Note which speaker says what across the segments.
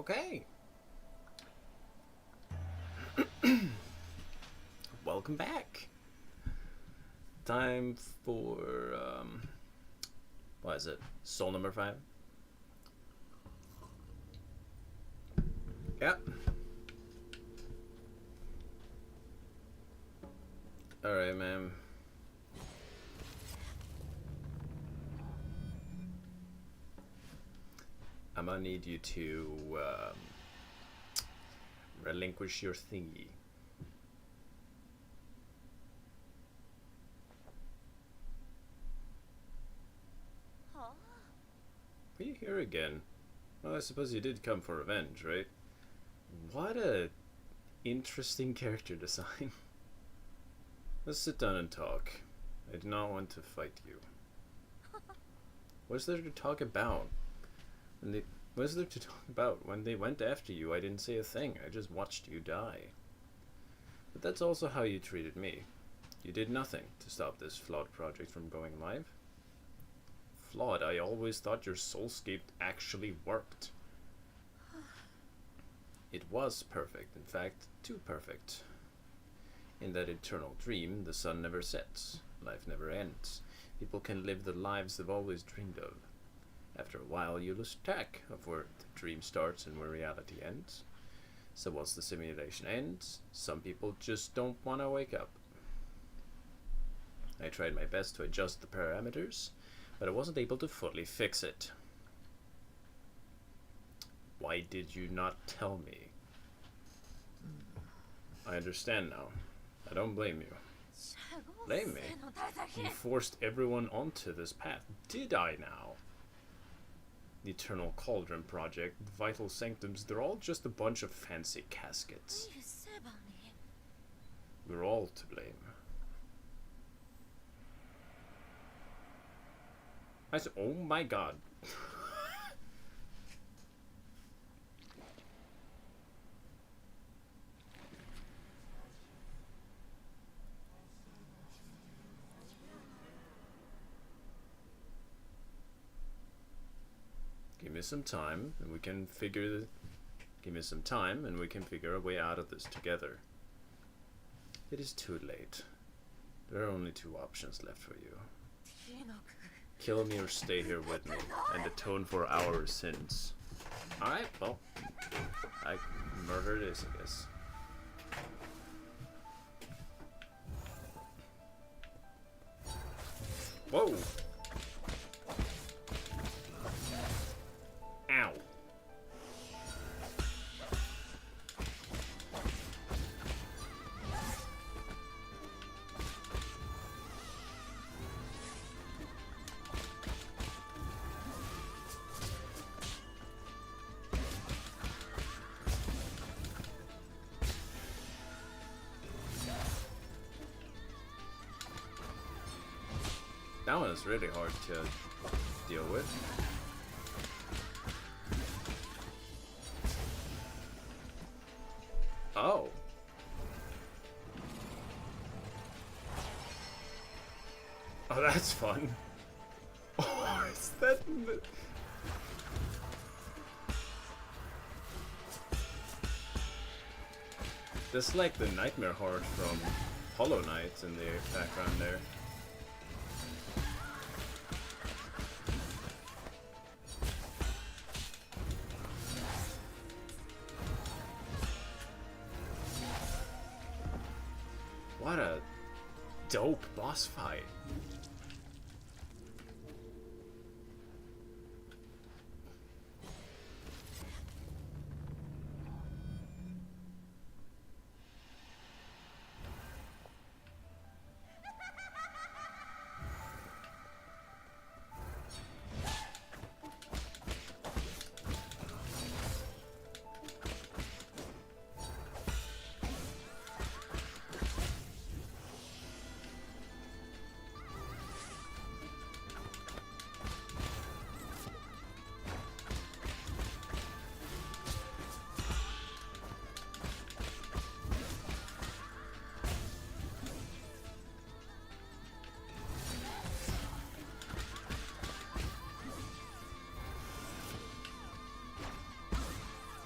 Speaker 1: Okay. Welcome back. Time for what is it? Soul number 5. Yep. Alright, man. I'm gonna need you to relinquish your thingy. Are you here again? Well, I suppose you did come for revenge, right? What a interesting character design. Let's sit down and talk. I do not want to fight you. What's there to talk about? What's there to talk about? When they went after you, I didn't say a thing. I just watched you die. But that's also how you treated me. You did nothing to stop this flawed project from going live. Flawed? I always thought your soulscape actually worked. It was perfect, in fact, too perfect. In that eternal dream, the sun never sets, life never ends. People can live the lives they've always dreamed of. After a while, you lose track of where the dream starts and where reality ends. So once the simulation ends, some people just don't want to wake up. I tried my best to adjust the parameters, but I wasn't able to fully fix it. Why did you not tell me? I understand now. I don't blame you. Blame me? You forced everyone onto this path. Did I now? The Eternal Cauldron Project, Vital Sanctums, they're all just a bunch of fancy caskets. We're all to blame. I said, oh my god. Give me some time and we can figure a way out of this together. It is too late. There are only 2 options left for you. Kill me or stay here with me and atone for our sins. Alright, well, murder it is, I guess. Whoa! Ow. That one is really hard to deal with. Oh. Oh, that's fun. Oh, is that... That's like the Nightmare Horde from Hollow Knight in the background there. What a dope boss fight.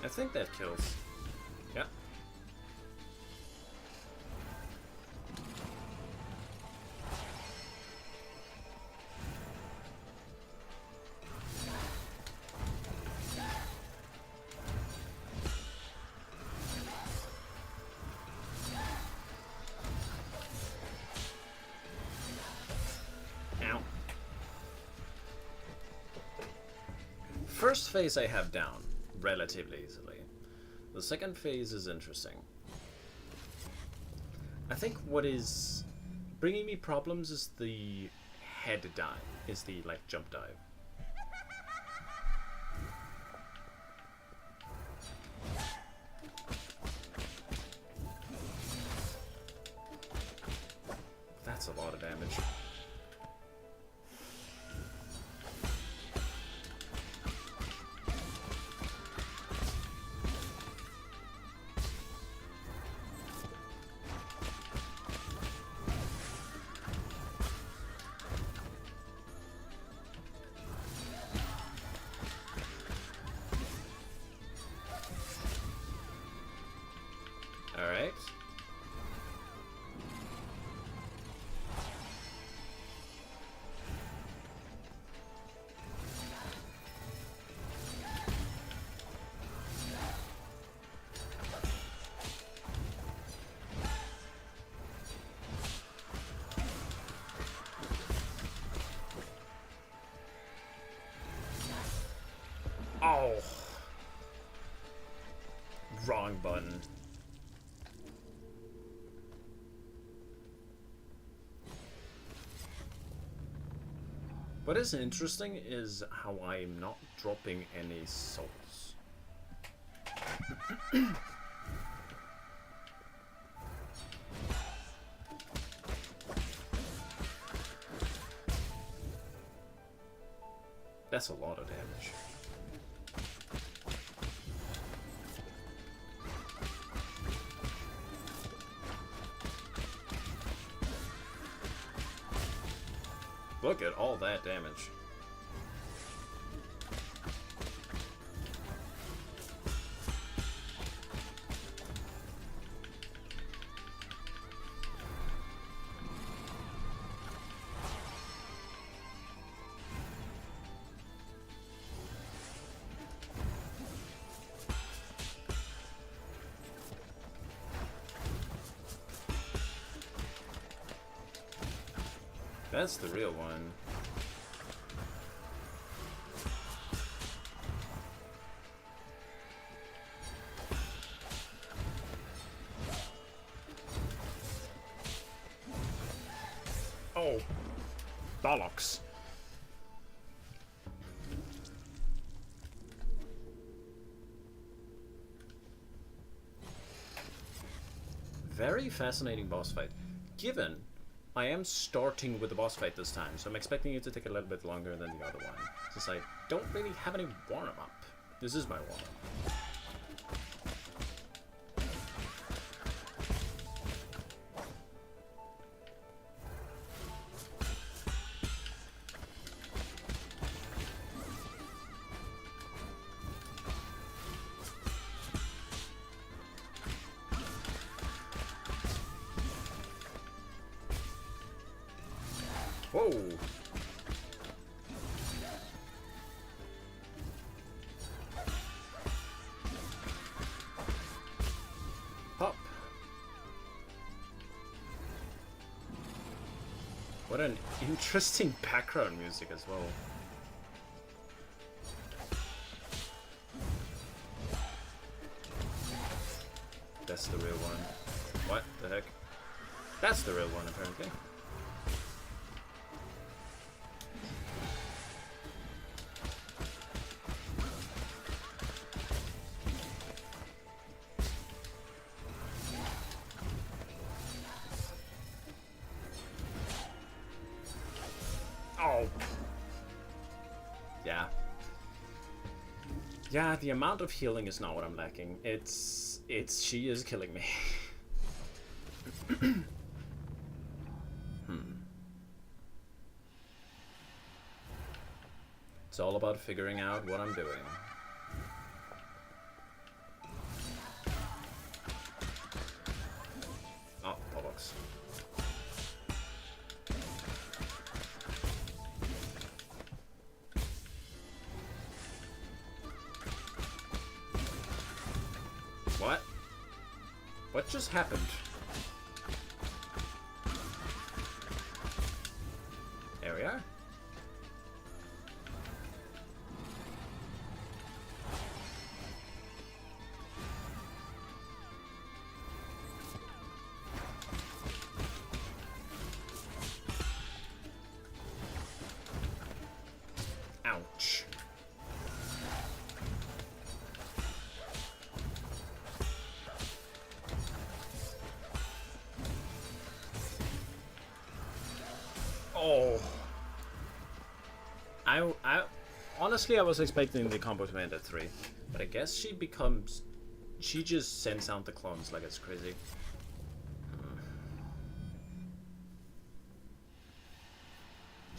Speaker 1: I think that kills. Yeah. Ow. First phase I have down relatively easily. The second phase is interesting. I think what is bringing me problems is the head dive, is the like jump dive. That's a lot of damage. Alright. Oh. Wrong button. What is interesting is how I'm not dropping any souls. That's a lot of damage. Look at all that damage. That's the real one. Oh, bollocks. Very fascinating boss fight. Given I am starting with the boss fight this time, so I'm expecting it to take a little bit longer than the other one, since I don't really have any warm-up. This is my warm-up. Whoa! Hop! What an interesting background music as well. That's the real one. What the heck? That's the real one, apparently. Oh. Yeah. Yeah, the amount of healing is not what I'm lacking. She is killing me. It's all about figuring out what I'm doing. sucks. What? What just happened? There we are. Ouch. Oh. I honestly I was expecting the combo to end at 3, but I guess she just sends out the clones like it's crazy.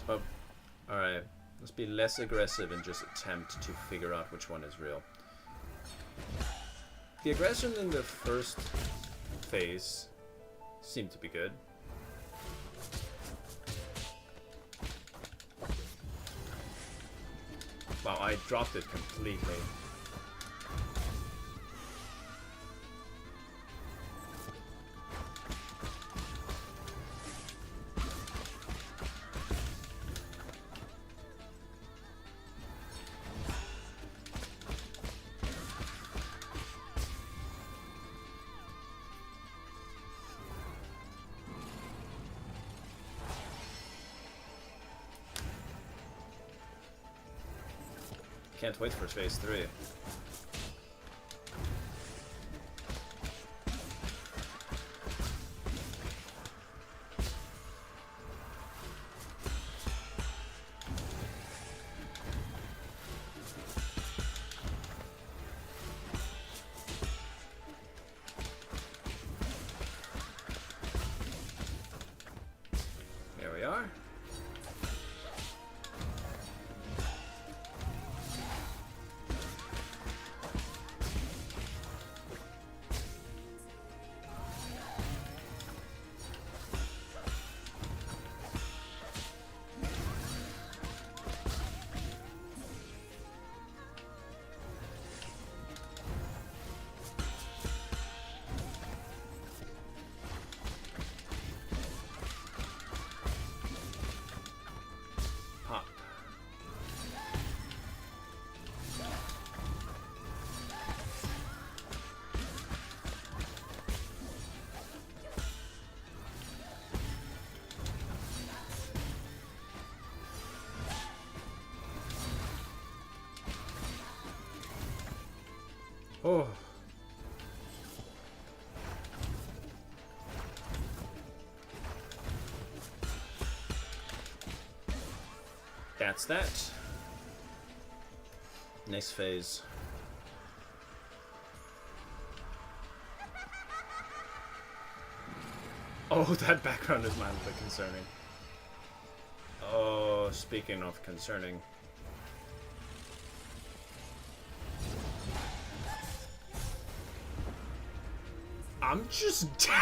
Speaker 1: So, alright, let's be less aggressive and just attempt to figure out which one is real. The aggression in the first phase seemed to be good. Wow, I dropped it completely. Can't wait for phase 3. There we are. Pop. Oh. That's that. Next phase. Oh, that background is mildly concerning. Oh, speaking of concerning. I'm just dead.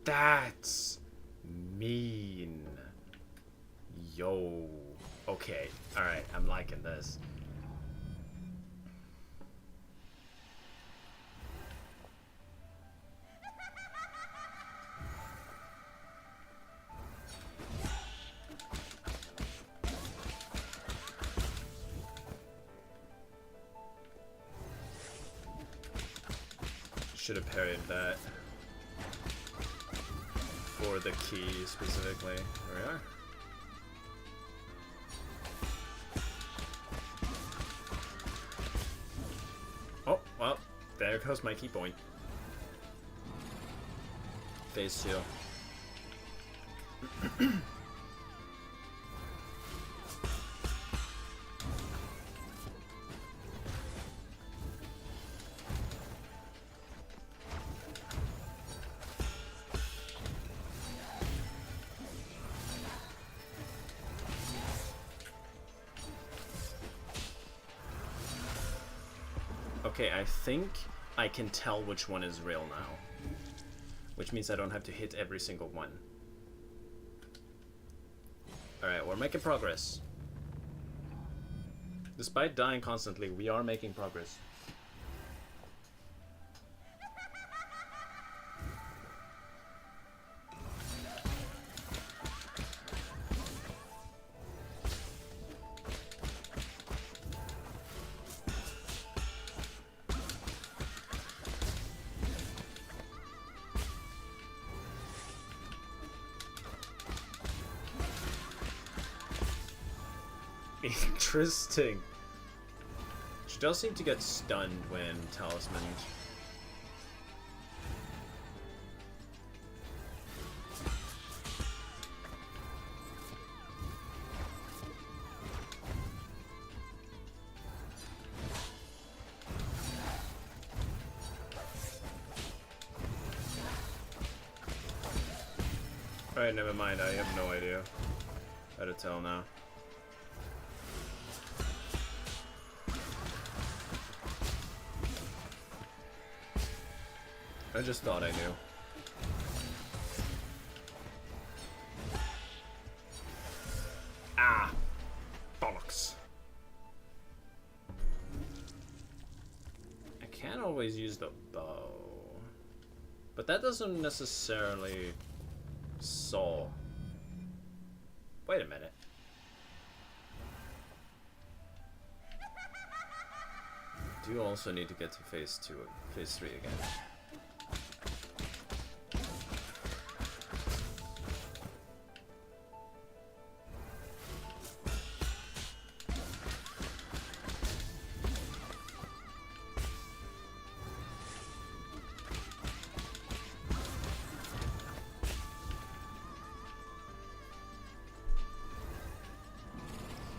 Speaker 1: That's mean. Yo. Okay. Alright, I'm liking this. Should have parried that. For the key specifically. There we are. Oh, well, there goes my key point. Phase 2. Okay, I think I can tell which one is real now. Which means I don't have to hit every single one. Alright, we're making progress. Despite dying constantly, we are making progress. Interesting. She does seem to get stunned when talismaned. Alright, never mind. I have no idea how to tell now. I just thought I knew. Ah! Bollocks. I can't always use the bow. But that doesn't necessarily solve. Wait a minute. Do you also need to get to phase 2, phase 3 again?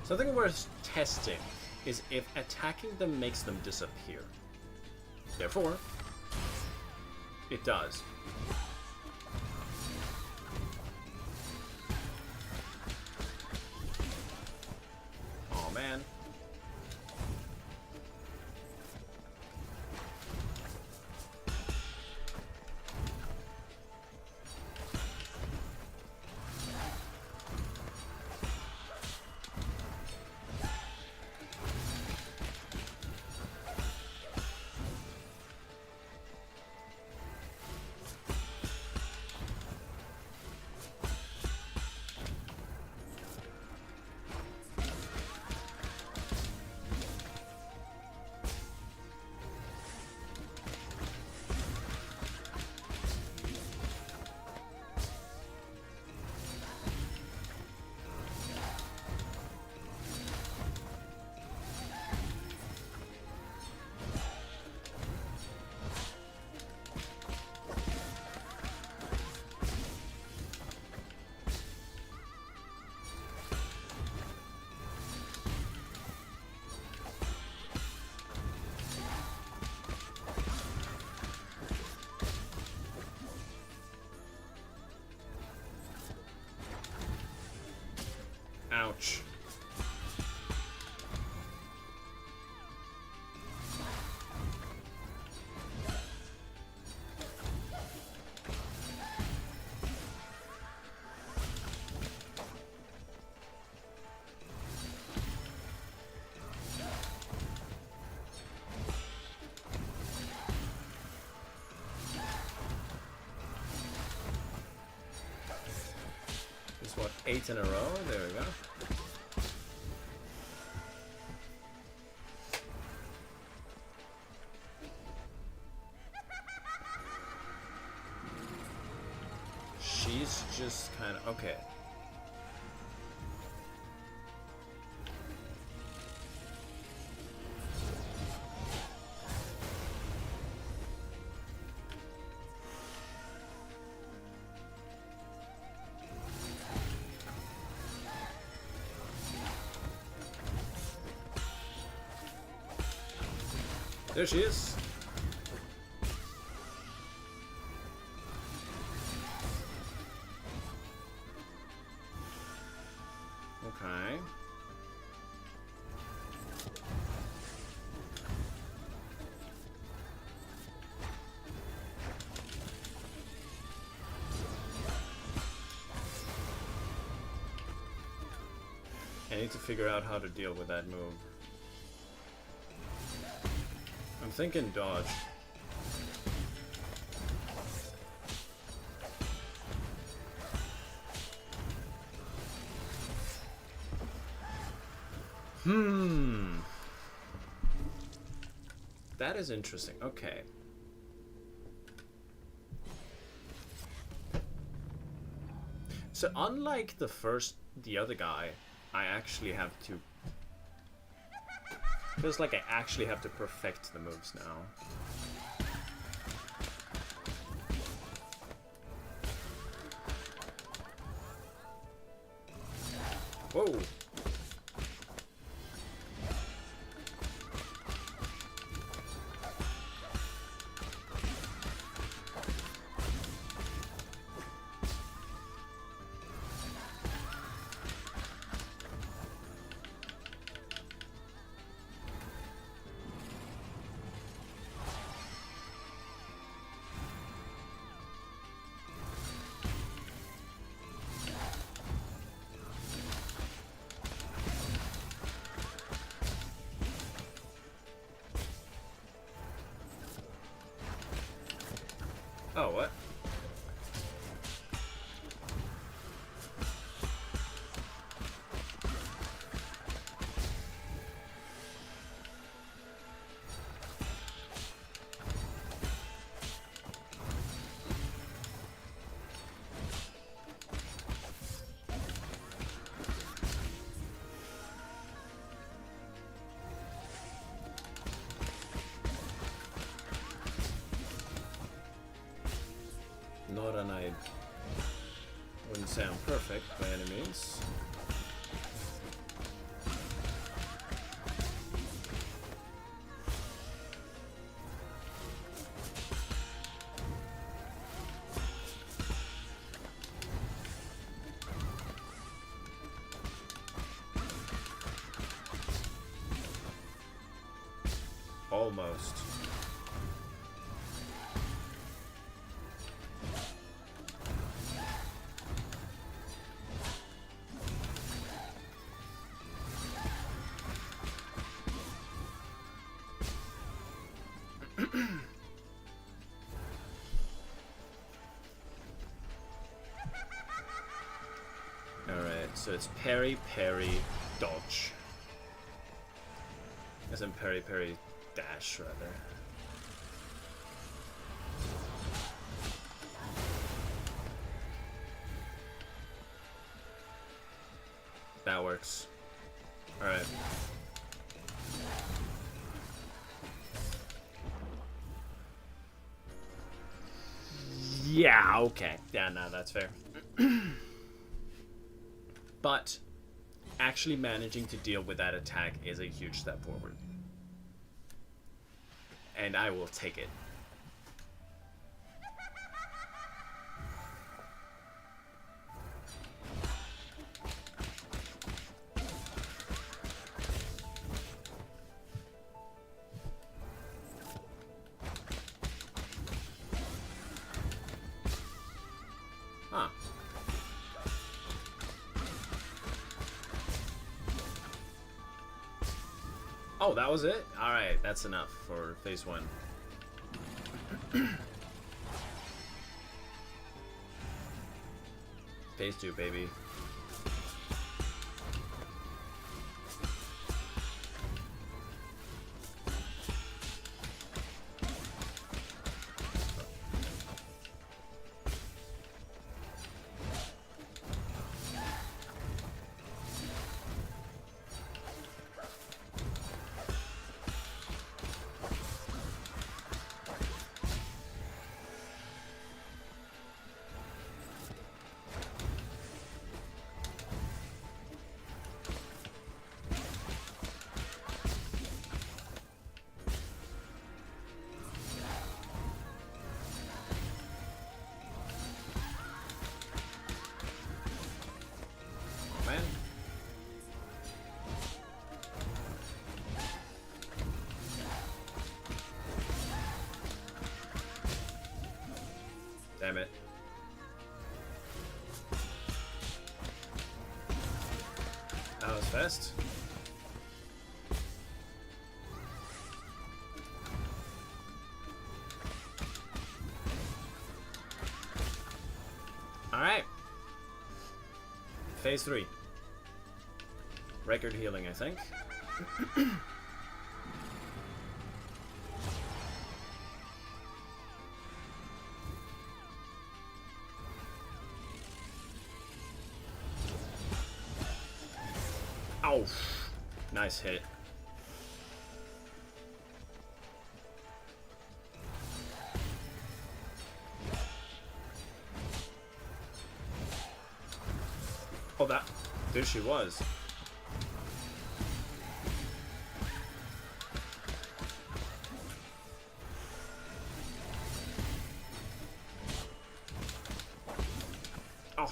Speaker 1: Something worth testing is if attacking them makes them disappear. Therefore, it does. Oh man. Ouch. It's what, 8 in a row? There we go. She's just kind of okay. There she is. Okay. I need to figure out how to deal with that move. I'm thinking dodge. That is interesting. Okay. So unlike the other guy, I actually have to... Feels like I actually have to perfect the moves now. Whoa! Oh, what? Not an I wouldn't say I'm perfect by any means. Almost. Alright, so it's parry, parry, dodge. As in parry, parry, dash, rather. That works. Alright. Yeah, okay. Yeah, no, that's fair. But actually managing to deal with that attack is a huge step forward. And I will take it. Huh. Oh, that was it? Alright, that's enough for phase 1. Phase 2, baby. That was fast. Alright. Phase 3. Record healing, I think. Ow! Nice hit. Oh, that. There she was. Oh,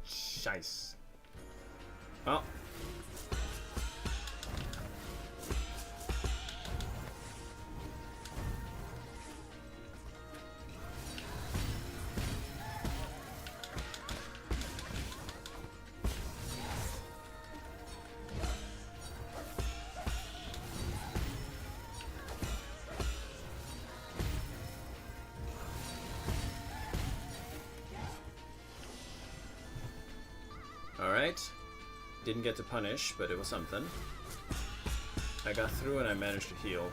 Speaker 1: scheiß. Oh. Alright. Didn't get to punish, but it was something. I got through and I managed to heal.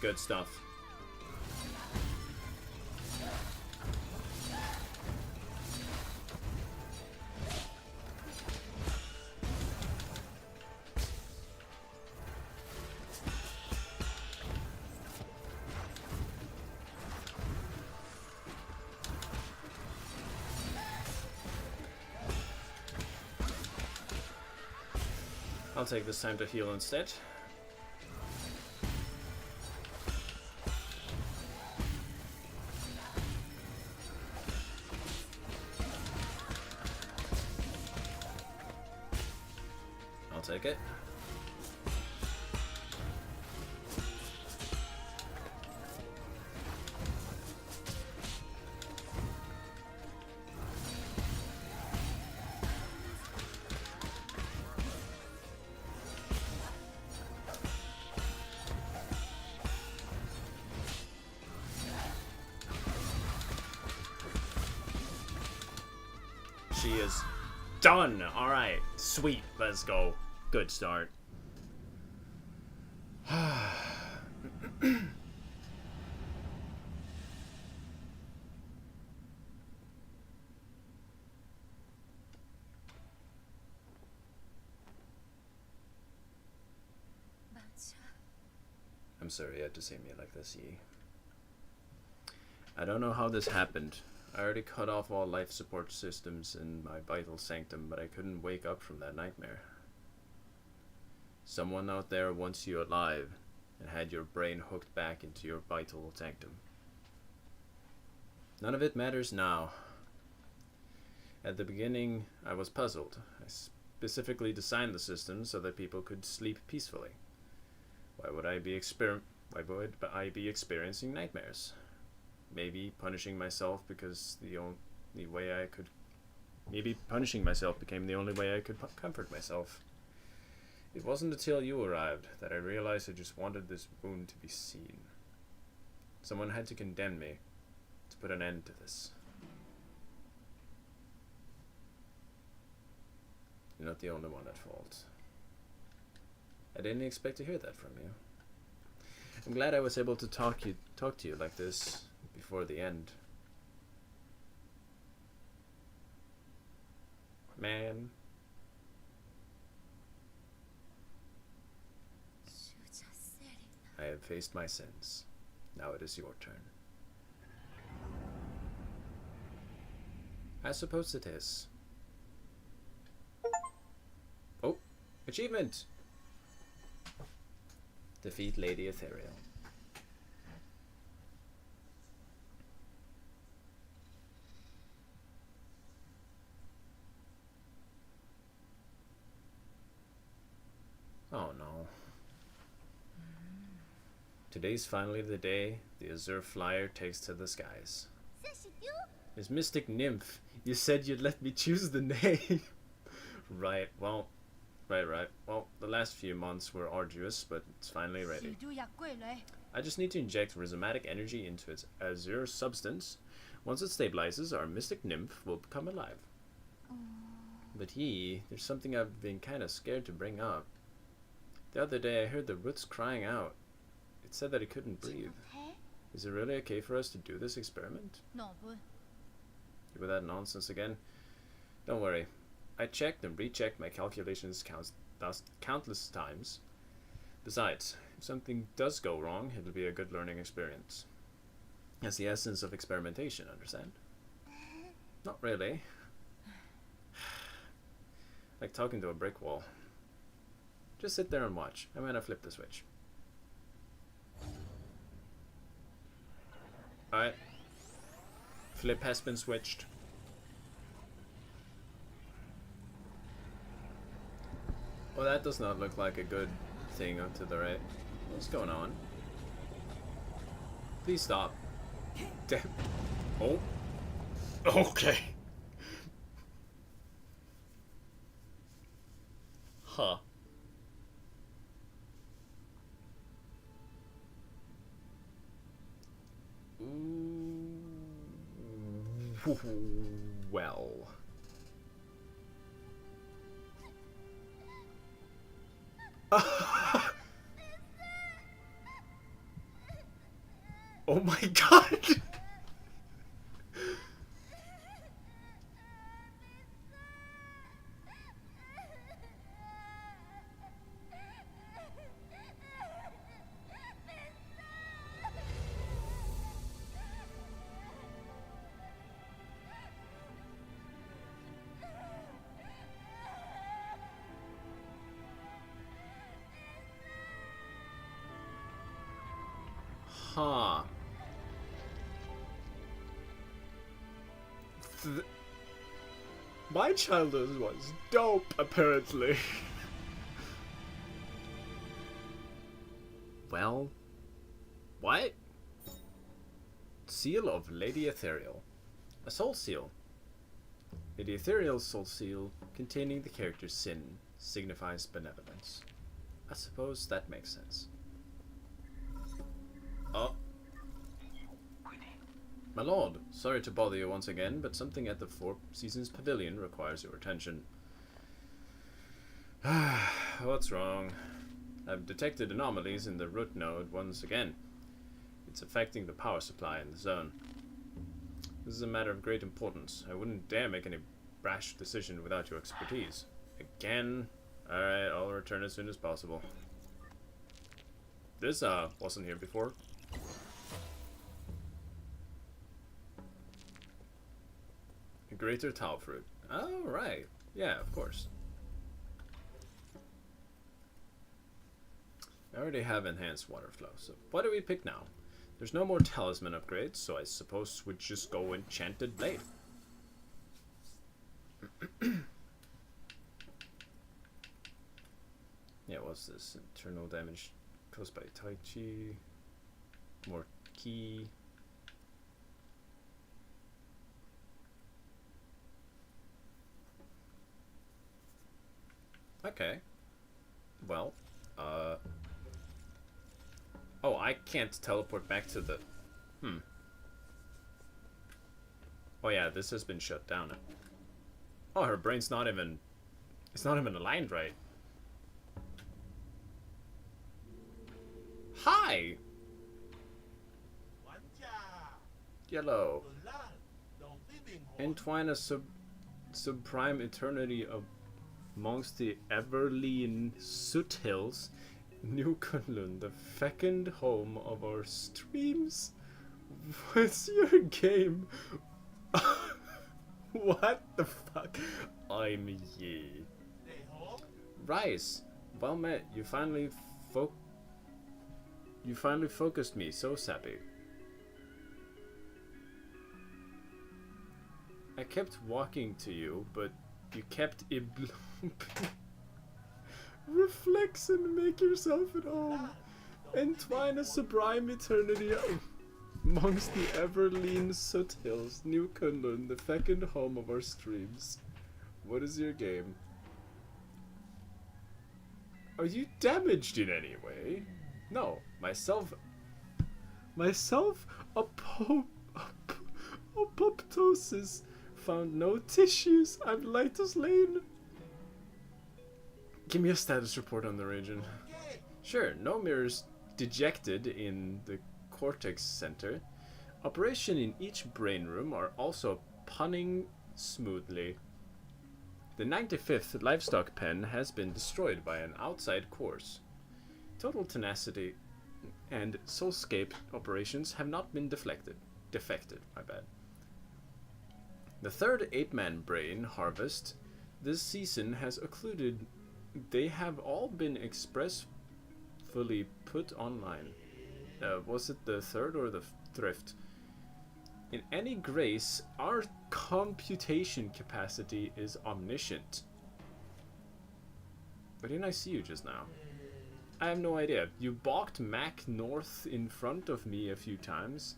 Speaker 1: Good stuff. I'll take this time to heal instead. I'll take it. She is done. All right, sweet. Let's go. Good start. I'm sorry you had to see me like this, Yi. I don't know how this happened. I already cut off all life support systems in my vital sanctum, but I couldn't wake up from that nightmare. Someone out there wants you alive and had your brain hooked back into your vital sanctum. None of it matters now. At the beginning, I was puzzled. I specifically designed the system so that people could sleep peacefully. Why would I be experiencing nightmares? Maybe punishing myself because the only way I could... Maybe punishing myself became the only way I could comfort myself. It wasn't until you arrived that I realized I just wanted this wound to be seen. Someone had to condemn me to put an end to this. You're not the only one at fault. I didn't expect to hear that from you. I'm glad I was able to talk to you like this before the end. Man. I have faced my sins. Now it is your turn. I suppose it is. Oh, achievement! Defeat Lady Ethereal. Oh no. Today's finally the day the Azure Flyer takes to the skies. Miss Mystic Nymph, you said you'd let me choose the name. Right, well, right. Well, the last few months were arduous, but it's finally ready. I just need to inject rhizomatic energy into its azure substance. Once it stabilizes, our Mystic Nymph will become alive. But there's something I've been kind of scared to bring up. The other day I heard the roots crying out. It said that it couldn't breathe. Is it really okay for us to do this experiment?
Speaker 2: No.
Speaker 1: With that nonsense again? Don't worry. I checked and rechecked my calculations countless times. Besides, if something does go wrong, it'll be a good learning experience. That's the essence of experimentation, understand? Not really. Like talking to a brick wall. Just sit there and watch. I'm gonna flip the switch. Alright. Flip has been switched. Well, that does not look like a good thing to the right. What's going on? Please stop. Damn. Oh. Okay. Huh. Well. Oh my god! Huh. My childhood was dope, apparently. Well, what? Seal of Lady Ethereal. A soul seal. Lady Ethereal's soul seal, containing the character Sin, signifies benevolence. I suppose that makes sense. Oh. My lord, sorry to bother you once again, but something at the Four Seasons Pavilion requires your attention. What's wrong? I've detected anomalies in the root node once again. It's affecting the power supply in the zone. This is a matter of great importance. I wouldn't dare make any brash decision without your expertise. Again? Alright, I'll return as soon as possible. This, wasn't here before. A greater Tau fruit. Oh, right. Yeah, of course. I already have enhanced water flow, so what do we pick now? There's no more talisman upgrades, so I suppose we'd just go Enchanted Blade. Yeah, what's this? Internal damage caused by Tai Chi. More ki. Okay. Well, oh, I can't teleport back to the... Oh yeah, this has been shut down. Oh, her brain's not even... It's not even aligned right. Hi! Yellow. Entwine a subprime eternity amongst the Everlean Soot Hills, New Kunlun, the fecund home of our streams. What's your game? What the fuck? I'm Yi. Rice, well met. You finally focused me. So sappy. I kept walking to you, but you kept Reflex and make yourself at home. Entwine a sublime eternity amongst the ever-lean soot hills, New Kunlun, the fecund home of our streams. What is your game? Are you damaged in any way? No, apoptosis, found no tissues. I'm light as lane. Give me a status report on the region. Sure, no mirrors dejected in the cortex center. Operation in each brain room are also punning smoothly. The 95th livestock pen has been destroyed by an outside course. Total tenacity and soulscape operations have not been defected, my bad. The third ape-man brain harvest this season has occluded. They have all been expressfully put online. Was it the third or the thrift? In any grace, our computation capacity is omniscient. Why didn't I see you just now? I have no idea. You balked Mac North in front of me a few times.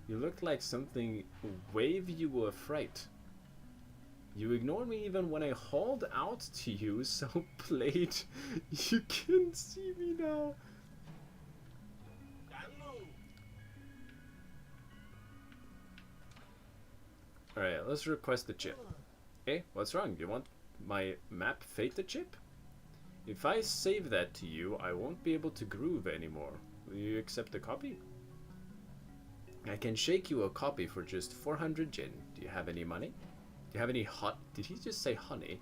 Speaker 1: You looked like something wave you a fright. You ignored me even when I hauled out to you, so played. You can see me now. Alright, let's request the chip. Hey, what's wrong? Do you want my map Fate chip? If I save that to you, I won't be able to groove anymore. Will you accept a copy? I can shake you a copy for just 400 Jin. Do you have any money? Do you have any Did he just say honey?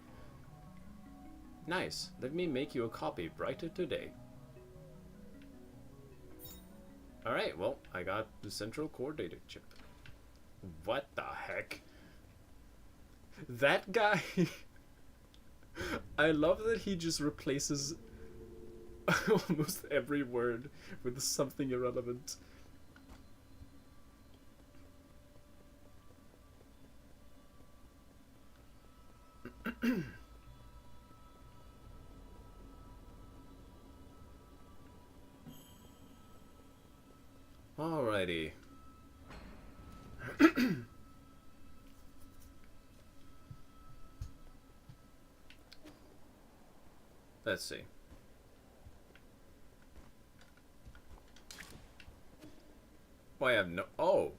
Speaker 1: Nice. Let me make you a copy brighter today. Alright, well, I got the central core data chip. What the heck? That guy... I love that he just replaces almost every word with something irrelevant. Alrighty. Let's see. Well, I have no... Oh!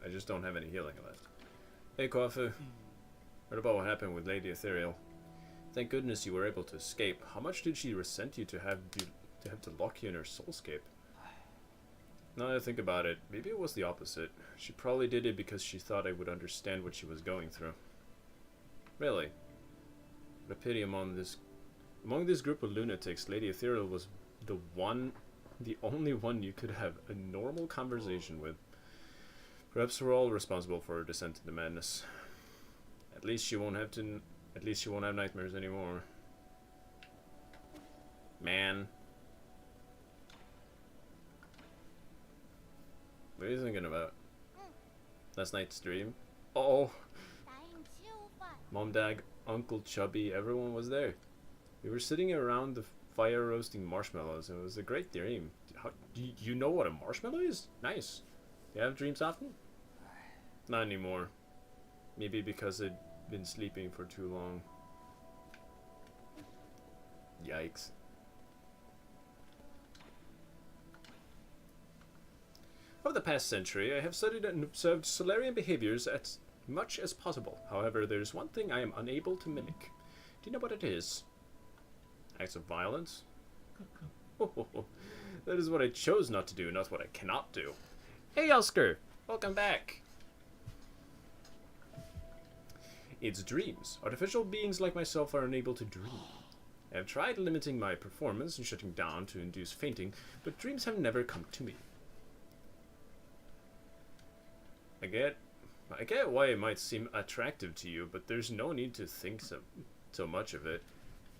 Speaker 1: I just don't have any healing left. Hey, Kofu. Heard about what happened with Lady Ethereal. Thank goodness you were able to escape. How much did she resent you to have to lock you in her soulscape? Now that I think about it, maybe it was the opposite. She probably did it because she thought I would understand what she was going through. Really? What a pity among this group of lunatics, Lady Ethereal was the only one you could have a normal conversation with. Perhaps we're all responsible for her descent into madness. At least she won't have nightmares anymore. Man. What are you thinking about? Last night's stream? Oh! Mom, Dad, Uncle Chubby, everyone was there. We were sitting around the fire roasting marshmallows, and it was a great dream. Do you know what a marshmallow is? Nice. Do you have dreams often? Not anymore. Maybe because I'd been sleeping for too long. Yikes. Over the past century, I have studied and observed Solarian behaviors as much as possible. However, there's one thing I am unable to mimic. Do you know what it is? Acts of violence? That is what I chose not to do, not what I cannot do. Hey, Oscar! Welcome back! It's dreams. Artificial beings like myself are unable to dream. I have tried limiting my performance and shutting down to induce fainting, but dreams have never come to me. I get why it might seem attractive to you, but there's no need to think so much of it.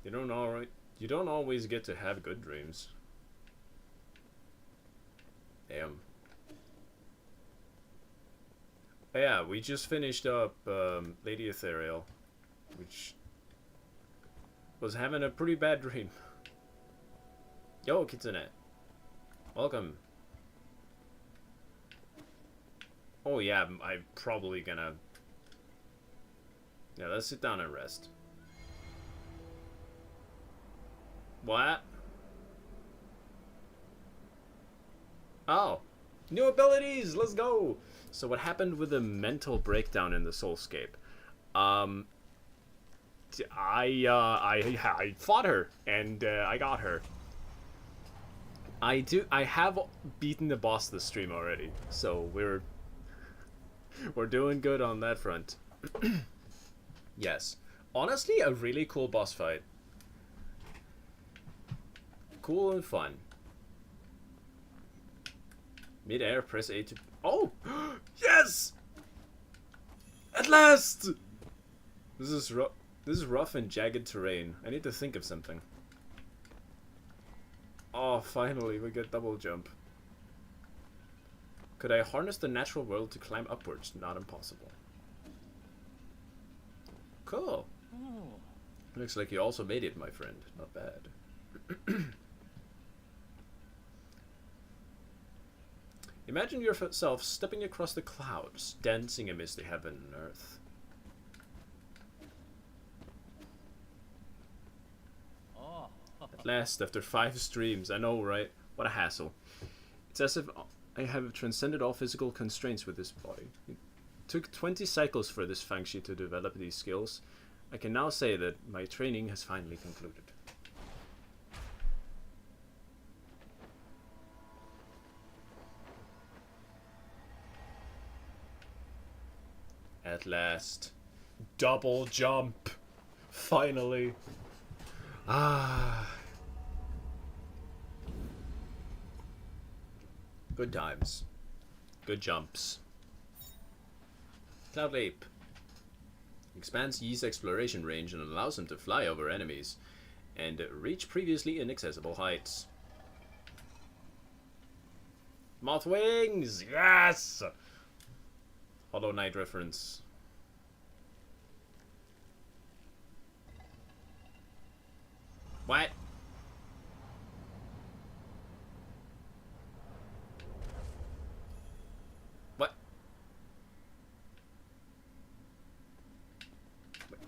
Speaker 1: You don't always get to have good dreams. Damn. Oh, yeah, we just finished up Lady Ethereal, which was having a pretty bad dream. Yo, Kitsune. Welcome. Oh yeah, I'm probably gonna... Yeah, let's sit down and rest. What? Oh. New abilities! Let's go! So what happened with the mental breakdown in the Soulscape? I fought her, and I got her. I have beaten the boss this stream already, so we're doing good on that front. Yes. Honestly, a really cool boss fight. Cool and fun. Mid-air, press A to... Oh! Yes! At last! This is rough and jagged terrain. I need to think of something. Oh, finally, we get double jump. Could I harness the natural world to climb upwards? Not impossible. Cool. Oh. Looks like you also made it, my friend. Not bad. Imagine yourself stepping across the clouds, dancing amidst the heaven and earth. At last, after 5 streams, I know, right? What a hassle. It's as if I have transcended all physical constraints with this body. It took 20 cycles for this Fangshi to develop these skills. I can now say that my training has finally concluded. At last. Double jump. Finally. Ah. Good times. Good jumps. Cloud Leap. Expands Yi's exploration range and allows him to fly over enemies and reach previously inaccessible heights. Moth Wings! Yes! Hollow Knight reference. What? What?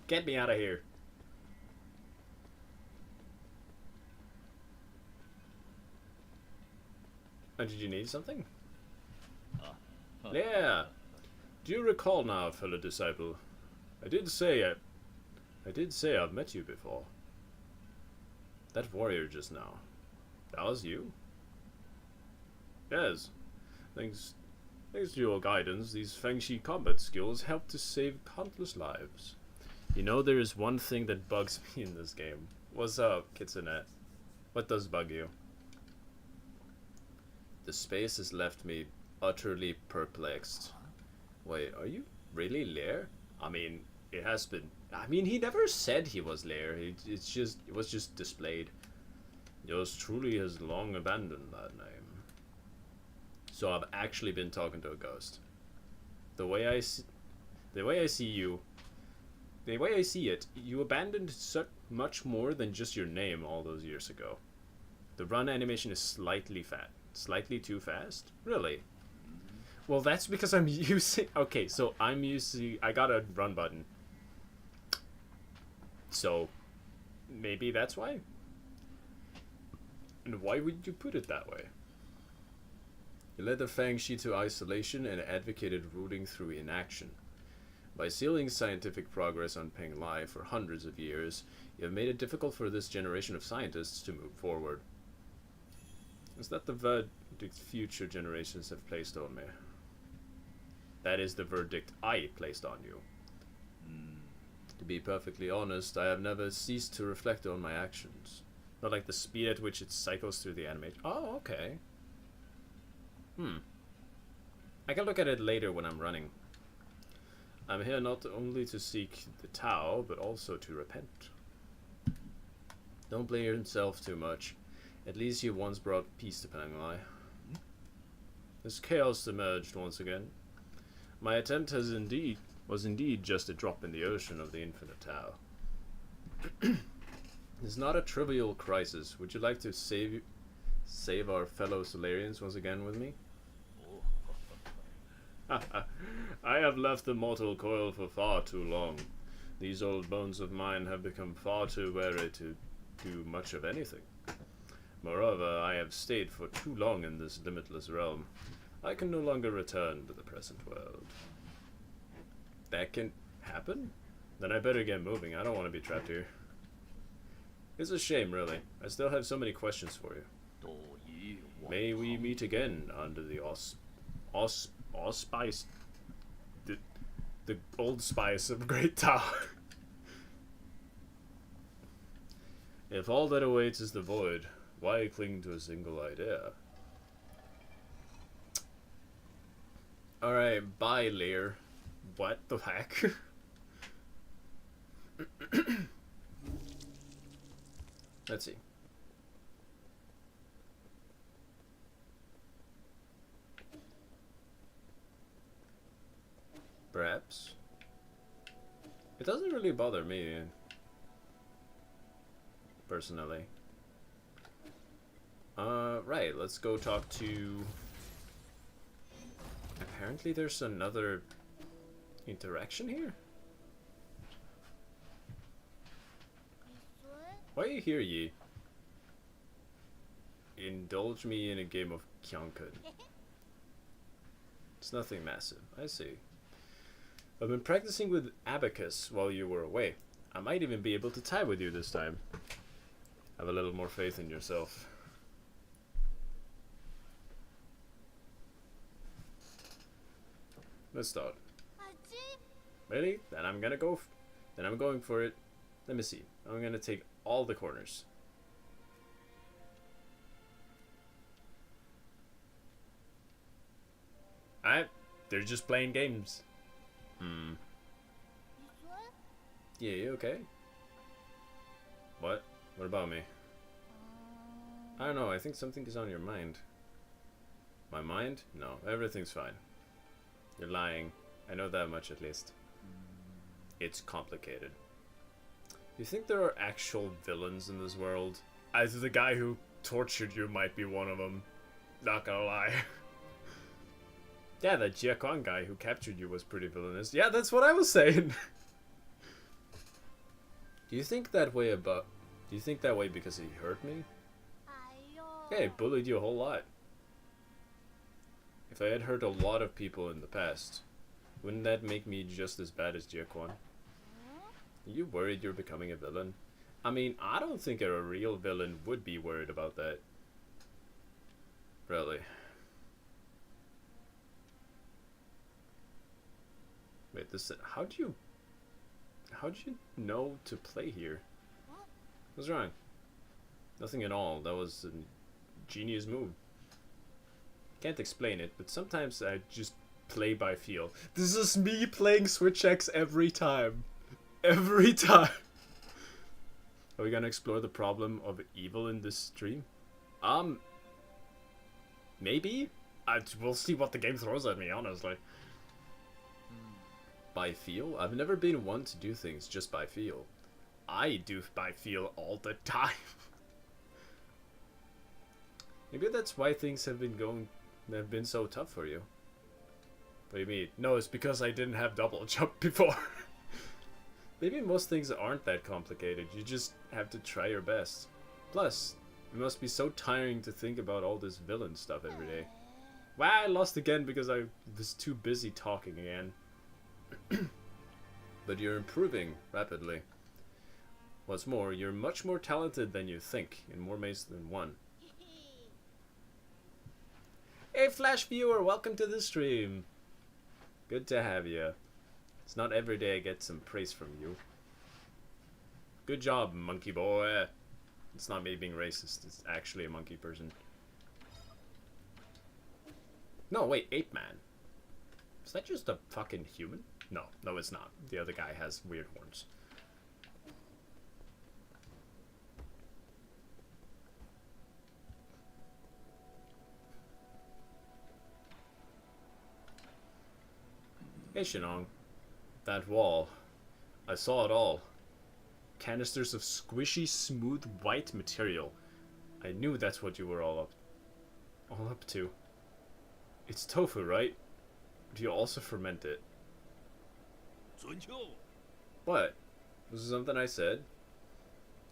Speaker 1: Get me out of here. Oh, did you need something? Yeah. Do you recall now, fellow disciple? I did say I've met you before. That warrior just now. That was you? Yes. Thanks to your guidance, these Fangshi combat skills help to save countless lives. You know, there is one thing that bugs me in this game. What's up, Kitsune? What does bug you? The space has left me utterly perplexed. Wait, are you really Lair? I mean, it has been... I mean, he never said he was Lair. It was just displayed. Yours truly has long abandoned that name. So I've actually been talking to a ghost. The way I see it, you abandoned so much more than just your name all those years ago. The run animation is slightly too fast? Really? Well, that's because I'm using... Okay, so I got a run button. So, maybe that's why? And why would you put it that way? You led the Fangshi to isolation and advocated rooting through inaction. By sealing scientific progress on Penglai for hundreds of years, you have made it difficult for this generation of scientists to move forward. Is that the verdict future generations have placed on me? That is the verdict I placed on you. To be perfectly honest, I have never ceased to reflect on my actions. Not like the speed at which it cycles through the animation. Oh, okay. I can look at it later when I'm running. I'm here not only to seek the Tao, but also to repent. Don't blame yourself too much. At least you once brought peace to Penglai. This chaos emerged once again. My attempt was indeed just a drop in the ocean of the infinite Tao. It's not a trivial crisis. Would you like to save our fellow Solarians once again with me? I have left the mortal coil for far too long. These old bones of mine have become far too weary to do much of anything. Moreover, I have stayed for too long in this limitless realm. I can no longer return to the present world. That can happen? Then I better get moving. I don't want to be trapped here. It's a shame, really. I still have so many questions for you. May we meet again under the auspice... The old spice of Great Tower. If all that awaits is the void, why cling to a single idea? Alright, bye, Lear. What the heck? Let's see. Perhaps. It doesn't really bother me, personally. Right, let's go talk to... Apparently there's another interaction here? Why are you here, Yi? Indulge me in a game of Kyonkun. It's nothing massive, I see. I've been practicing with abacus while you were away. I might even be able to tie with you this time. Have a little more faith in yourself. Let's start. Really? Then I'm gonna go. Then I'm going for it. Let me see. I'm gonna take all the corners. Alright. They're just playing games. Yeah, you okay? What? What about me? I don't know, I think something is on your mind. My mind? No, everything's fine. You're lying. I know that much at least. It's complicated. You think there are actual villains in this world? Either the guy who tortured you might be one of them. Not gonna lie. Yeah, that Jiaquan guy who captured you was pretty villainous. Yeah, that's what I was saying. Do you think that way because he hurt me? Yeah, he bullied you a whole lot. If I had hurt a lot of people in the past, wouldn't that make me just as bad as Jiaquan? Are you worried you're becoming a villain? I mean, I don't think a real villain would be worried about that. Really. Wait, this... How'd you know to play here? What's wrong? Nothing at all. That was a genius move. Can't explain it, but sometimes I just play by feel. This is me playing Switch X every time. Every time. Are we gonna explore the problem of evil in this stream? Maybe? We'll see what the game throws at me, honestly. By feel? I've never been one to do things just by feel. I do by feel all the time. Maybe that's why things have been so tough for you. What do you mean? No, it's because I didn't have double jump before. Maybe most things aren't that complicated. You just have to try your best. Plus, it must be so tiring to think about all this villain stuff every day. Wow, I lost again because I was too busy talking again. But you're improving rapidly. What's more, you're much more talented than you think, in more ways than one. Hey Flash viewer, welcome to the stream. Good to have you. It's not every day I get some praise from you. Good job, monkey boy. It's not me being racist, it's actually a monkey person. No, wait, ape man. Is that just a fucking human? No, no it's not. The other guy has weird horns. Hey Shinong. That wall. I saw it all. Canisters of squishy, smooth, white material. I knew that's what you were all up to. It's tofu, right? Do you also ferment it? What? Was it something I said?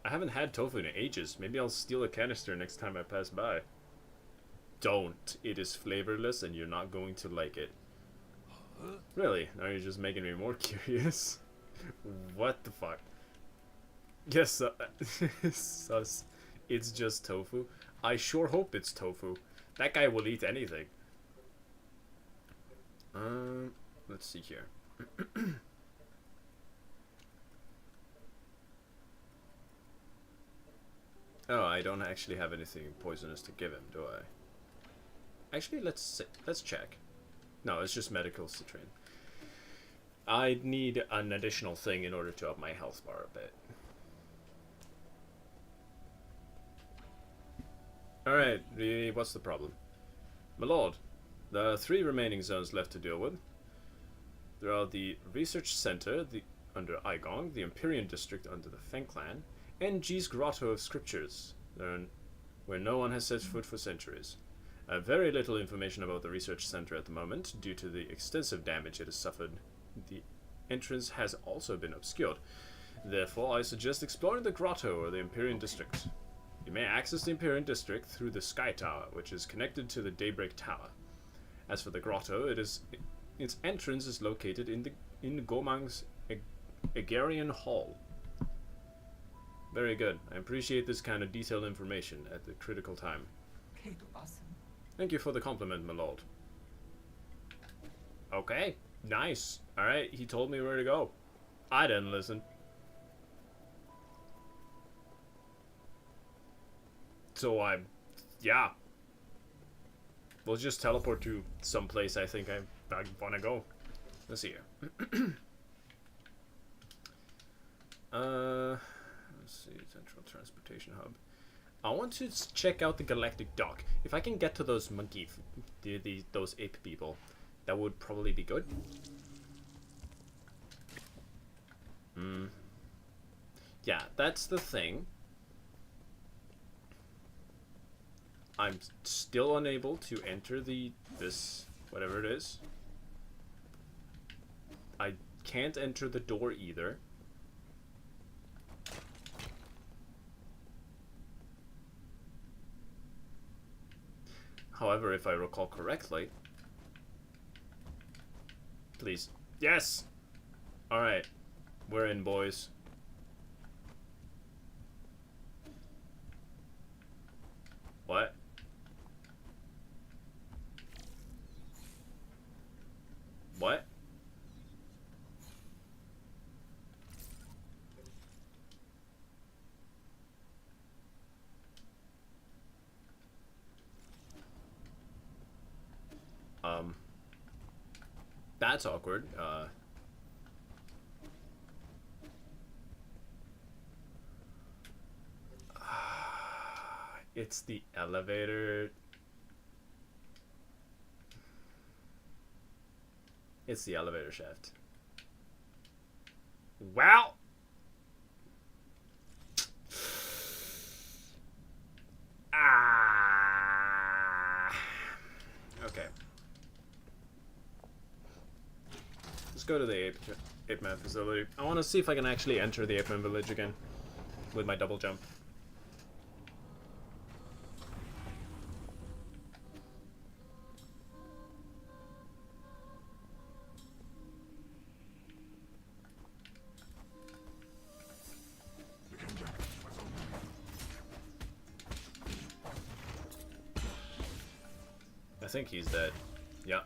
Speaker 1: I haven't had tofu in ages. Maybe I'll steal a canister next time I pass by. Don't. It is flavorless and you're not going to like it. Really? Now you're just making me more curious. What the fuck? Yes, sus. It's just tofu. I sure hope it's tofu. That guy will eat anything. Let's see here. Oh, I don't actually have anything poisonous to give him, do I? Actually, let's check. No, it's just medical citrine. I need an additional thing in order to up my health bar a bit. Alright, what's the problem? My lord, there are 3 remaining zones left to deal with. There are the Research Center under Igong, the Empyrean District under the Feng Clan, and G's Grotto of Scriptures, where no one has set foot for centuries. I have very little information about the Research Center at the moment, due to the extensive damage it has suffered. The entrance has also been obscured. Therefore, I suggest exploring the Grotto or the Empyrean District. You may access the Empyrean District through the Sky Tower, which is connected to the Daybreak Tower. As for the Grotto, its entrance is located in Gomang's Igorian Hall. Very good. I appreciate this kind of detailed information at the critical time. Thank you for the compliment, my lord. Okay, nice. Alright, he told me where to go. I didn't listen. So yeah. We'll just teleport to some place I think I want to go. Let's see here. Let's see, Central Transportation Hub. I want to check out the Galactic Dock. If I can get to those those ape people, that would probably be good. Yeah, that's the thing. I'm still unable to enter this whatever it is. I can't enter the door either. However, if I recall correctly... Please. Yes! Alright. We're in, boys. What? What? That's awkward. It's the elevator. It's the elevator shaft. Wow. Okay. Let's go to the Ape Man facility. I want to see if I can actually enter the Ape Man village again with my double jump. I think he's dead. Yeah.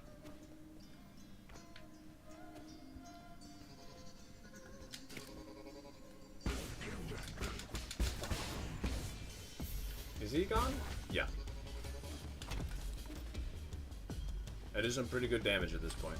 Speaker 1: Is he gone? Yeah. That is some pretty good damage at this point.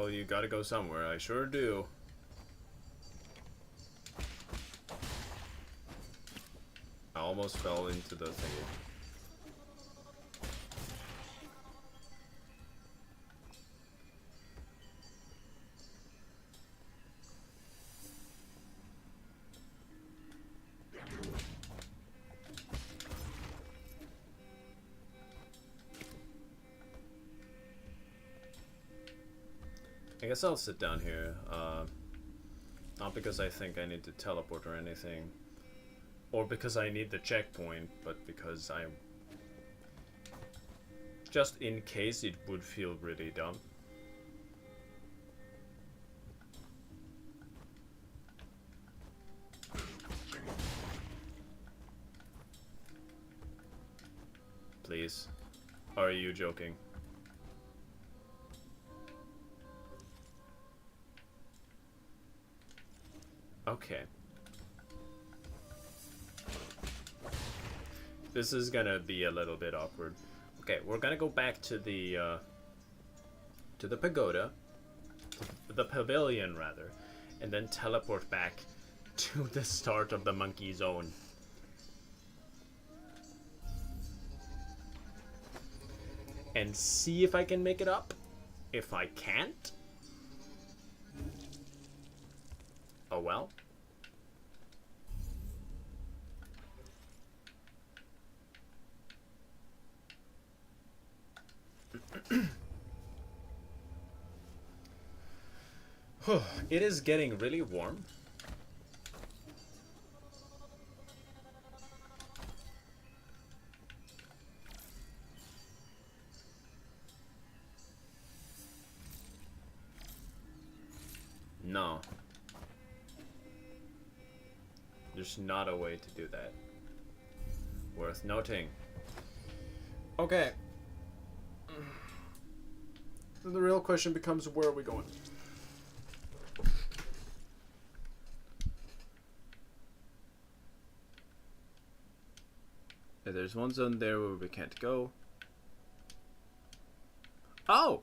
Speaker 1: Well, you gotta go somewhere. I sure do. I almost fell into the thingy. I guess I'll sit down here, not because I think I need to teleport or anything, or because I need the checkpoint, but because I... just in case it would feel really dumb. Please. Are you joking? Okay. This is gonna be a little bit awkward. Okay, we're gonna go back to the pagoda, the pavilion rather, and then teleport back to the start of the monkey zone. And see if I can make it up. If I can't, oh well. It is getting really warm. No. There's not a way to do that. Worth noting. Okay. Then the real question becomes, where are we going? There's one zone there where we can't go. Oh!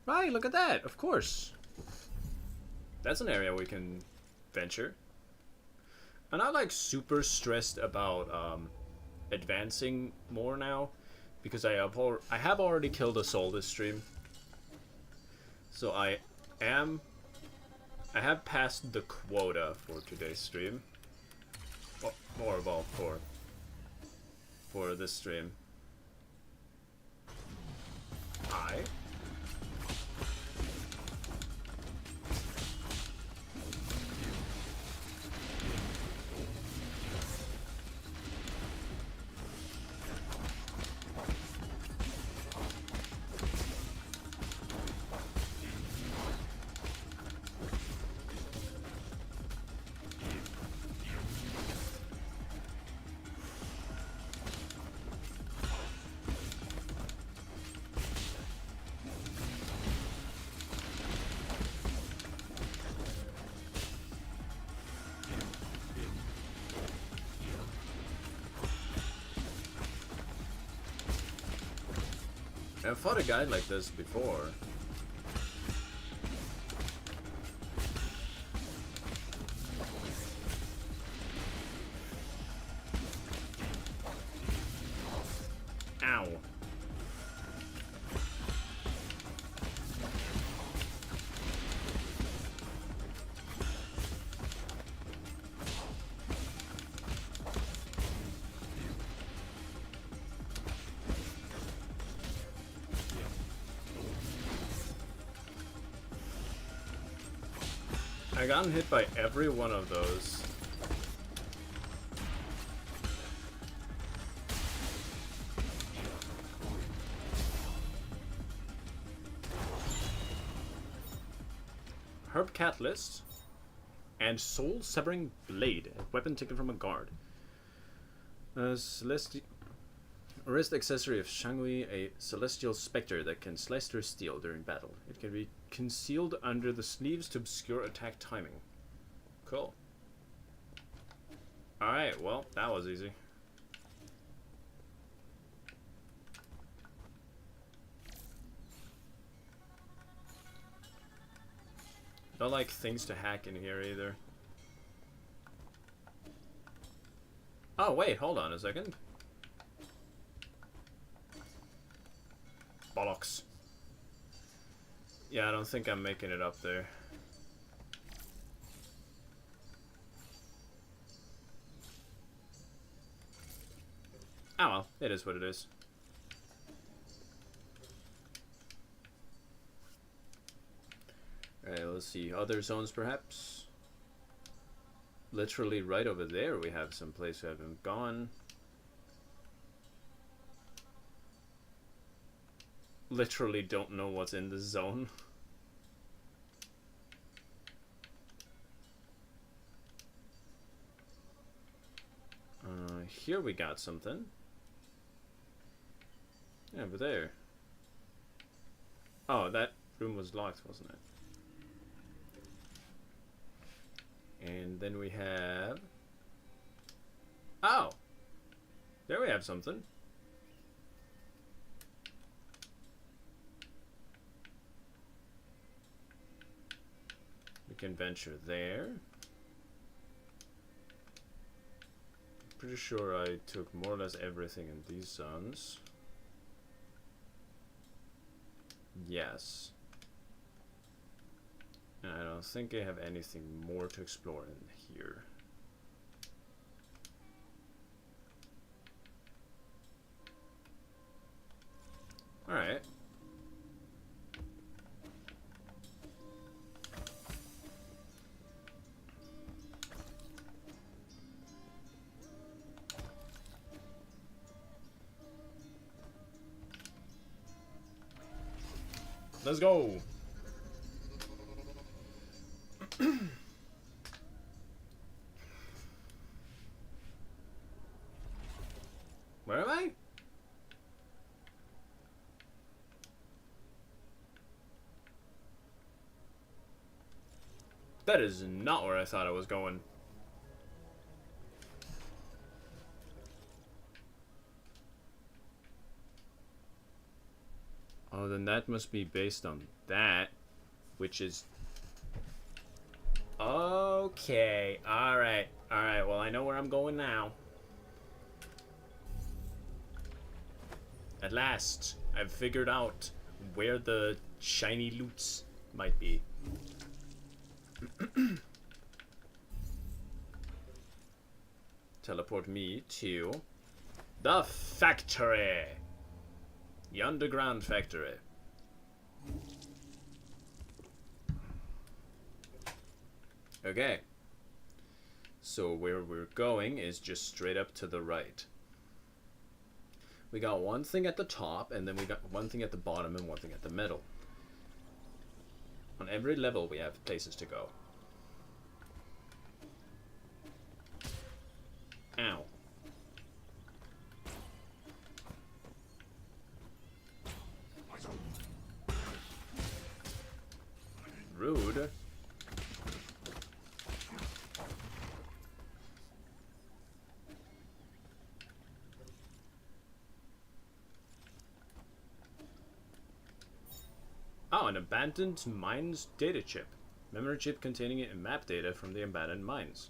Speaker 1: Right, look at that, of course. That's an area we can venture. I'm not like super stressed about advancing more now, because I have already killed a soul this stream. So I have passed the quota for today's stream. Well, for this stream. I've fought a guy like this before. Ow. I got hit by every one of those. Herb Catalyst and Soul Severing Blade, a weapon taken from a guard. Wrist accessory of Shangui, a celestial specter that can slice through steel during battle. It can be concealed under the sleeves to obscure attack timing. Cool. Alright, well, that was easy. Don't like things to hack in here either. Oh, wait, hold on a second. Bollocks. Yeah, I don't think I'm making it up there. Oh well, it is what it is. Alright, let's see. Other zones perhaps? Literally right over there we have some place we haven't gone. Literally don't know what's in this zone. Here we got something. Yeah, over there. Oh, that room was locked, wasn't it? And then we have... Oh! There we have something. We can venture there. Pretty sure I took more or less everything in these zones. Yes. And I don't think I have anything more to explore in here. Alright. Let's go! Where am I? That is not where I thought I was going. Oh, then that must be based on that, which is... Okay, alright, well I know where I'm going now. At last, I've figured out where the shiny loots might be. Teleport me to the factory. The underground factory. Okay. So where we're going is just straight up to the right. We got one thing at the top, and then we got one thing at the bottom and one thing at the middle. On every level we have places to go. Ow. Rude. Oh, an abandoned mines data chip. Memory chip containing map data from the abandoned mines.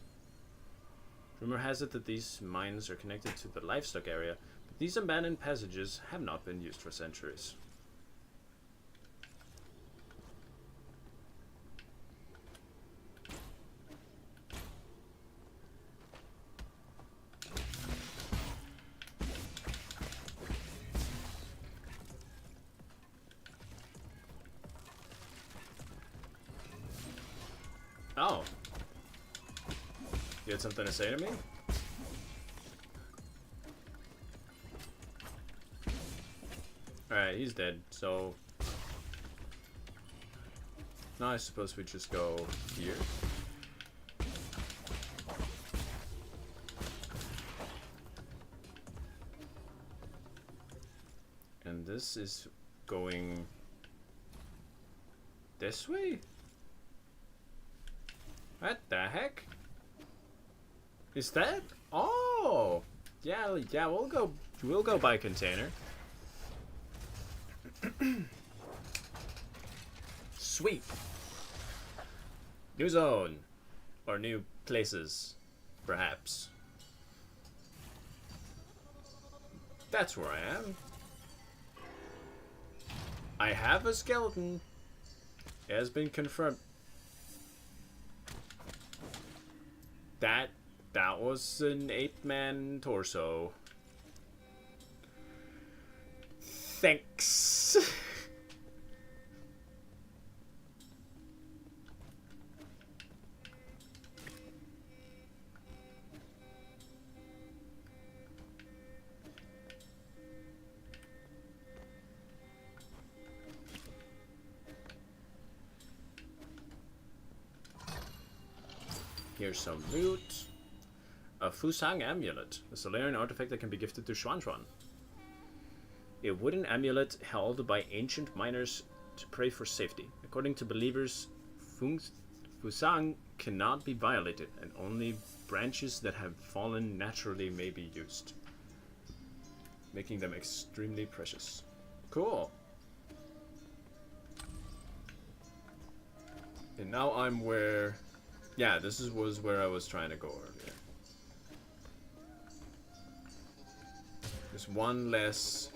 Speaker 1: Rumor has it that these mines are connected to the livestock area, but these abandoned passages have not been used for centuries. Oh. You had something to say to me? Alright, he's dead, so... Now I suppose we just go here. And this is going... this way? What the heck? Is that? Oh, yeah. We'll go by container. Sweet. New zone. Or new places, perhaps. That's where I am. I have a skeleton. It has been confirmed. That was an 8-man torso. Thanks. Here's some loot. A Fusang amulet, a Solarian artifact that can be gifted to Xuanxuan. A wooden amulet held by ancient miners to pray for safety. According to believers, Fusang cannot be violated, and only branches that have fallen naturally may be used, making them extremely precious. Cool. And now I'm where... Yeah, this was where I was trying to go earlier. There's one less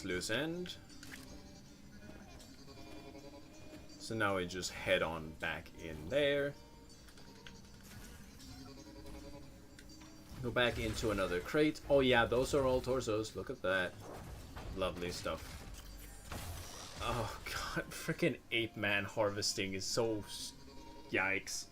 Speaker 1: loose end. So now we just head on back in there. Go back into another crate. Oh yeah, those are all torsos. Look at that. Lovely stuff. Oh god, freaking 8-man harvesting is so... Yikes.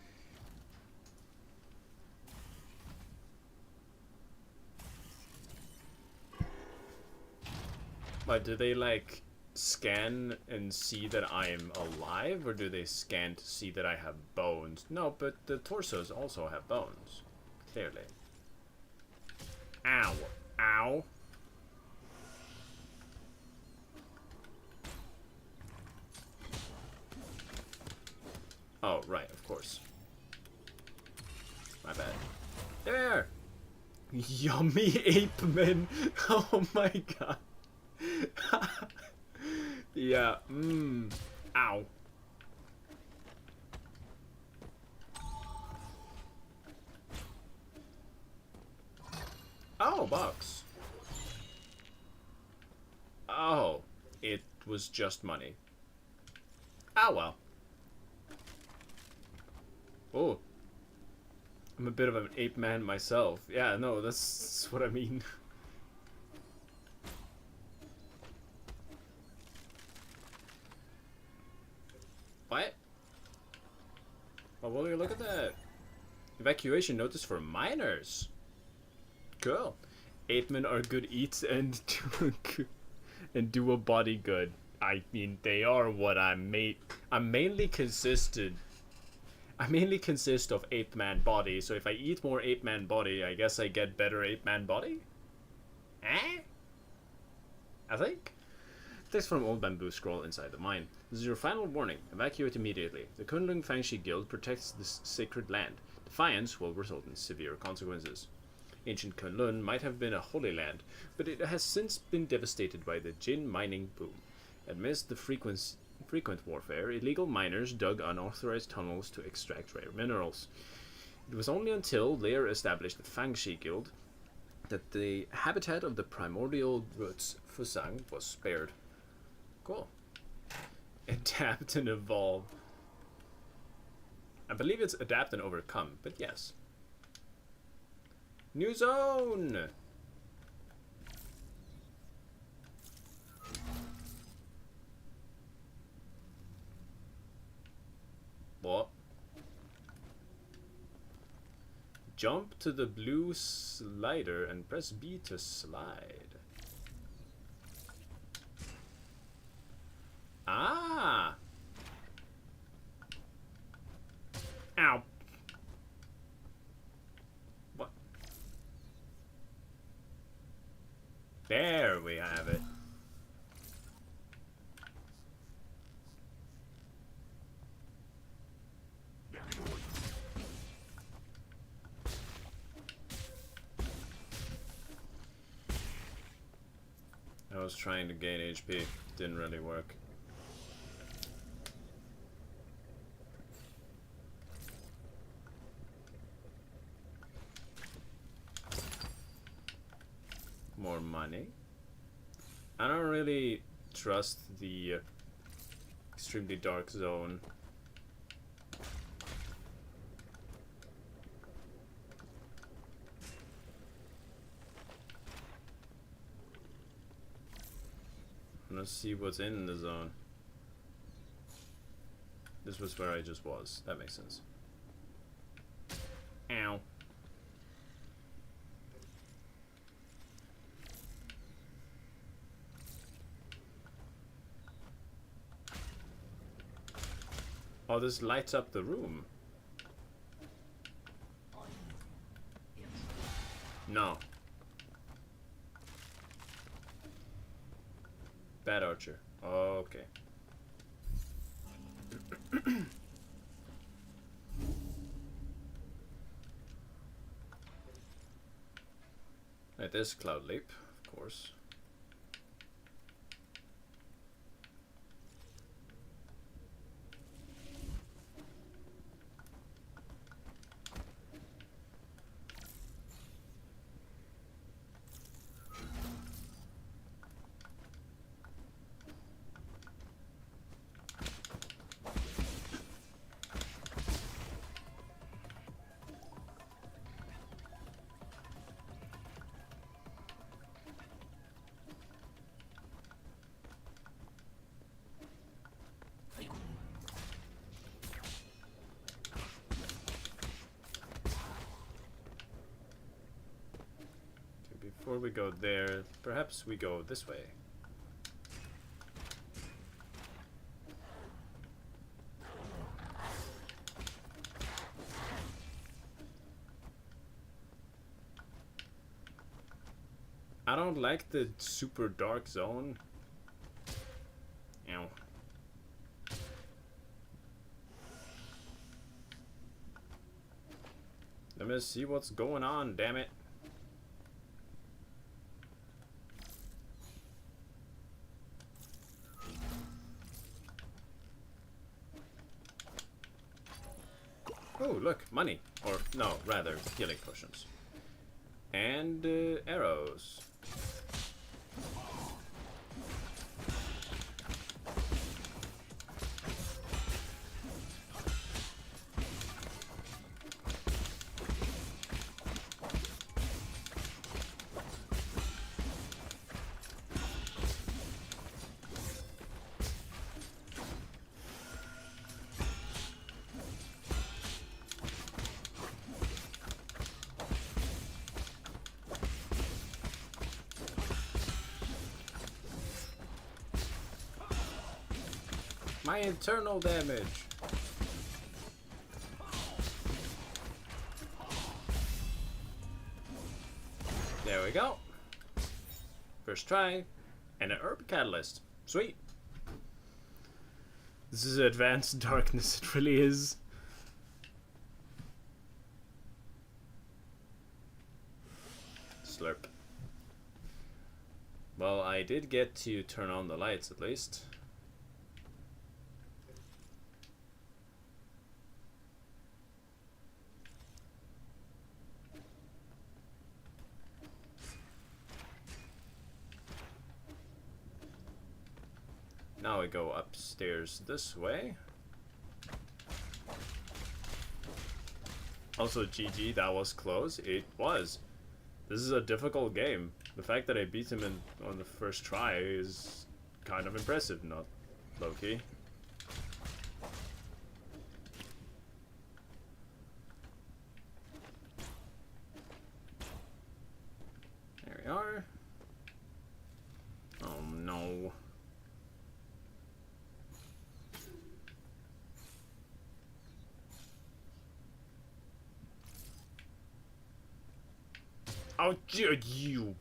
Speaker 1: But do they like scan and see that I am alive, or do they scan to see that I have bones? No, but the torsos also have bones. Clearly. Ow. Ow. Oh, right, of course. My bad. There! Yummy ape men! Oh my god. Yeah, Ow. Oh, box. Oh, it was just money. Ah, well. Oh. I'm a bit of an ape man myself. Yeah, no, that's what I mean. What? Oh, well, look at that. Evacuation notice for miners. Cool. Ape men are good eats and do a body good. I mean, they are what I mainly consist of ape-man body, so if I eat more ape-man body, I guess I get better ape-man body? Eh? I think? Text from Old Bamboo Scroll inside the mine. This is your final warning. Evacuate immediately. The Kunlun Fangshi Guild protects this sacred land. Defiance will result in severe consequences. Ancient Kunlun might have been a holy land, but it has since been devastated by the Jin mining boom. Amidst the frequent warfare, illegal miners dug unauthorized tunnels to extract rare minerals. It was only until Lair established the Fangshi Guild that the habitat of the primordial roots Fusang was spared. Cool. Adapt and evolve. I believe it's adapt and overcome, but yes. New zone! What? Jump to the blue slider and press B to slide. Ah! Ow. What? There we have it. I was trying to gain HP. Didn't really work. more money. I don't really trust the extremely dark zone. Let's see what's in the zone. This was where I just was. That makes sense. Ow. Oh, this lights up the room. No. Bad archer. Okay. It is Cloud Leap, of course. Before we go there, perhaps we go this way. I don't like the super dark zone. Ow. Let me see what's going on, damn it. Oh, look, money. Or, no, rather, healing potions. And arrows. My internal damage. There we go. First try. And an herb catalyst. Sweet. This is advanced darkness, it really is. Slurp. Well, I did get to turn on the lights at least. Now we go upstairs this way. Also, GG, that was close. It was. This is a difficult game. The fact that I beat him on the first try is kind of impressive, not low-key. There we are. Oh no. How dare you!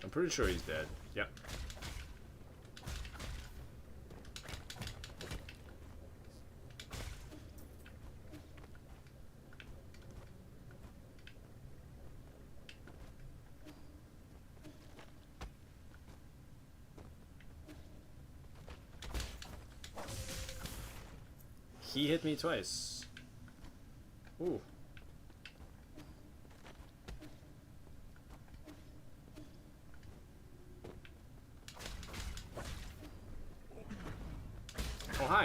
Speaker 1: I'm pretty sure he's dead. Yep. He hit me twice. Ooh.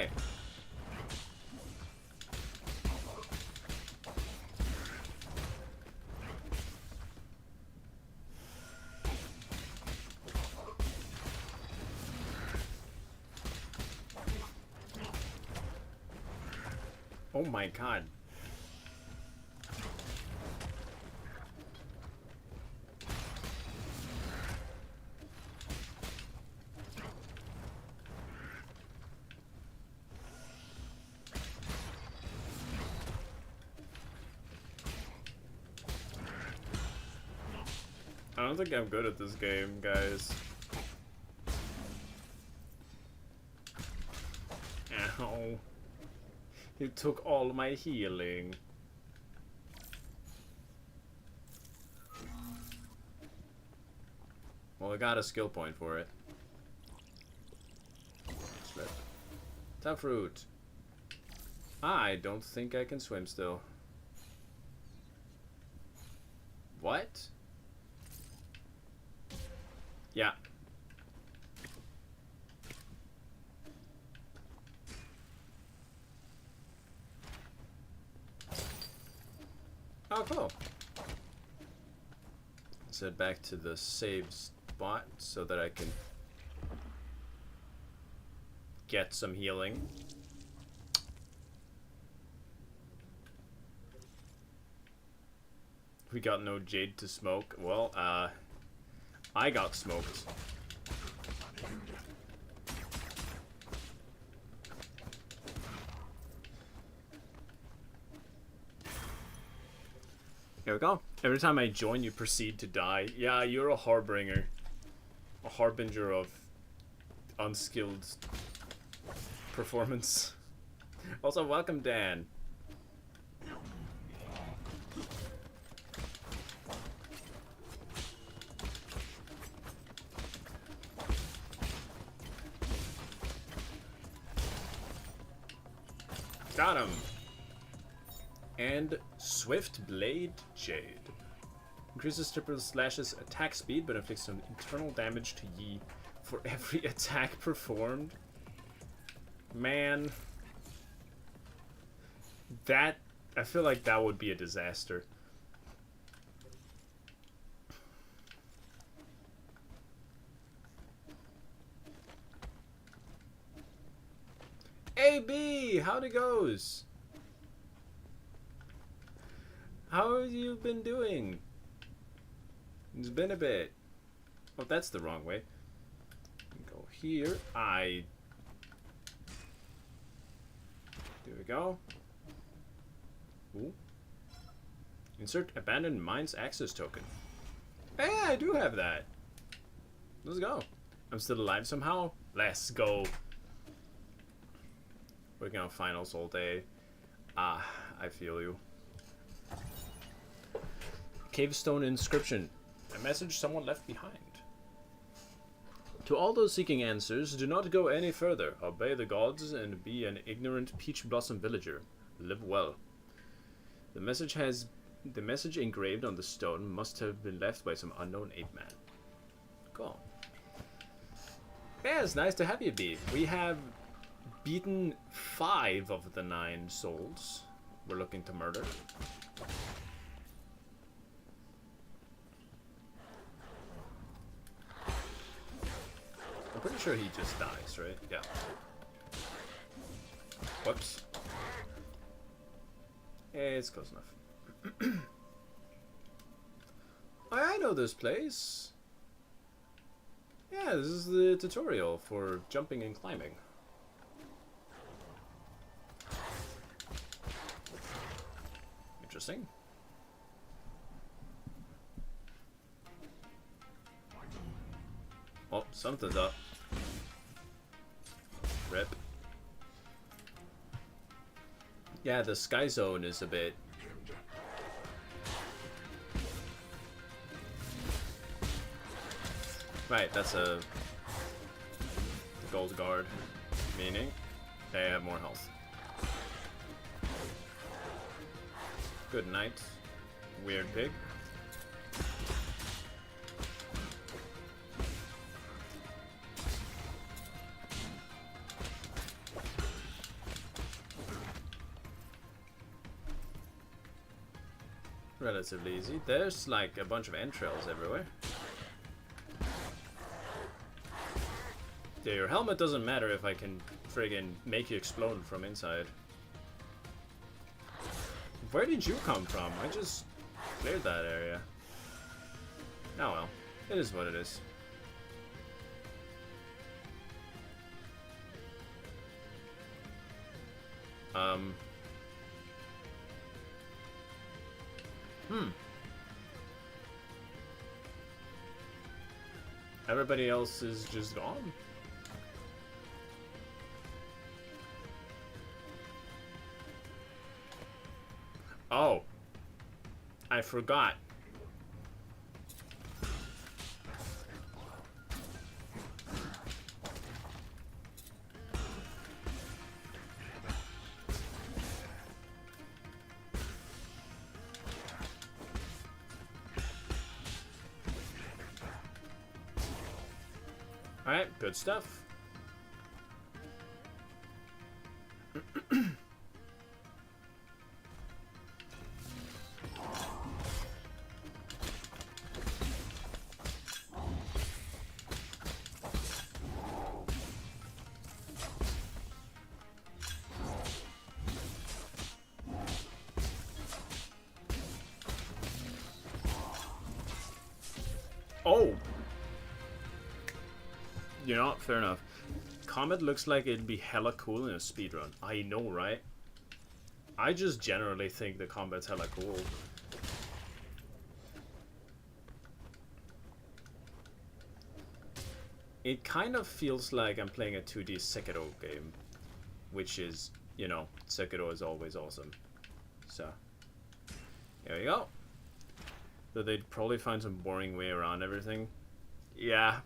Speaker 1: die. Oh my god. I don't think I'm good at this game, guys. Ow. He took all my healing. Well, I got a skill point for it. Slip. Tough root. I don't think I can swim still. What? Yeah. Oh, cool. Let's head back to the save spot so that I can get some healing. We got no jade to smoke. Well, I got smoked. Here we go. Every time I join, you proceed to die. Yeah, you're a harbinger. A harbinger of unskilled performance. Also, welcome, Dan. Got him. And Swift Blade Jade. Increases triple slashes attack speed, but inflicts some internal damage to Yi for every attack performed. Man. That, I feel like that would be a disaster. AB, how'd it goes? How have you been doing? It's been a bit. Oh, that's the wrong way. Go here. There we go. Ooh. Insert abandoned mines access token. Hey, I do have that. Let's go. I'm still alive somehow. Let's go. Working on finals all day. Ah, I feel you. Cavestone inscription. A message someone left behind. To all those seeking answers, do not go any further. Obey the gods and be an ignorant peach blossom villager. Live well. The message engraved on the stone must have been left by some unknown ape man. Cool. Yeah, it's nice to have you, B. We have beaten 5 of the 9 souls we're looking to murder. I'm pretty sure he just dies, right? Yeah. Whoops. It's close enough. I know this place. Yeah, this is the tutorial for jumping and climbing. Interesting. Oh, something's up. Rip. Yeah, the sky zone is a bit... Right, that's a gold guard, meaning they have more health. Good night, weird pig. relatively easy. There's like a bunch of entrails everywhere. Yeah, your helmet doesn't matter if I can friggin' make you explode from inside. Where did you come from? I just cleared that area. Oh well, it is what it is. Everybody else is just gone. Oh, I forgot. Alright, good stuff. Oh! You know what? Fair enough. Combat looks like it'd be hella cool in a speedrun. I know, right? I just generally think the combat's hella cool. It kind of feels like I'm playing a 2D Sekiro game. Which is, you know, Sekiro is always awesome. So, here we go. Though they'd probably find some boring way around everything. Yeah.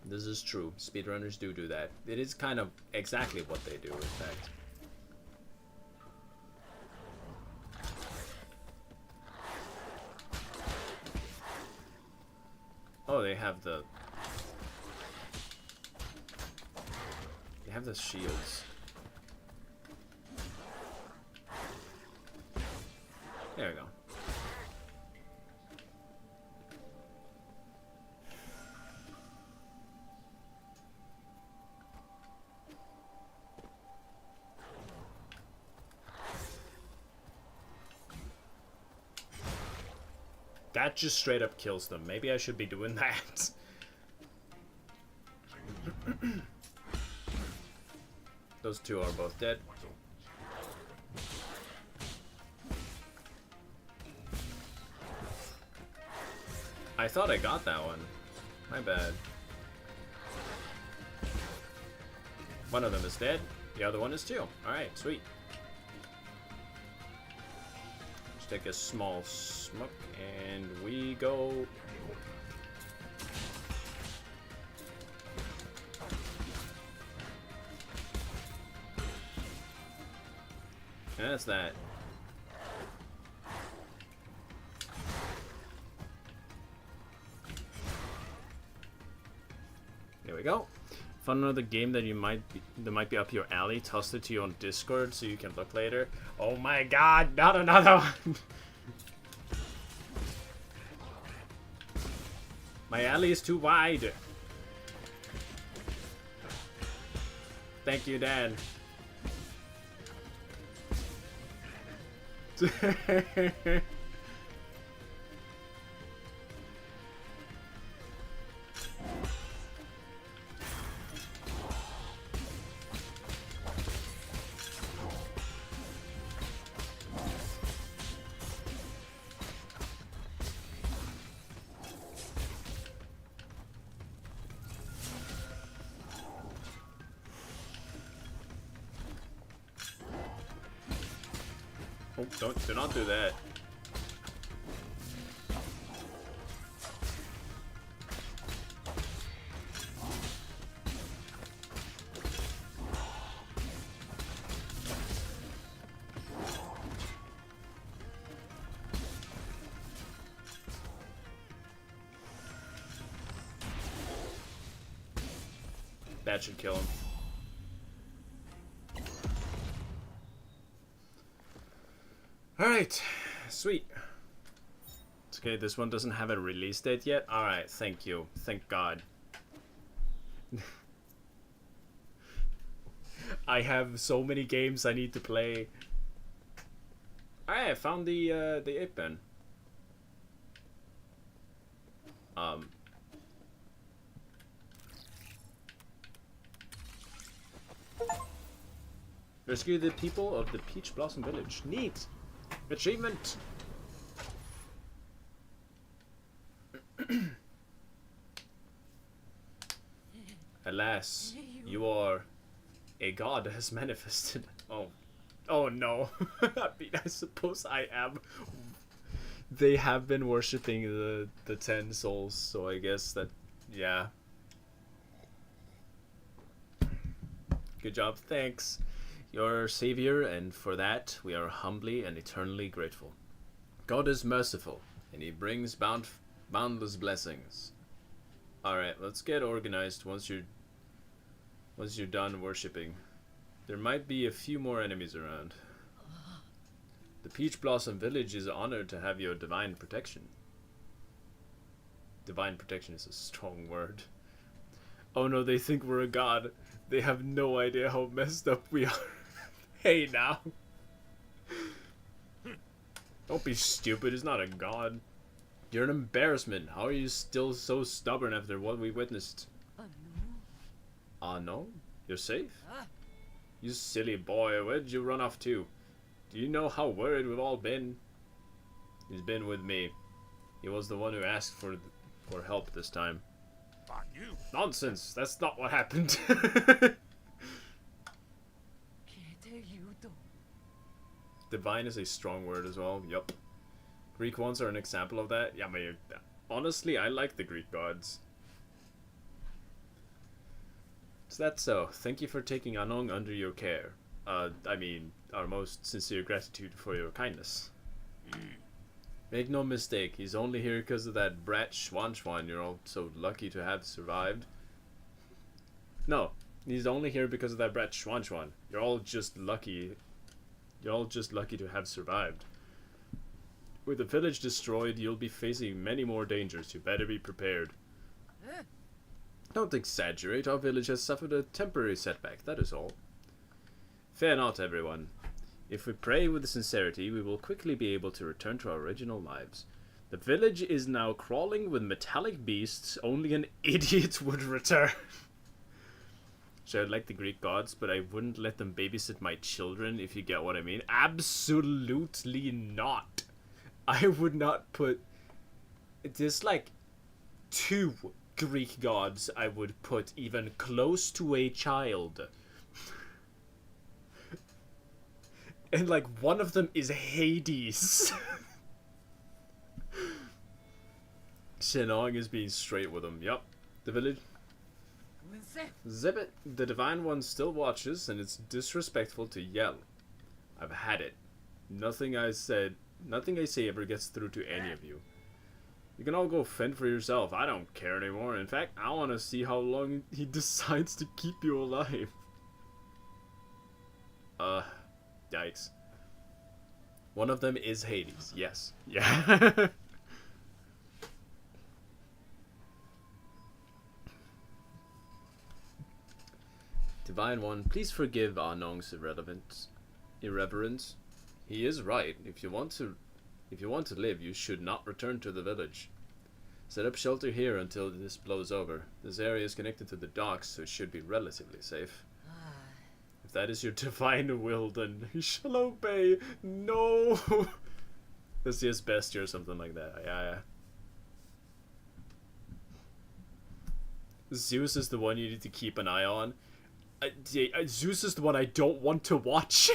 Speaker 1: This is true. Speedrunners do that. It is kind of exactly what they do, in fact. Oh, they have the shields. There we go. That just straight up kills them. Maybe I should be doing that. Those two are both dead. I thought I got that one. My bad. One of them is dead. The other one is too. Alright, sweet. Just take a small smoke and we go. And that's that. There we go. Found another game that might be up your alley. Tossed it to you on Discord so you can look later. Oh my god, not another one! My alley is too wide. Thank you, Dan. Oh, do not do that. That should kill him. Alright, sweet. It's okay, this one doesn't have a release date yet. Alright, thank you. Thank God. I have so many games I need to play. Alright, I found the 8-pen. Rescue the people of the Peach Blossom Village. Neat! Achievement! Alas, you are... a god has manifested. Oh. Oh no. I mean, I suppose I am. They have been worshipping the 10 souls, so I guess that... yeah. Good job, thanks. You're our savior, and for that we are humbly and eternally grateful. God is merciful, and he brings boundless blessings. Alright, let's get organized once you're done worshipping. There might be a few more enemies around. The Peach Blossom Village is honored to have your divine protection. Divine protection is a strong word. Oh no, they think we're a god. They have no idea how messed up we are. Hey now. Don't be stupid, he's not a god. You're an embarrassment. How are you still so stubborn after what we witnessed? No? You're safe? You silly boy, where'd you run off to? Do you know how worried we've all been? He's been with me. He was the one who asked for help this time. Nonsense! That's not what happened. Divine is a strong word as well. Yup. Greek ones are an example of that. Yeah, I mean, honestly, I like the Greek gods. Is that so? Thank you for taking Anong under your care. I mean, our most sincere gratitude for your kindness. Make no mistake, he's only here because of that brat Schwan you're all so lucky to have survived. No, he's only here because of that brat Schwan. You're all just lucky. You're all just lucky to have survived. With the village destroyed, you'll be facing many more dangers. You better be prepared. Don't exaggerate, our village has suffered a temporary setback, that is all. Fear not, everyone. If we pray with sincerity, we will quickly be able to return to our original lives. The village is now crawling with metallic beasts, only an idiot would return. So I'd like the Greek gods, but I wouldn't let them babysit my children, if you get what I mean. Absolutely not. I would not put... There's like 2 Greek gods I would put even close to a child. And like one of them is Hades. Shenong is being straight with him. Yup. The village... Zip it. The Divine One still watches, and it's disrespectful to yell. I've had it. Nothing I say ever gets through to any of you. You can all go fend for yourself. I don't care anymore. In fact, I want to see how long he decides to keep you alive. Yikes. One of them is Hades. Yes. Yeah. Divine One, please forgive Anong's irreverence. He is right. If you want to live, you should not return to the village. Set up shelter here until this blows over. This area is connected to the docks, so it should be relatively safe. If that is your divine will, then you shall obey. No! That's just best or something like that. Yeah. Zeus is the one you need to keep an eye on. Zeus is the one I don't want to watch.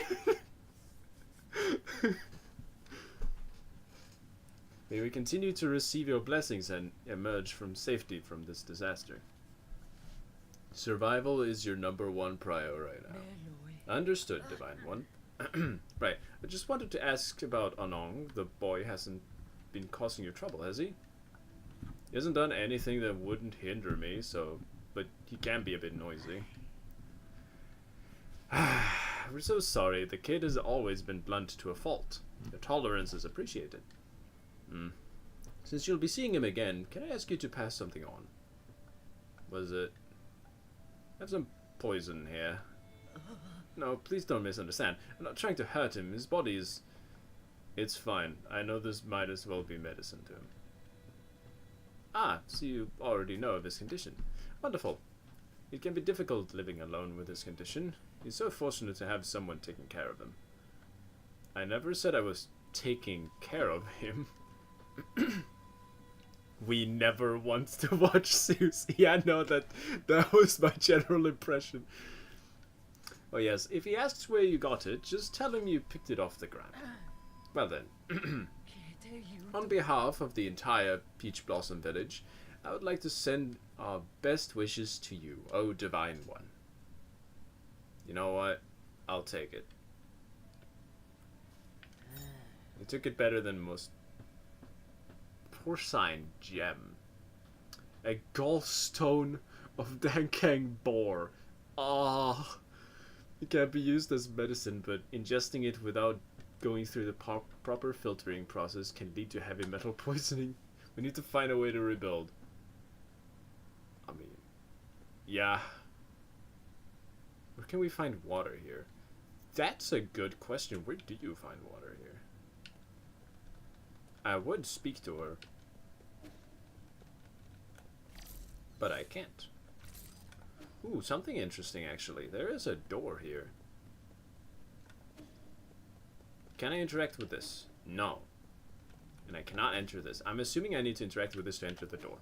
Speaker 1: May we continue to receive your blessings and emerge from safety from this disaster. Survival is your #1 prior right now. Understood, Divine One. Right, I just wanted to ask about Anong. The boy hasn't been causing you trouble, has he? He hasn't done anything that wouldn't hinder me, but he can be a bit noisy. We're so sorry. The kid has always been blunt to a fault. Your tolerance is appreciated. Hmm. Since you'll be seeing him again, can I ask you to pass something on? Was it... I have some poison here. No, please don't misunderstand. I'm not trying to hurt him. His body is... It's fine. I know this might as well be medicine to him. Ah, so you already know of his condition. Wonderful. It can be difficult living alone with his condition. He's so fortunate to have someone taking care of him. I never said I was taking care of him. We never want to watch Zeus. Yeah, no, that was my general impression. Oh yes, if he asks where you got it, just tell him you picked it off the ground. Well then, on behalf of the entire Peach Blossom Village, I would like to send our best wishes to you, O Divine One. You know what? I'll take it. You took it better than most. Porcine gem. A gallstone of Dankang boar. Ah, it can be used as medicine, but ingesting it without going through the proper filtering process can lead to heavy metal poisoning. We need to find a way to rebuild. I mean, yeah. Where can we find water here? That's a good question. Where do you find water here? I would speak to her, but I can't. Ooh, something interesting actually. There is a door here. Can I interact with this? No. And I cannot enter this. I'm assuming I need to interact with this to enter the door.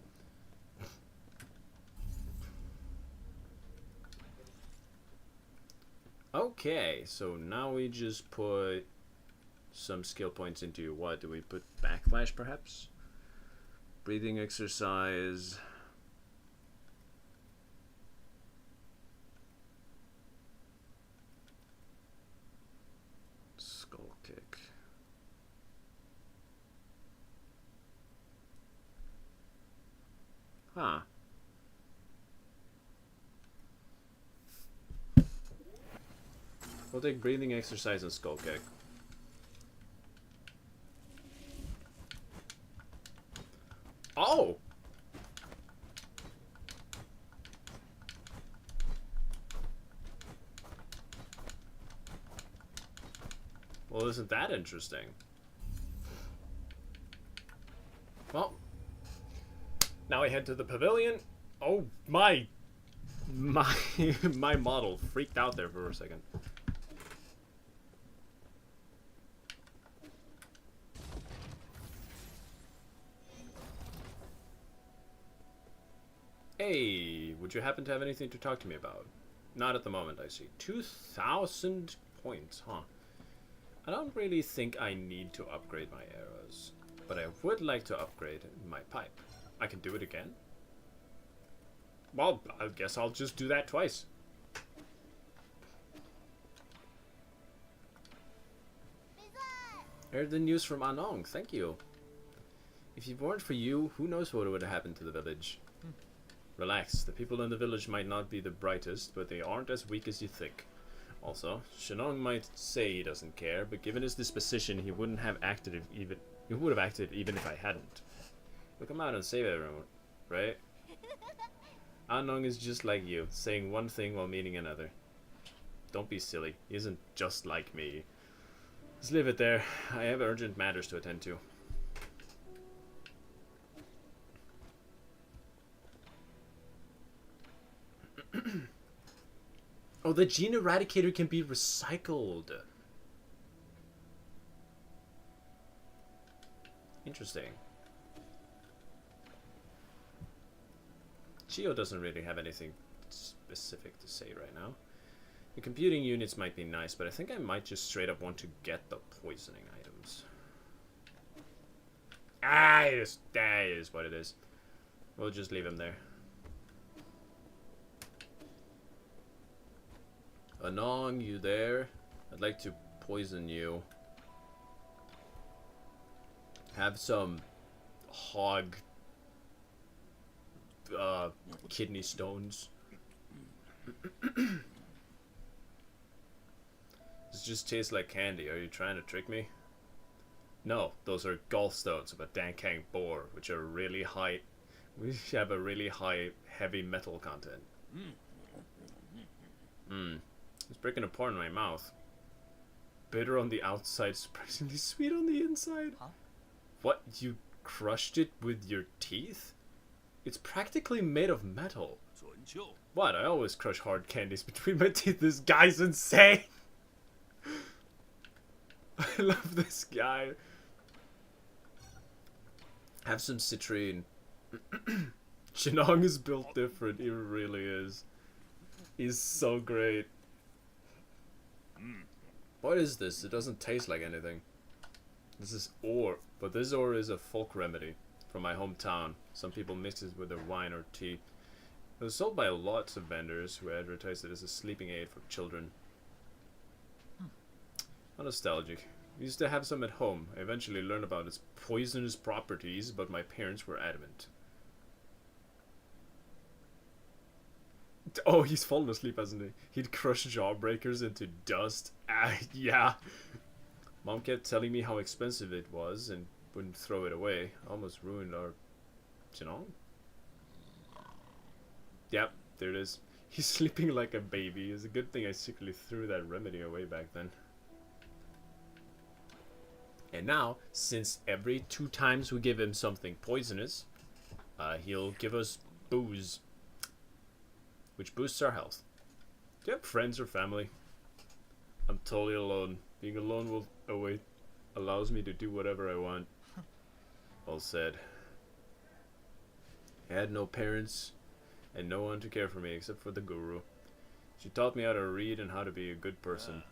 Speaker 1: Okay, so now we just put some skill points into what? Do we put backlash perhaps? Breathing exercise. Skull kick. Huh. We'll take breathing exercise and skull kick. Oh! Well, isn't that interesting? Well, now we head to the pavilion. Oh, my model freaked out there for a second. Hey, would you happen to have anything to talk to me about? Not at the moment, I see. 2,000 points, huh? I don't really think I need to upgrade my arrows, but I would like to upgrade my pipe. I can do it again? Well, I guess I'll just do that twice. Heard the news from Anong, thank you. If it weren't for you, who knows what would have happened to the village. Relax, the people in the village might not be the brightest, but they aren't as weak as you think. Also, Shenong might say he doesn't care, but given his disposition, he wouldn't have acted even if I hadn't. He'll come out and save everyone, right? Anong is just like you, saying one thing while meaning another. Don't be silly, he isn't just like me. Just leave it there. I have urgent matters to attend to. Oh, the gene eradicator can be recycled. Interesting. Chio doesn't really have anything specific to say right now. The computing units might be nice, but I think I might just straight up want to get the poisoning items. That is what it is. We'll just leave him there. Anong, you there? I'd like to poison you. Have some hog kidney stones. This just tastes like candy. Are you trying to trick me? No, those are gallstones of a Dankang boar, which are really high. We have a really high heavy metal content. It's breaking apart in my mouth. Bitter on the outside, surprisingly sweet on the inside.
Speaker 2: Huh?
Speaker 1: What? You crushed it with your teeth? It's practically made of metal. What? I always crush hard candies between my teeth. This guy's insane. I love this guy. Have some citrine. Chinong is built different. He really is. He's so great. What is this? It doesn't taste like anything. This is ore, but this ore is a folk remedy from my hometown. Some people mix it with their wine or tea. It was sold by lots of vendors who advertised it as a sleeping aid for children. How nostalgic. We used to have some at home. I eventually learned about its poisonous properties, but my parents were adamant. Oh, he's fallen asleep, hasn't he? He'd crush jawbreakers into dust. Yeah. Mom kept telling me how expensive it was and wouldn't throw it away. Almost ruined our... You know? Yep, there it is. He's sleeping like a baby. It's a good thing I secretly threw that remedy away back then. And now, since every 2 times we give him something poisonous, he'll give us booze, which boosts our health. Do you have friends or family? I'm totally alone. Being alone allows me to do whatever I want. All said. I had no parents and no one to care for me except for the guru. She taught me how to read and how to be a good person.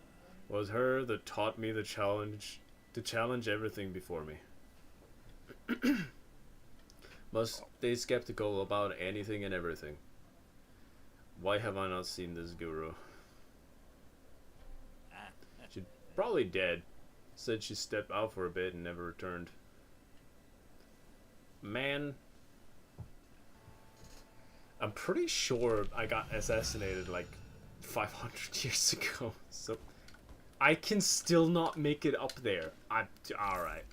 Speaker 1: It was her that taught me to challenge everything before me. Must stay skeptical about anything and everything. Why have I not seen this guru? She's probably dead. Said she stepped out for a bit and never returned. Man, I'm pretty sure I got assassinated like 500 years ago, so I can still not make it up there. Alright.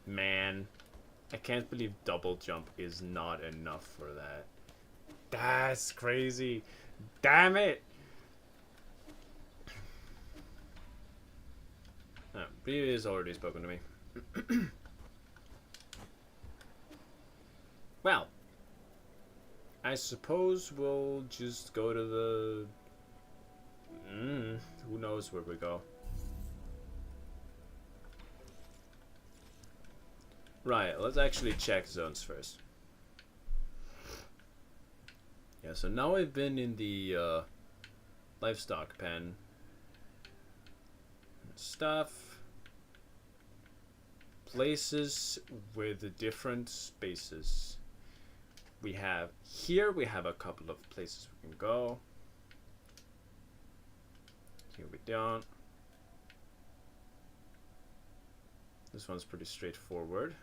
Speaker 1: Man, I can't believe double jump is not enough for that. That's crazy. Damn it! He has already spoken to me. Well, I suppose we'll just go to the... who knows where we go. Right, let's actually check zones first. Yeah, so now I've been in the livestock pen. Stuff. Places with different spaces. We have we have a couple of places we can go. Here we don't. This one's pretty straightforward.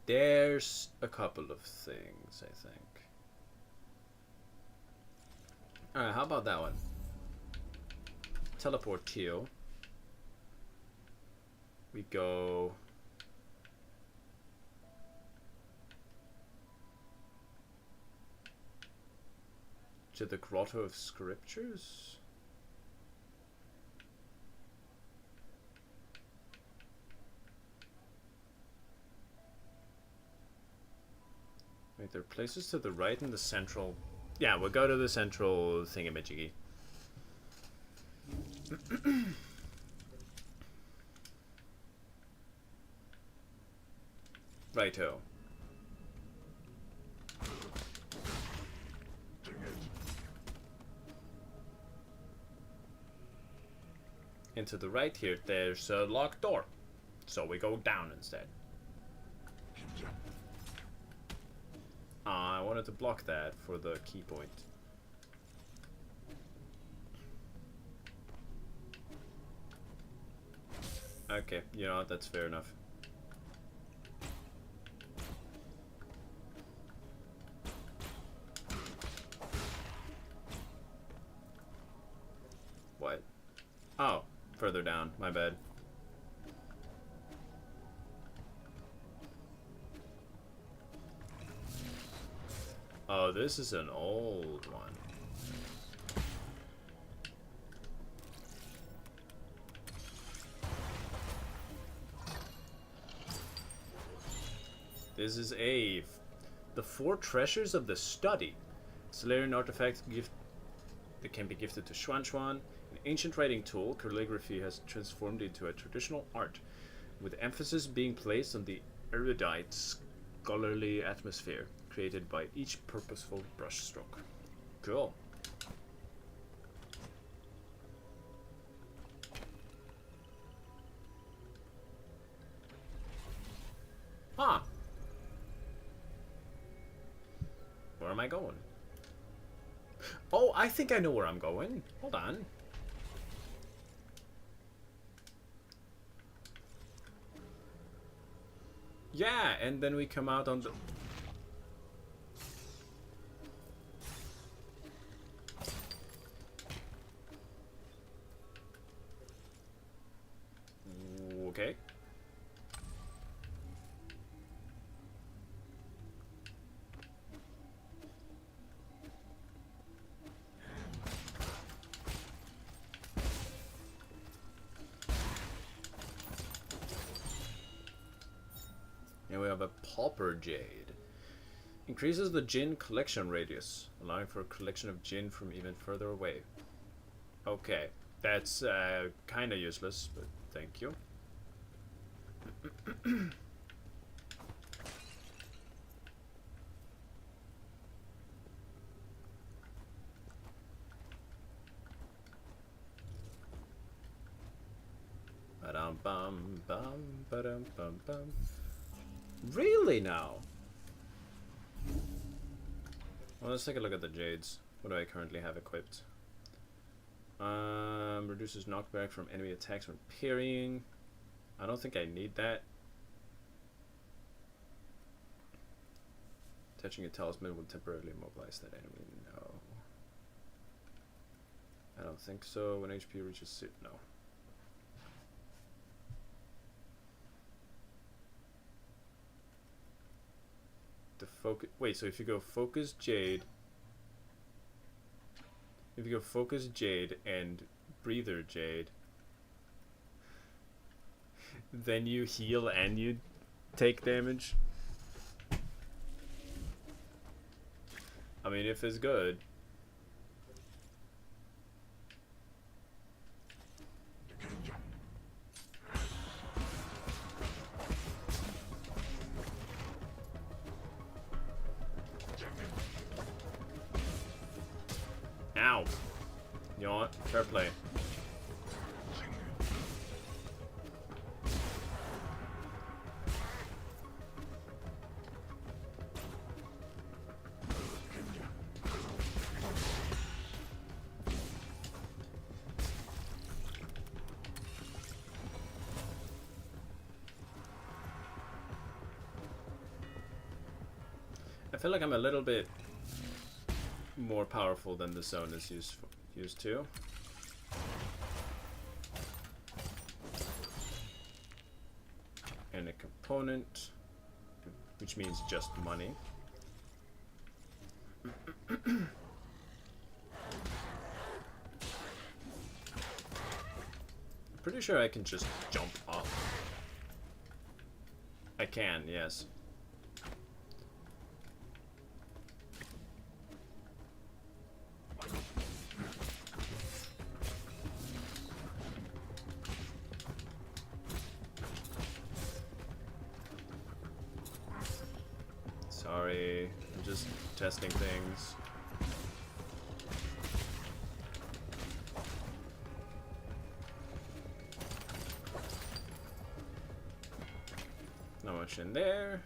Speaker 1: There's a couple of things, I think. Alright, how about that one? Teleport Teal. We go... to the Grotto of Scriptures? Wait, there are places to the right in the central... Yeah, we'll go to the central thingamajiggy. Righto. And to the right here, there's a locked door. So we go down instead. wanted to block that for the key point. Okay, you know what, that's fair enough. What? Oh, further down, my bad. Oh, this is an old one. This is the 4 treasures of the study. Solarian artifact gift that can be gifted to Xuan Xuan. An ancient writing tool, calligraphy has transformed into a traditional art, with emphasis being placed on the erudite, scholarly atmosphere created by each purposeful brushstroke. Cool. Ah. Where am I going? Oh, I think I know where I'm going. Hold on. Yeah, and then we come out on the... Okay. And we have a Pauper Jade. Increases the Jinn collection radius, allowing for a collection of Jinn from even further away. Okay, that's kind of useless, but thank you. Ba-dum bum bum ba-dum bum bum. Really now? Well, let's take a look at the Jades. What do I currently have equipped? Reduces knockback from enemy attacks when parrying. I don't think I need that. Touching a talisman will temporarily immobilize that enemy. No. I don't think so. When HP reaches no. The focus. Wait, so if you go focus Jade, if you go focus Jade and breather Jade, then you heal and you take damage. I mean, if it's good. Ow. You know what? Fair play. I feel like I'm a little bit more powerful than the zone is used to. And a component, which means just money. Pretty sure I can just jump up. I can, yes. Sorry, I'm just testing things. Not much in there.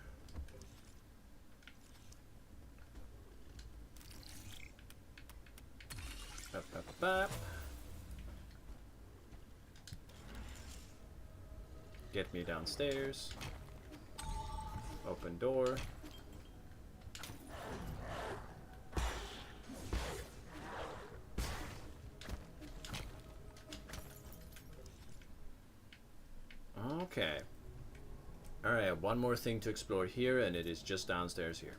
Speaker 1: bap. Get me downstairs. Open door. Okay. Alright, one more thing to explore here, and it is just downstairs here.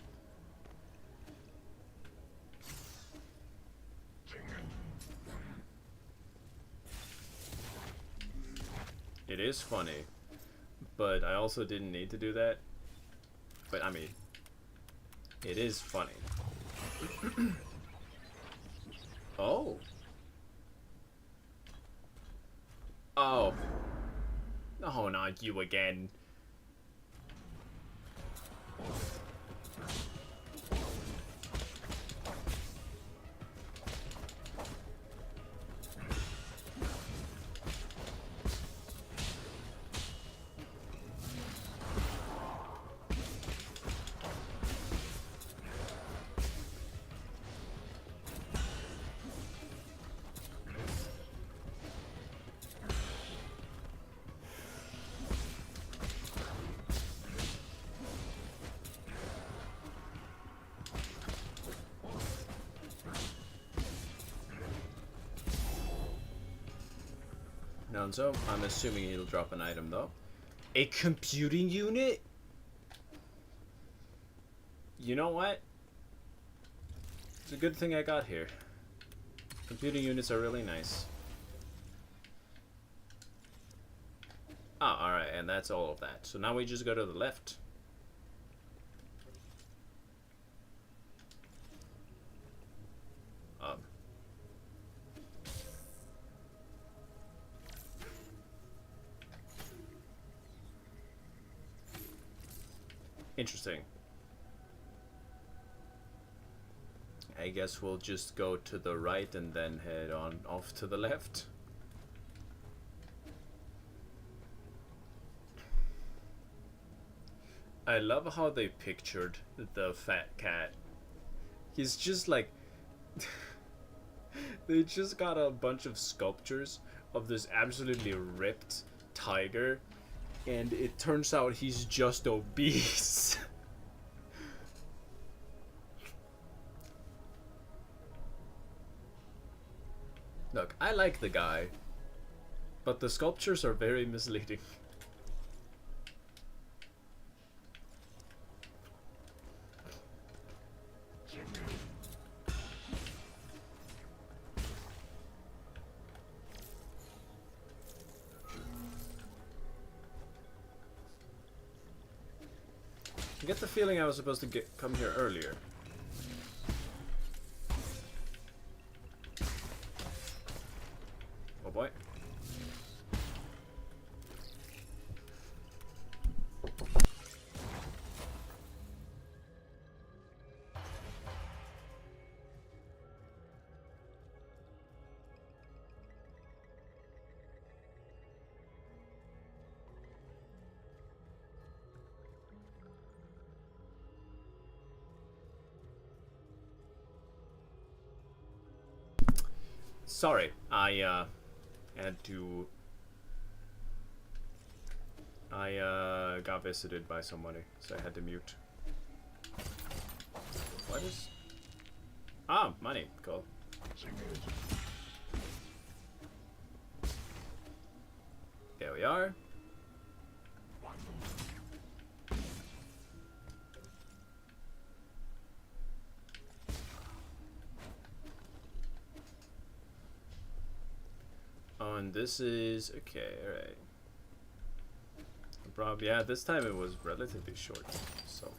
Speaker 1: It is funny, but I also didn't need to do that. But I mean, it is funny. Oh. Oh. Oh, not you again. So I'm assuming he'll drop an item though. A computing unit? You know what? It's a good thing I got here. Computing units are really nice. Ah, alright, and that's all of that. So now we just go to the left. Interesting. I guess we'll just go to the right and then head on off to the left. I love how they pictured the fat cat. He's just like... They just got a bunch of sculptures of this absolutely ripped tiger, and it turns out he's just obese. Look, I like the guy, but the sculptures are very misleading. I get the feeling I was supposed to come here earlier. Oh boy. Sorry, I had to... I got visited by somebody, so I had to mute. What is... Ah, money, cool. There we are. Oh, and this is... Okay, alright. Probably, yeah, this time it was relatively short, so...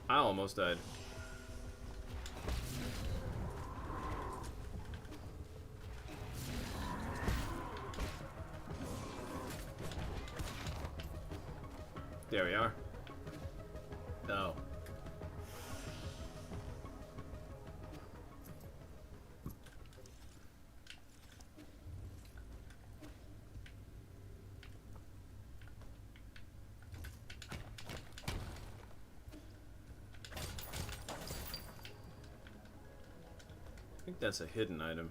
Speaker 1: I almost died. There we are. No. I think that's a hidden item.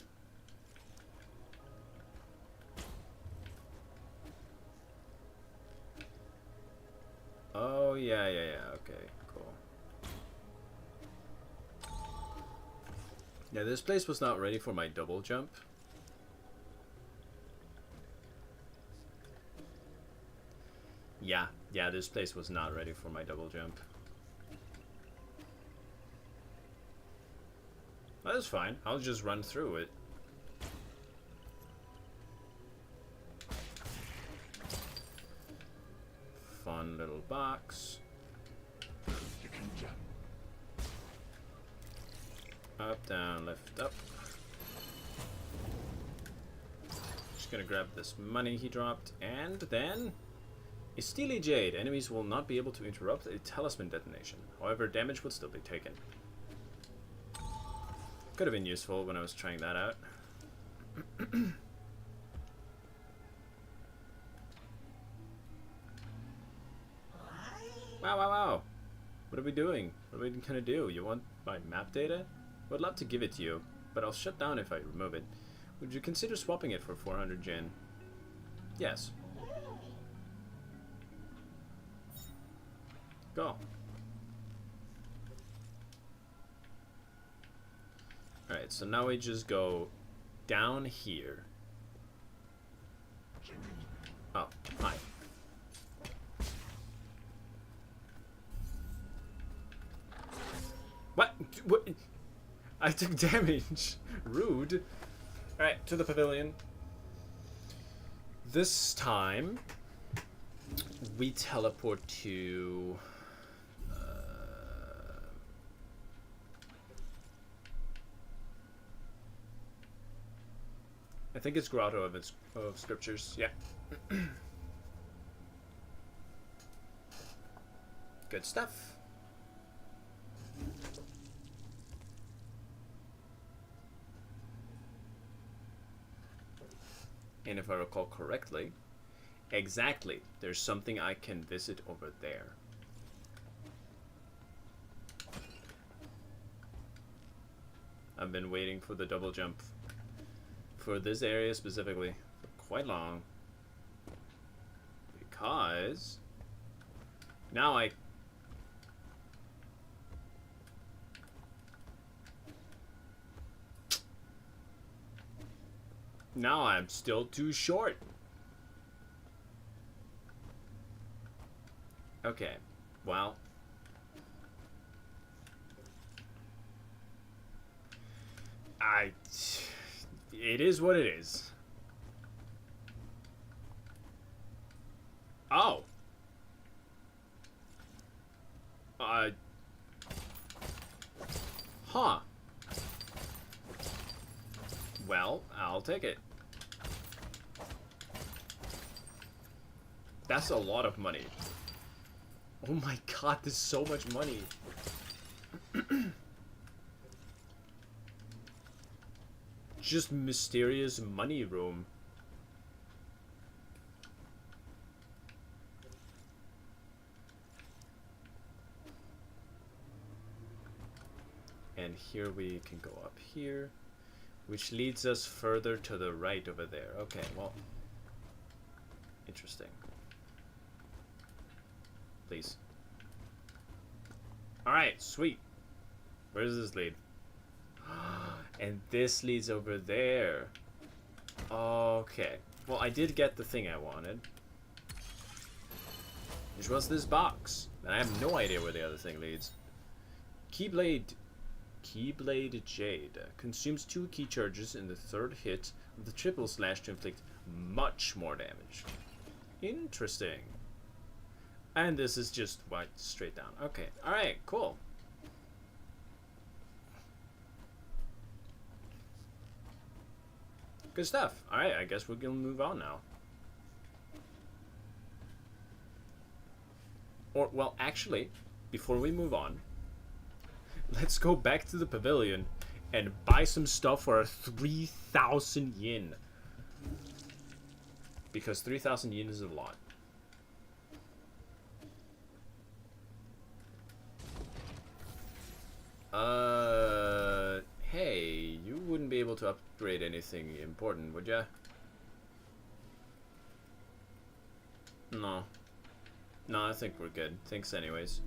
Speaker 1: Oh, yeah, okay, cool. Yeah, this place was not ready for my double jump. Yeah, this place was not ready for my double jump. That's fine, I'll just run through it. Fun little box. Up, down, left, up. Just gonna grab this money he dropped, and then a steely jade. Enemies will not be able to interrupt a talisman detonation. However, damage would still be taken. Could have been useful when I was trying that out. Wow. What are we doing? What are we gonna do? You want my map data? I would love to give it to you, but I'll shut down if I remove it. Would you consider swapping it for 400 Jin? Yes. Go. Alright, so now we just go down here. Oh, hi. What? I took damage. Rude. Alright, to the pavilion. This time, we teleport to... I think it's Grotto of Scriptures. Yeah. Good stuff. And if I recall correctly, exactly, there's something I can visit over there. I've been waiting for the double jump for this area specifically for quite long, because now I'm still too short. Okay, well, it is what it is. Oh. Huh. Well, I'll take it. That's a lot of money. Oh my god, there's so much money. Just mysterious money room. And here we can go up here, which leads us further to the right over there. Okay, well, interesting. Please. Alright, sweet. Where does this lead? And this leads over there. Okay. Well, I did get the thing I wanted, which was this box. And I have no idea where the other thing leads. Keyblade Jade. Consumes 2 key charges in the 3rd hit of the triple slash to inflict much more damage. Interesting. And this is just white straight down. Okay. Alright, cool. Good stuff. Alright, I guess we're gonna move on now. Or, well, actually, before we move on, let's go back to the pavilion and buy some stuff for 3,000 yen. Because 3,000 yen is a lot. Hey, you be able to upgrade anything important, would ya? No. No, I think we're good. Thanks anyways.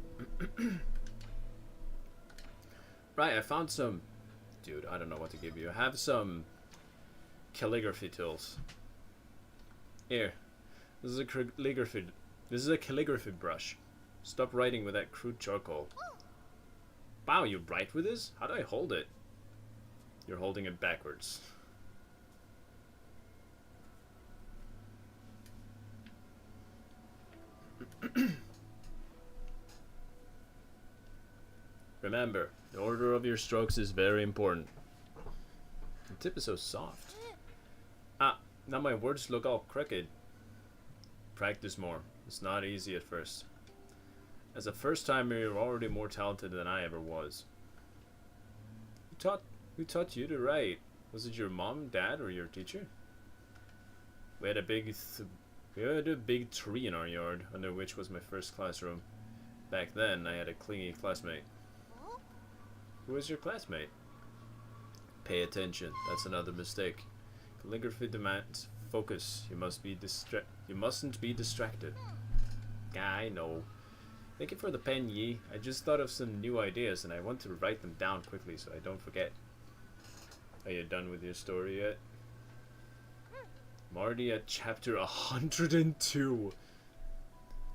Speaker 1: Right, I found some... Dude, I don't know what to give you. I have some calligraphy tools. Here. This is a calligraphy... This is a calligraphy brush. Stop writing with that crude charcoal. Wow, you write with this? How do I hold it? You're holding it backwards. Remember, the order of your strokes is very important. The tip is so soft. Ah, now my words look all crooked. Practice more. It's not easy at first. As a first timer, you're already more talented than I ever was. Who taught you to write? Was it your mom, dad, or your teacher? We had a big tree in our yard, under which was my first classroom. Back then, I had a clingy classmate. Who was your classmate? Pay attention. That's another mistake. Calligraphy demands focus. You mustn't be distracted. I know. Thank you for the pen, Yi. I just thought of some new ideas and I want to write them down quickly so I don't forget. Are you done with your story yet? I'm already at chapter 102.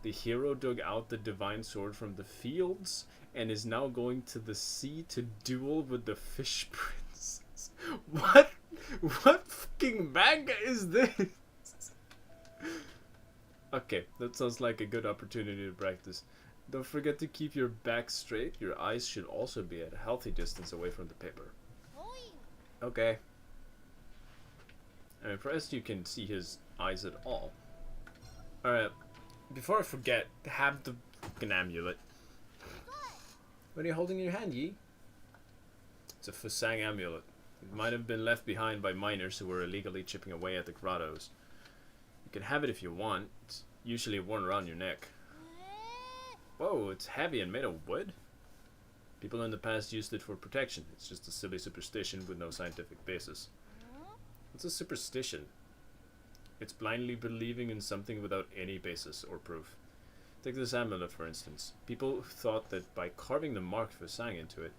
Speaker 1: The hero dug out the divine sword from the fields and is now going to the sea to duel with the fish princess. What? What fucking manga is this? Okay, that sounds like a good opportunity to practice. Don't forget to keep your back straight. Your eyes should also be at a healthy distance away from the paper. Okay. I'm impressed you can see his eyes at all. Alright, before I forget, have the fucking amulet. What are you holding in your hand, Yi? It's a Fusang amulet. It might have been left behind by miners who were illegally chipping away at the grottos. You can have it if you want. It's usually worn around your neck. Whoa, it's heavy and made of wood? People in the past used it for protection. It's just a silly superstition with no scientific basis. What's a superstition? It's blindly believing in something without any basis or proof. Take this amulet, for instance. People thought that by carving the mark for Sang into it,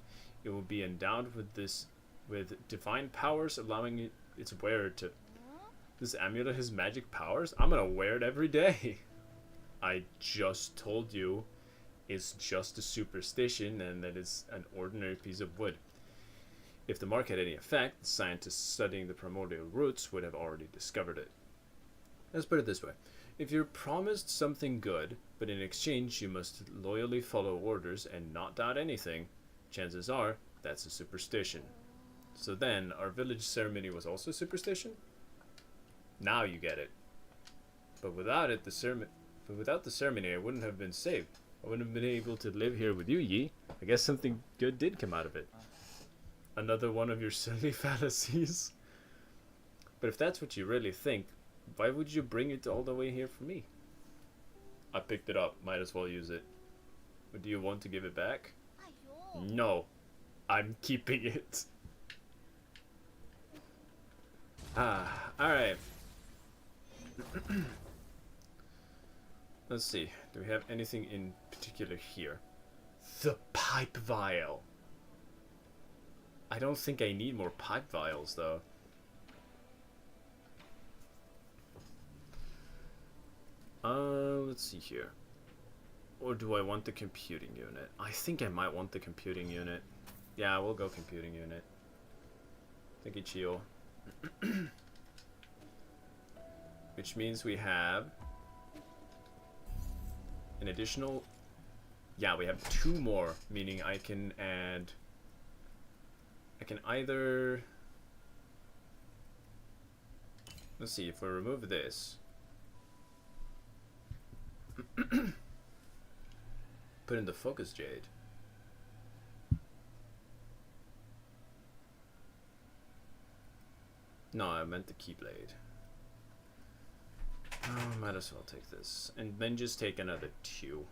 Speaker 1: it would be endowed with divine powers, allowing its wearer to... This amulet has magic powers? I'm gonna wear it every day. I just told you it's just a superstition and that it's an ordinary piece of wood. If the mark had any effect, scientists studying the primordial roots would have already discovered it. Let's put it this way. If you're promised something good, but in exchange you must loyally follow orders and not doubt anything, chances are that's a superstition. So then, our village ceremony was also a superstition? Now you get it. But without the ceremony, I wouldn't have been saved. I wouldn't have been able to live here with you, Yi. I guess something good did come out of it. Another one of your silly fallacies. But if that's what you really think, why would you bring it all the way here for me? I picked it up. Might as well use it. But do you want to give it back? No. I'm keeping it. Alright. Let's see. Do we have anything in particular here? The pipe vial. I don't think I need more pipe vials, though. Let's see here. Or do I want the computing unit? I think I might want the computing unit. Yeah, we'll go computing unit. Thank you, Chio. Which means we have an additional... Yeah, we have 2 more, meaning I can add... I can either... Let's see, if we remove this... Put in the focus jade. No, I meant the keyblade. Oh, might as well take this. And then just take another 2.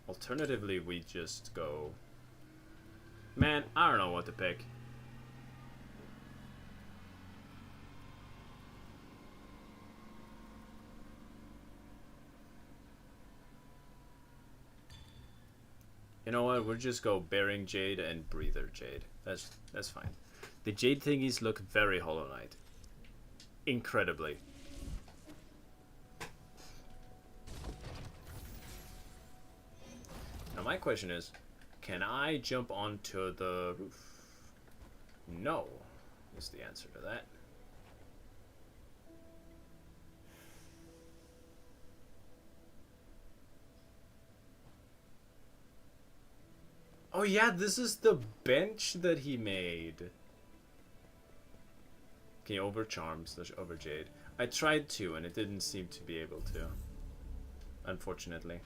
Speaker 1: Alternatively, we just go... Man, I don't know what to pick. You know what? We'll just go Bearing Jade and Breather Jade. That's fine. The Jade thingies look very Hollow Knight. Incredibly. Now my question is, can I jump onto the roof? No, is the answer to that. Oh yeah, this is the bench that he made. Okay, over Charms, over Jade. I tried to, and it didn't seem to be able to. Unfortunately.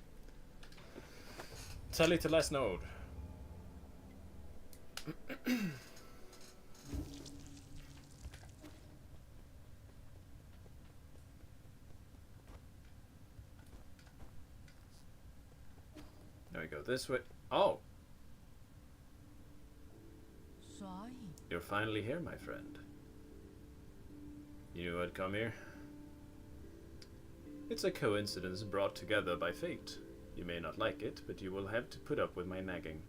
Speaker 1: Tally to last node. There we go, this way. Oh! You're finally here, my friend. You knew I'd come here? It's a coincidence brought together by fate. You may not like it, but you will have to put up with my nagging.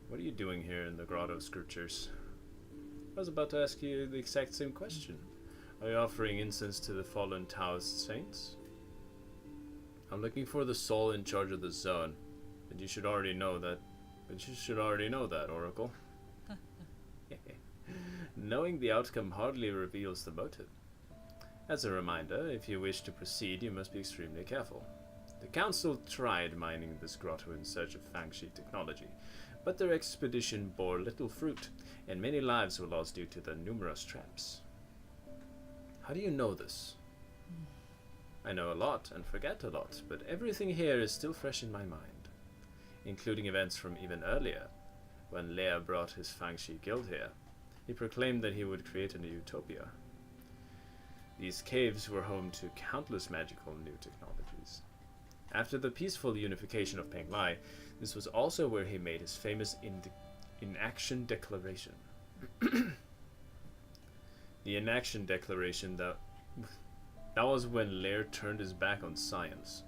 Speaker 1: What are you doing here in the Grotto Scriptures? I was about to ask you the exact same question. Are you offering incense to the fallen Taoist saints? I'm looking for the soul in charge of the zone, but you should already know that. Oracle. Knowing the outcome hardly reveals the motive. As a reminder, if you wish to proceed, you must be extremely careful. The Council tried mining this grotto in search of Fangshi technology, but their expedition bore little fruit, and many lives were lost due to the numerous traps. How do you know this? I know a lot and forget a lot, but everything here is still fresh in my mind, including events from even earlier, when Leia brought his Fangshi guild here. He proclaimed that he would create a new utopia. These caves were home to countless magical new technologies. After the peaceful unification of Penglai, this was also where he made his famous inaction declaration. The inaction declaration, that was when Lair turned his back on science.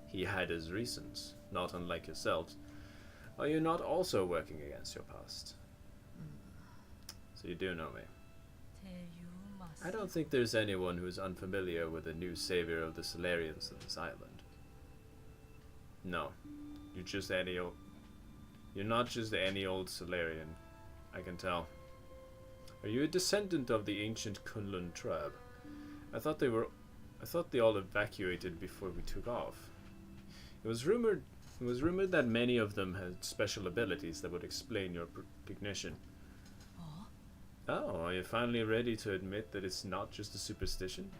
Speaker 1: He had his reasons, not unlike yourselves. Are you not also working against your past? So you do know me. I don't think there's anyone who's unfamiliar with the new savior of the Solarians of this island. No, you're not just any old Solarian, I can tell. Are you a descendant of the ancient Kunlun tribe? I thought they all evacuated before we took off. It was rumored that many of them had special abilities that would explain your recognition. Oh, are you finally ready to admit that it's not just a superstition?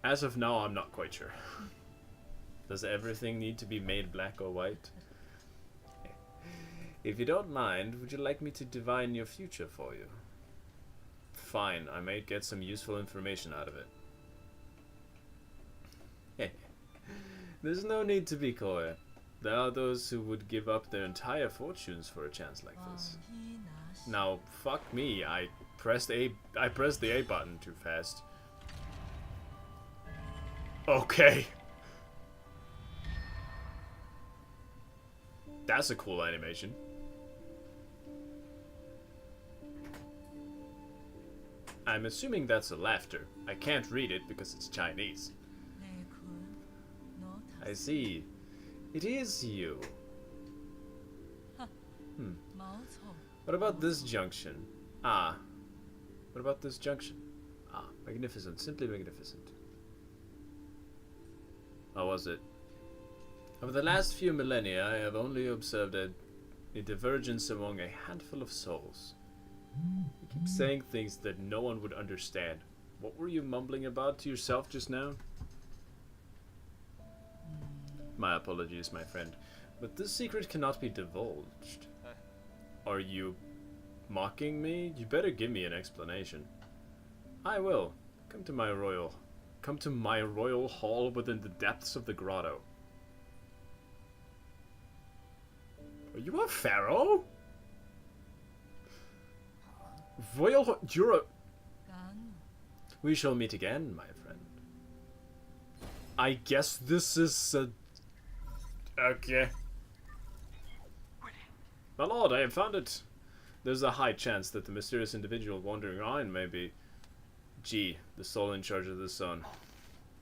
Speaker 1: As of now, I'm not quite sure. Does everything need to be made black or white? If you don't mind, would you like me to divine your future for you? Fine, I may get some useful information out of it. There's no need to be coy. There are those who would give up their entire fortunes for a chance like this. Now, fuck me, I pressed the A button too fast. Okay. That's a cool animation. I'm assuming that's a laughter. I can't read it because it's Chinese. I see. It is you. What about this junction? What about this junction? Magnificent. Simply magnificent. How was it? Over the last few millennia, I have only observed a divergence among a handful of souls. You keep saying things that no one would understand. What were you mumbling about to yourself just now? My apologies, my friend, but this secret cannot be divulged. Are you mocking me? You better give me an explanation. I will. Come to my royal hall within the depths of the grotto. Are you a pharaoh? You're a... We shall meet again, my friend. I guess this is okay. My lord, I have found it. There's a high chance that the mysterious individual wandering around may be G, the soul in charge of the sun.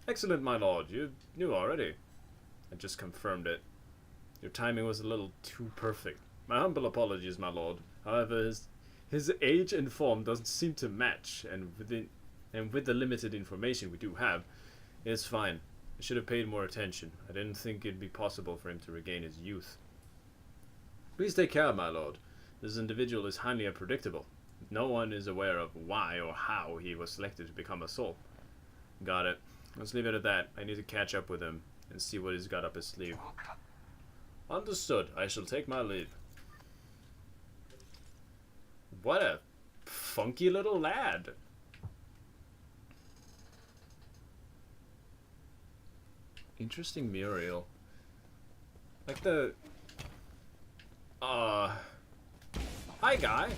Speaker 1: Excellent, my lord. You knew already. I just confirmed it. Your timing was a little too perfect. My humble apologies, my lord. However, his age and form doesn't seem to match, and with the limited information we do have, it's fine. I should have paid more attention. I didn't think it'd be possible for him to regain his youth. Please take care, my lord. This individual is highly unpredictable. No one is aware of why or how he was selected to become a soul. Got it. Let's leave it at that. I need to catch up with him and see what he's got up his sleeve. Understood. I shall take my leave. What a funky little lad. Interesting Muriel. Like the... Hi, guy.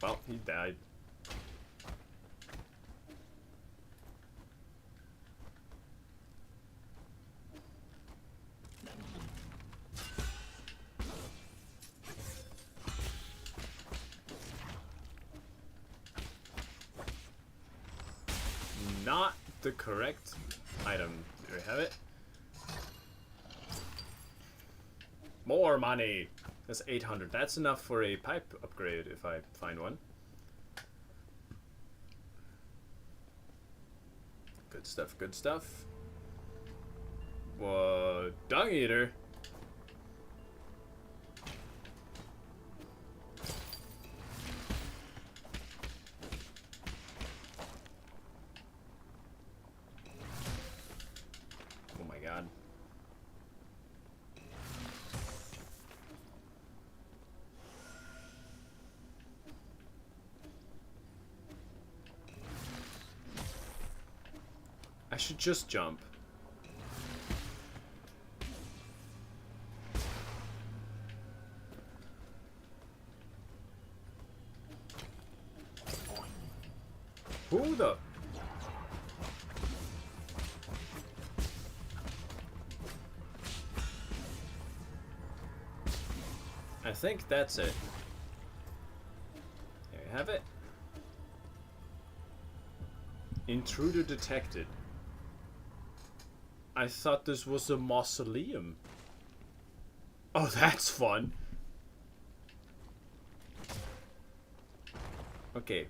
Speaker 1: Well, he died. Not the correct item. Do we have it? More money! That's 800. That's enough for a pipe upgrade if I find one. Good stuff, good stuff. Whoa, dung eater. Oh my god. I should just jump. Who the? I think that's it. There you have it. Intruder detected. I thought this was a mausoleum. Oh, that's fun. Okay.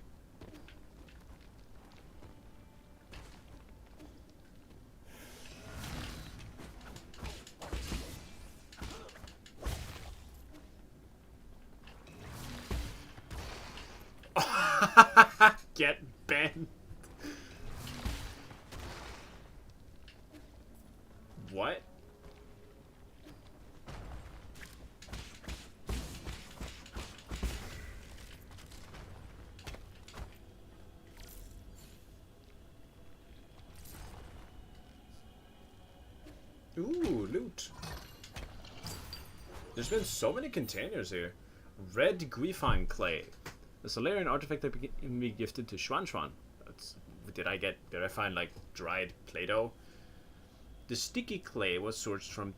Speaker 1: Get bent. What? Ooh, loot. There's been so many containers here. Red Guifine clay. The Solarian artifact that can be gifted to Xuan Xuan. Did I find like dried Play-Doh? The sticky clay was sourced from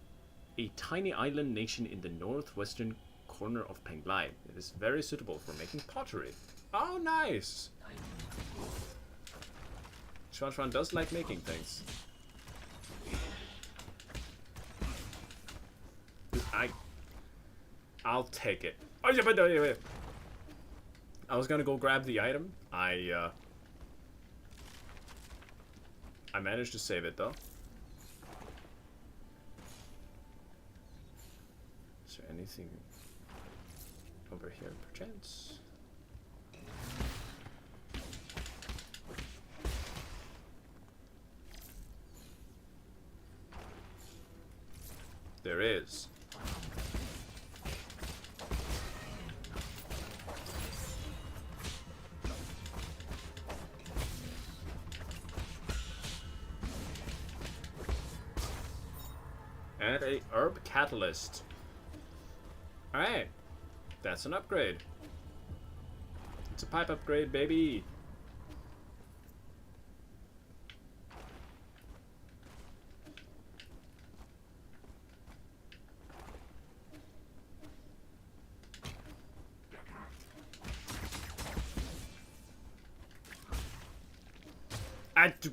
Speaker 1: a tiny island nation in the northwestern corner of Penglai. It is very suitable for making pottery. Oh, nice! Xuan Xuan does like making things. I'll take it. Oh yeah, but wait. I was gonna go grab the item. I managed to save it though. Is there anything over here, perchance? There is. And a herb catalyst. Alright. That's an upgrade. It's a pipe upgrade, baby. I do.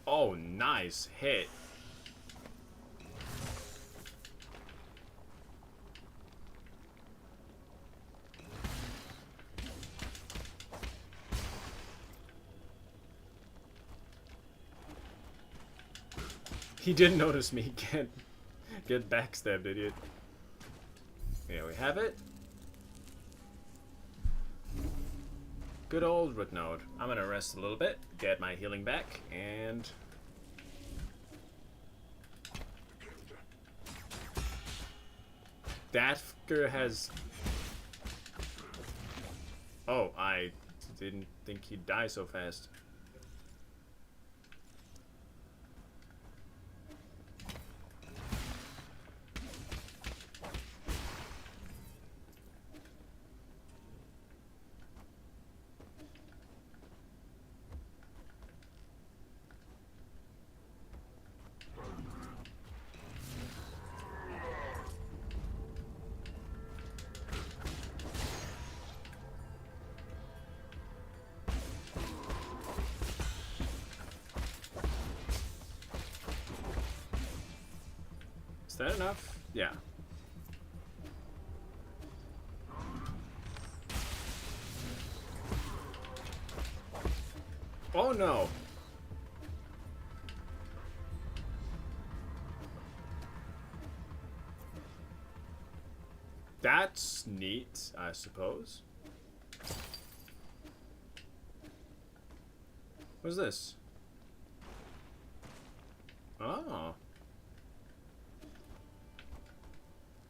Speaker 1: Oh, nice hit. He didn't notice me get backstabbed, idiot. Here we have it. Good old root node. I'm gonna rest a little bit, get my healing back, and that fucker has. Oh, I didn't think he'd die so fast. Is that enough? Yeah. Oh no! That's neat, I suppose. What's this? Oh.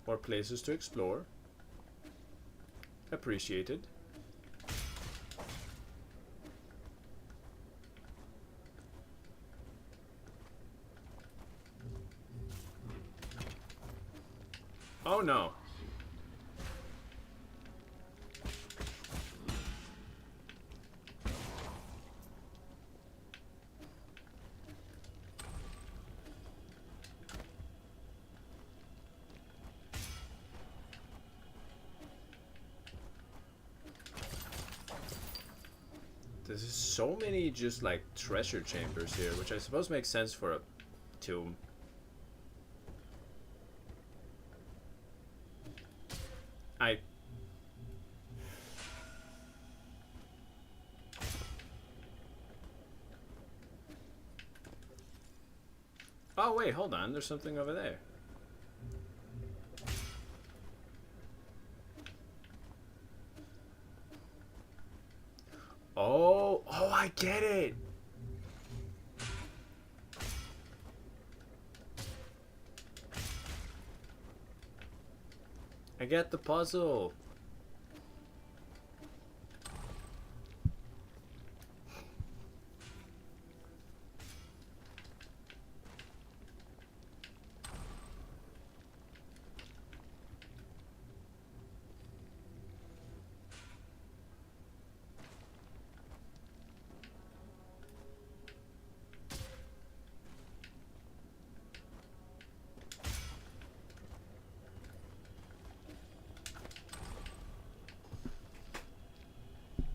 Speaker 1: More places to explore. Appreciated. Oh no. There's so many just like treasure chambers here, which I suppose makes sense for a tomb. Oh wait, hold on, there's something over there. Oh, I get it. I get the puzzle.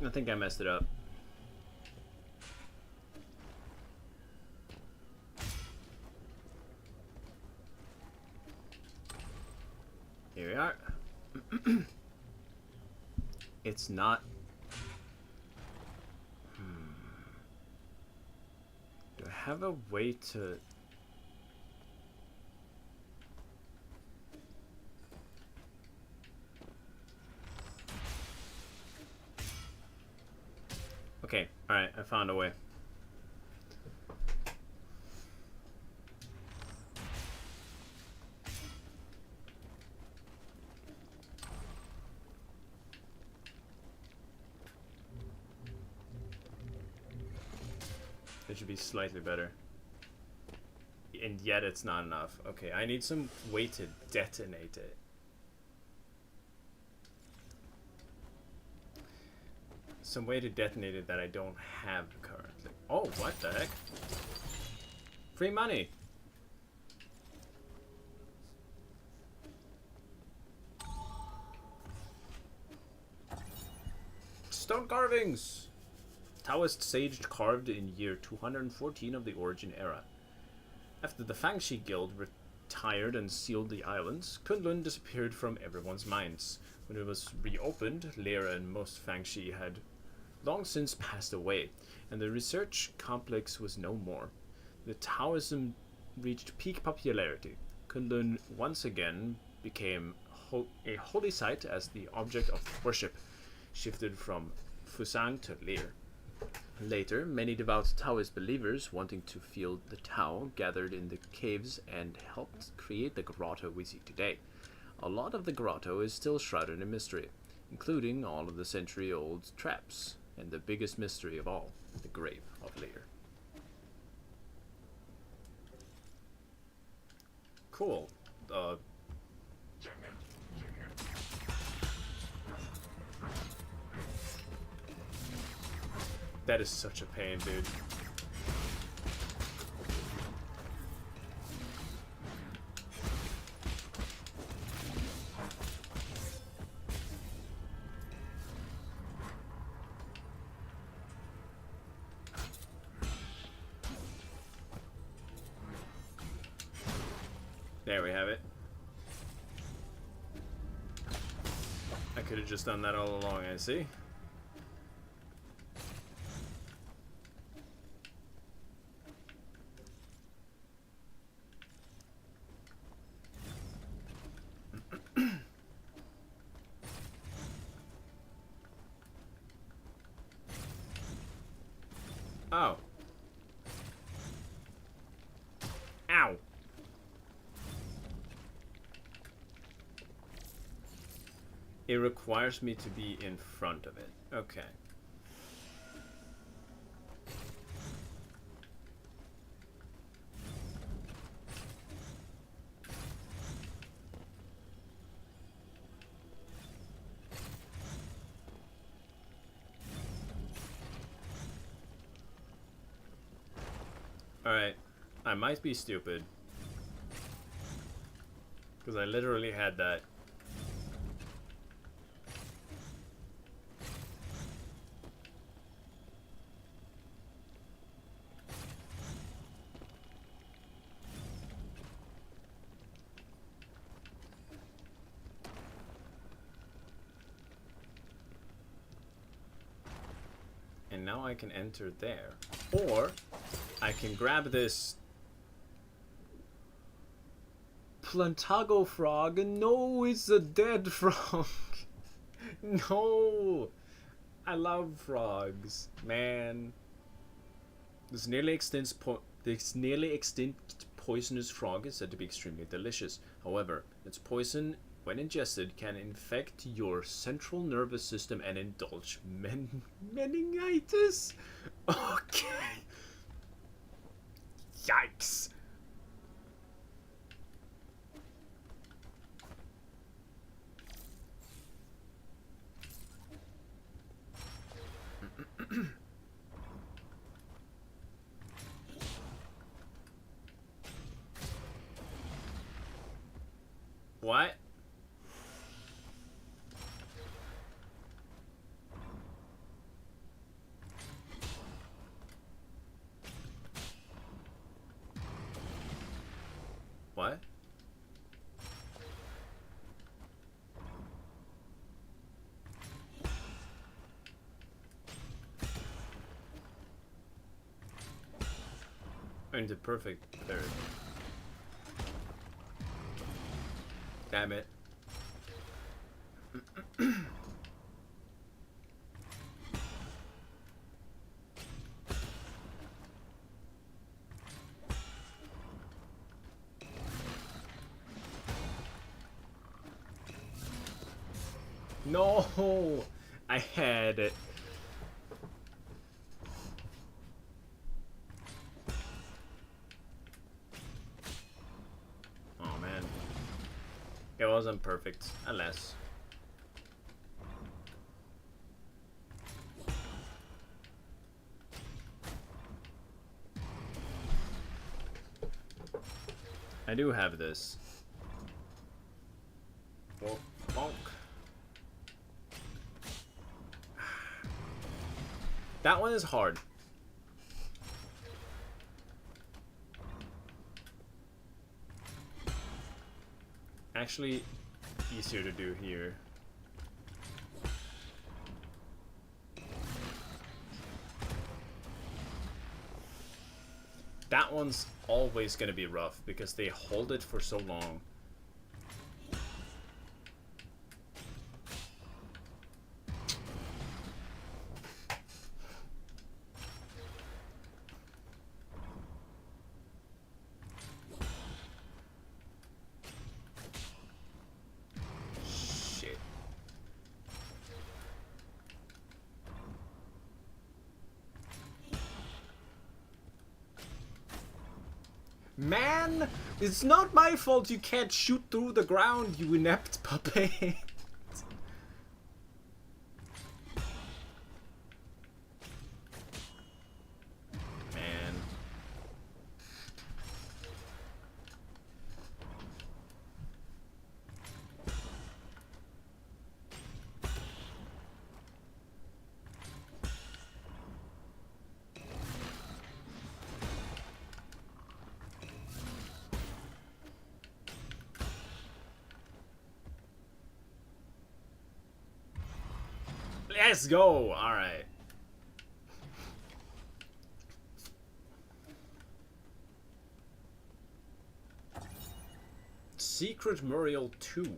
Speaker 1: I think I messed it up. Here we are. It's not. Do I have a way to? Okay, alright, I found a way. It should be slightly better. And yet it's not enough. Okay, I need some way to detonate it. Some way to detonate it that I don't have currently. Oh, what the heck? Free money. Stone carvings! Taoist sage carved in year 214 of the Origin era. After the Fangshi Guild retired and sealed the islands, Kunlun disappeared from everyone's minds. When it was reopened, Lear and most Fangshi had long since passed away, and the research complex was no more. The Taoism reached peak popularity. Kunlun once again became a holy site as the object of worship shifted from Fusang to Lear. Later, many devout Taoist believers wanting to feel the Tao gathered in the caves and helped create the grotto we see today. A lot of the grotto is still shrouded in mystery, including all of the century-old traps, and the biggest mystery of all, the grave of Lear. Cool. That is such a pain, dude. There we have it. I could have just done that all along, I see. Oh. Ow. It requires me to be in front of it. Okay. Alright. I might be stupid. Because I literally had that. And now I can enter there. Or I can grab this Plantago frog. No, it's a dead frog. No. I love frogs, man. This nearly extinct poisonous frog is said to be extremely delicious. However, its poison, when ingested, can infect your central nervous system and indulge meningitis. Okay. Yikes. What? What? Into perfect third. Damn it. No, I had it. Oh man, it wasn't perfect, alas. I do have this. Well, bonk. That one is hard. Actually, easier to do here. That one's always gonna be rough because they hold it for so long. Shit. Man, it's not my fault you can't shoot through the ground, you inept puppet. Man. Let's go! Alright. Secret Muriel 2.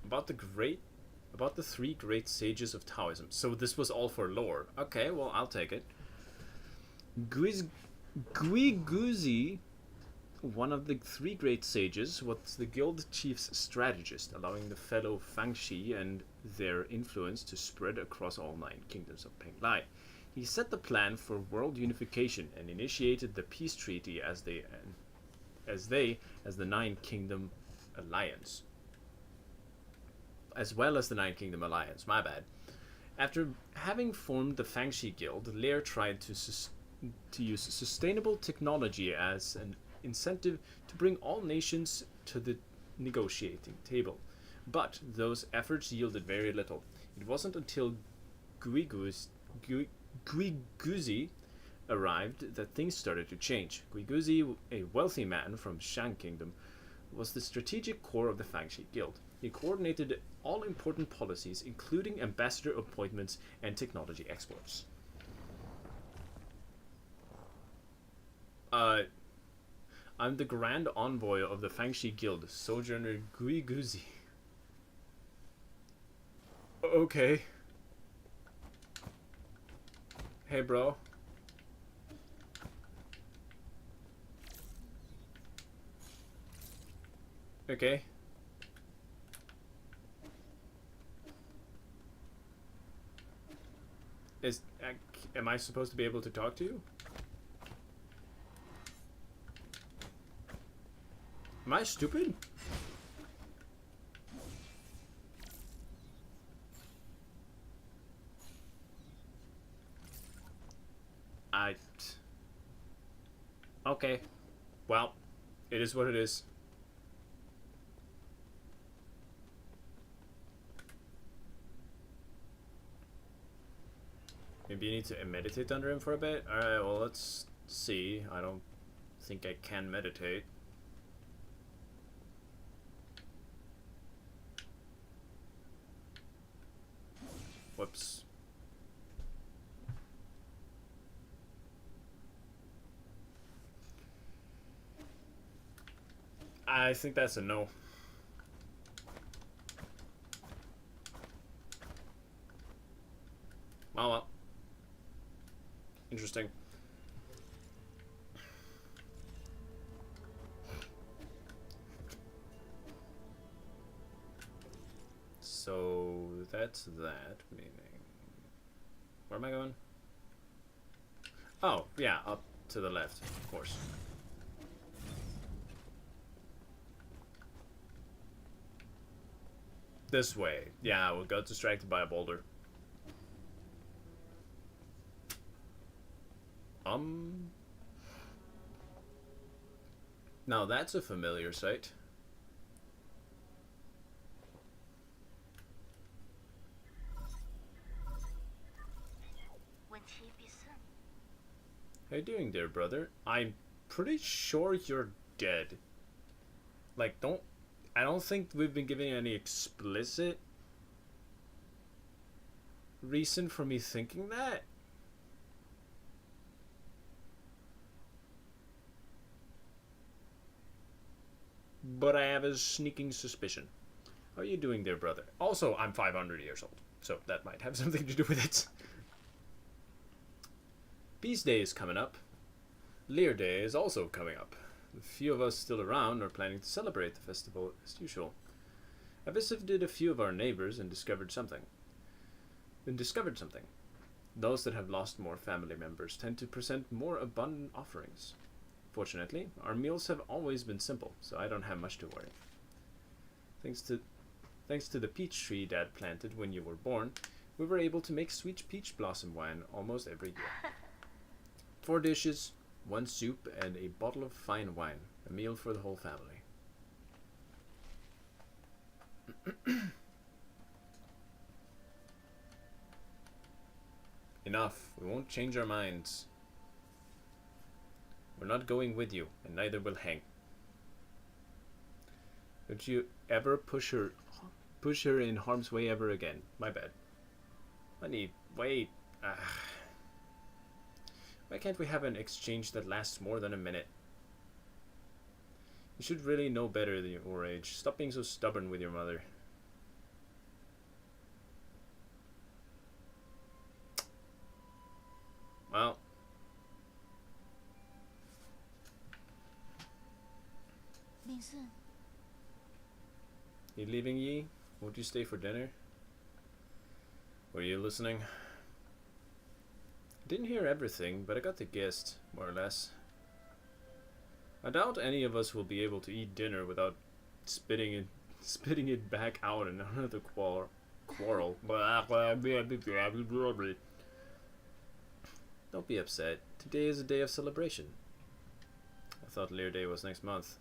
Speaker 1: About the 3 great sages of Taoism. So this was all for lore. Okay, well, I'll take it. Guiguzi, one of the 3 great sages, was the guild chief's strategist, allowing the fellow Fangxi and their influence to spread across all 9 kingdoms of Penglai. He set the plan for world unification and initiated the peace treaty as the 9 kingdom alliance. As well as the 9 kingdom alliance, my bad. After having formed the Fangxi guild, Lair tried to use sustainable technology as an incentive to bring all nations to the negotiating table. But those efforts yielded very little. It wasn't until Guiguzi arrived that things started to change. Guiguzi, a wealthy man from Shang Kingdom, was the strategic core of the Fangxi Guild. He coordinated all important policies, including ambassador appointments and technology exports. I'm the Grand Envoy of the Fangxi Guild, Sojourner Guiguzi. Okay. Hey, bro. Okay. Am I supposed to be able to talk to you? Am I stupid? Okay. Well, it is what it is. Maybe you need to meditate under him for a bit? Alright, well, let's see. I don't think I can meditate. Whoops. I think that's a no. Oh well. Interesting. So that's that, meaning... Where am I going? Oh, yeah, up to the left, of course. This way. Yeah, we got distracted by a boulder. Now that's a familiar sight.
Speaker 2: When
Speaker 1: How you doing there, brother? I'm pretty sure you're dead. Like, I don't think we've been giving any explicit reason for me thinking that. But I have a sneaking suspicion. How are you doing there, brother? Also, I'm 500 years old, so that might have something to do with it. Peace Day is coming up. Lear Day is also coming up. The few of us still around are planning to celebrate the festival as usual. I visited a few of our neighbors and discovered something. Those that have lost more family members tend to present more abundant offerings. Fortunately, our meals have always been simple, so I don't have much to worry. Thanks to the peach tree Dad planted when you were born, we were able to make sweet peach blossom wine almost every year. 4 dishes, 1 soup, and a bottle of fine wine. A meal for the whole family. Enough. We won't change our minds. We're not going with you, and neither will Hank. Don't you ever push her in harm's way ever again. My bad. Honey, wait. Why can't we have an exchange that lasts more than a minute? You should really know better than your age. Stop being so stubborn with your mother. Well. You leaving, Yi? Won't you stay for dinner? Were you listening? I didn't hear everything, but I got the gist, more or less. I doubt any of us will be able to eat dinner without spitting it back out in another quarrel. Don't be upset. Today is a day of celebration. I thought Lear Day was next month.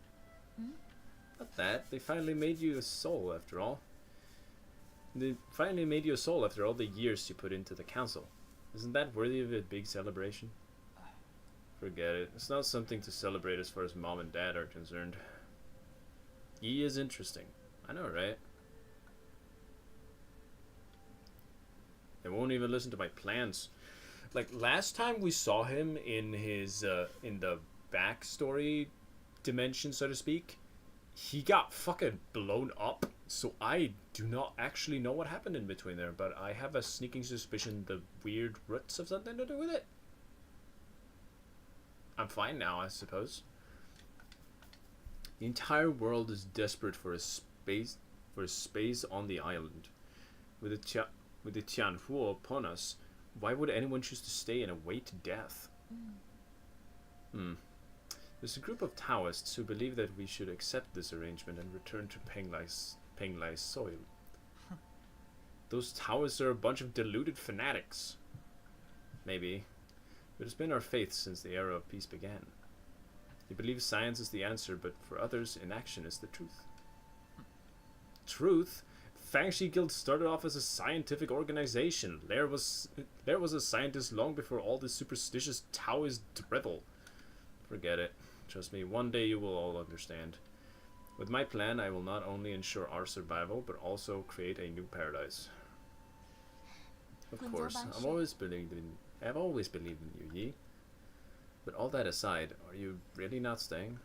Speaker 1: Not that. They finally made you a soul after all. They finally made you a soul after all the years you put into the council. Isn't that worthy of a big celebration? Forget it. It's not something to celebrate as far as Mom and Dad are concerned. Yi is interesting. I know, right? They won't even listen to my plans. Like, last time we saw him in his, in the backstory dimension, so to speak, he got fucking blown up. So I do not actually know what happened in between there, but I have a sneaking suspicion the weird roots have something to do with it. I'm fine now, I suppose. The entire world is desperate for a space on the island. With the Tianhuo upon us, why would anyone choose to stay and await death? There's a group of Taoists who believe that we should accept this arrangement and return to Penglai's soil. Those Taoists are a bunch of deluded fanatics. Maybe. But it's been our faith since the era of peace began. They believe science is the answer, but for others, inaction is the truth. Truth? Fangshi Guild started off as a scientific organization. Lair was a scientist long before all this superstitious Taoist drivel. Forget it. Trust me, one day you will all understand. With my plan, I will not only ensure our survival, but also create a new paradise. Of course, I've always believed in you, Yi. But all that aside, are you really not staying?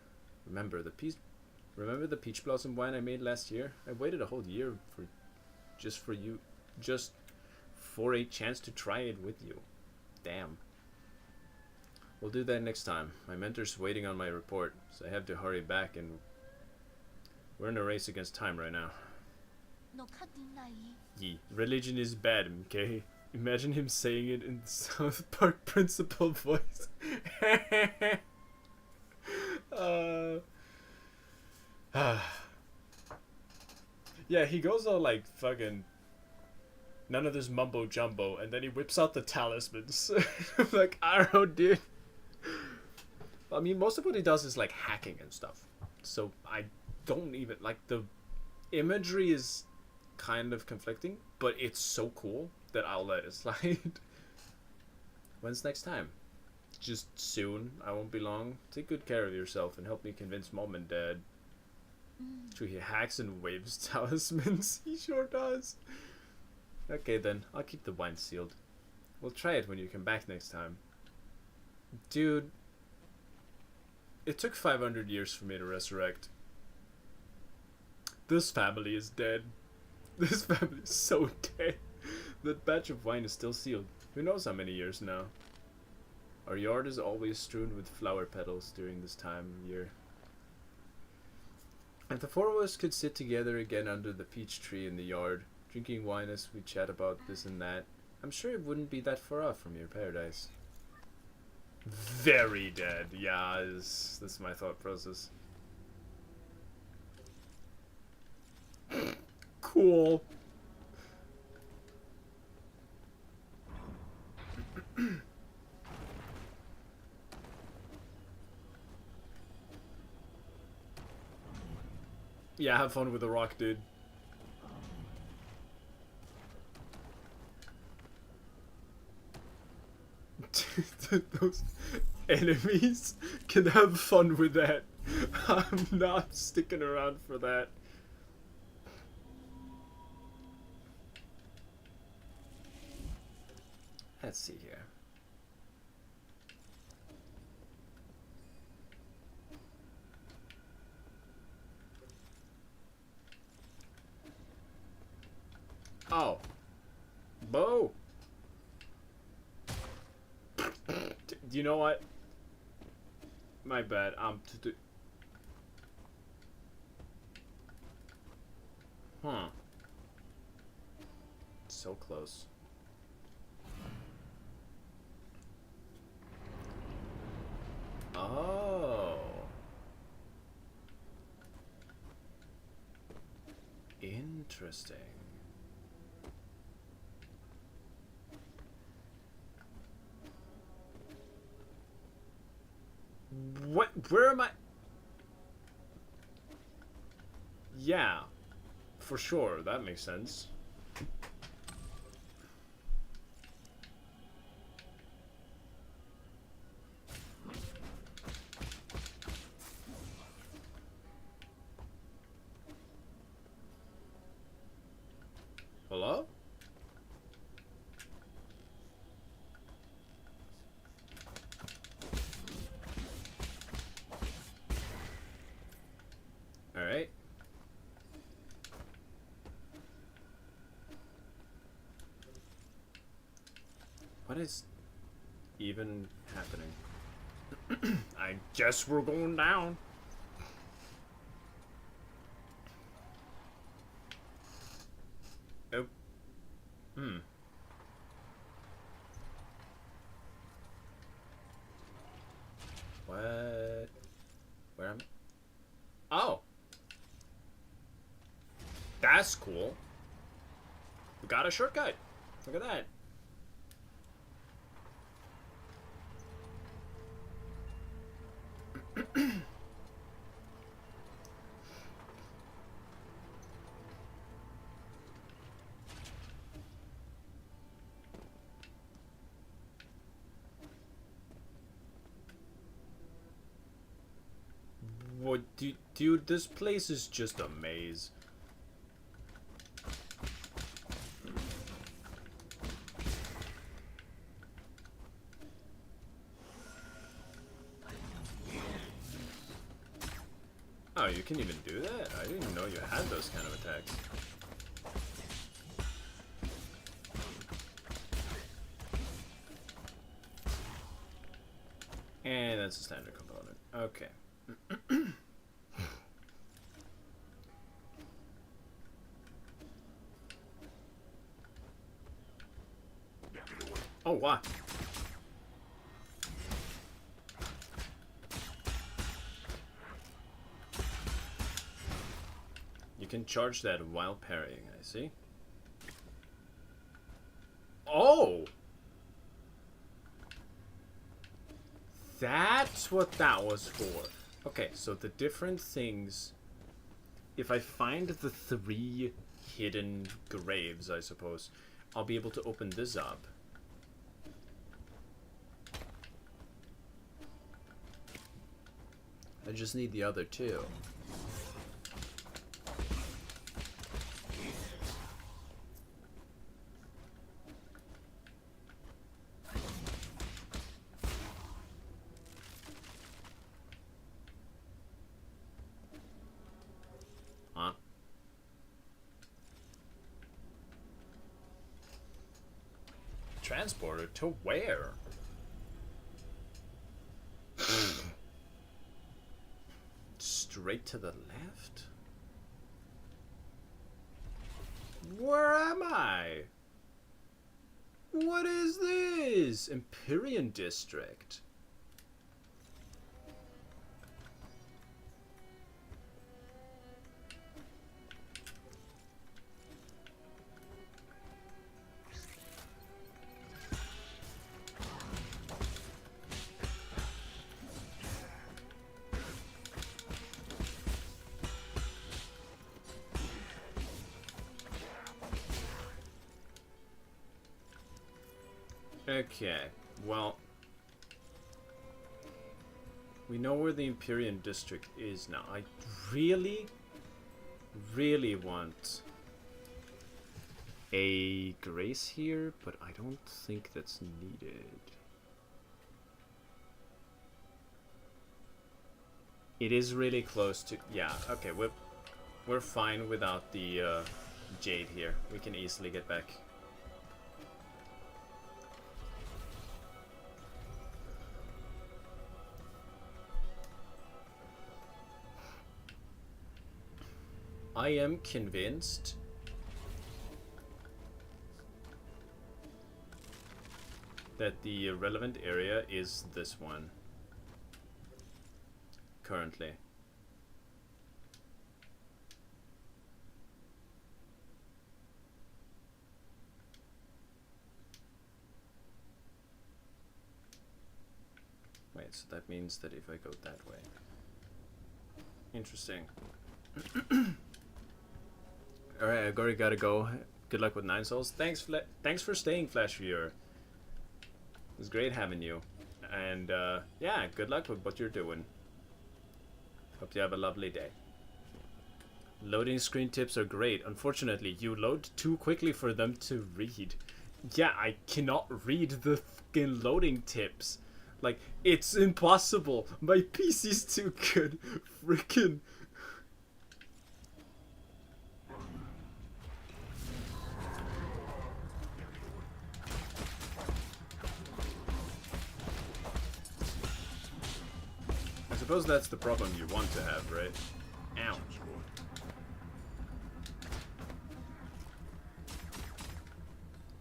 Speaker 1: Remember the peach blossom wine I made last year? I waited a whole year just for a chance to try it with you. Damn. We'll do that next time. My mentor's waiting on my report, so I have to hurry back, and we're in a race against time right now. Yi, religion is bad, okay? Imagine him saying it in South Park principal voice. Yeah, he goes all like fucking none of this mumbo jumbo, and then he whips out the talismans. I'm like, I don't know, dude. I mean, most of what he does is like hacking and stuff. So I don't even like the imagery is kind of conflicting, but it's so cool that I'll let it slide. When's next time? Just soon. I won't be long. Take good care of yourself and help me convince Mom and Dad. So he hacks and waves talismans. He sure does. Okay then, I'll keep the wine sealed. We'll try it when you come back next time. Dude, it took 500 years for me to resurrect. This family is dead. This family is so dead. That batch of wine is still sealed. Who knows how many years now. Our yard is always strewn with flower petals during this time of year. If the four of us could sit together again under the peach tree in the yard, drinking wine as we chat about this and that, I'm sure it wouldn't be that far off from your paradise. Very dead. Yeah, that's my thought process. Cool. Yeah, have fun with the rock, dude. Those enemies can have fun with that. I'm not sticking around for that. Let's see here. Oh. Bo. You know what? My bad. Huh. So close. Oh. Interesting. What? Where am I? Yeah, for sure. That makes sense. Hello? Alright. What is even happening? I guess we're going down. Oh. What? Where am I? Oh. That's cool. We got a shortcut. Look at that. What, dude, this place is just a maze. Oh, you can even do that? I didn't know you had those kind of attacks. And that's a standard component. Okay. Oh, wow. You can charge that while parrying, I see. Oh! That's what that was for. Okay, so the different things... If I find the 3 hidden graves, I suppose, I'll be able to open this up. I just need the other two. Huh? Transporter to where? Straight to the left? Where am I? What is this? Empyrean District. Okay, well, we know where the Empyrean District is now. I really want a grace here, but I don't think that's needed. It is really close to... Yeah, okay, we're fine without the Jade here. We can easily get back. I am convinced that the relevant area is this one currently. Wait, so that means that if I go that way. Interesting. Alright, Igoric gotta go. Good luck with 9 souls. Thanks for staying, Flash Viewer. It was great having you. And yeah, good luck with what you're doing. Hope you have a lovely day. Loading screen tips are great. Unfortunately, you load too quickly for them to read. Yeah, I cannot read the fucking loading tips. Like, it's impossible. My PC's too good. Freaking... I suppose that's the problem you want to have, right? Ow.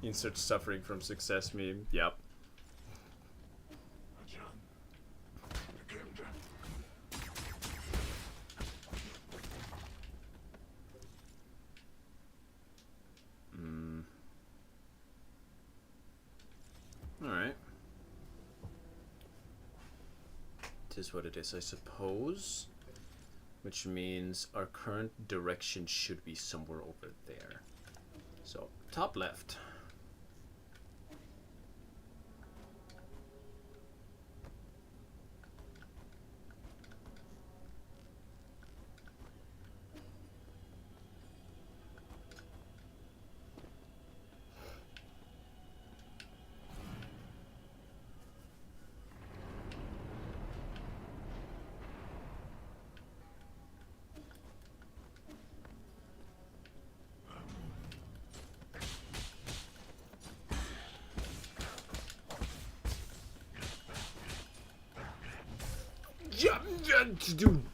Speaker 1: Insert suffering from success meme. Yep. Alright. It is what it is, I suppose. Which means our current direction should be somewhere over there. So, top left.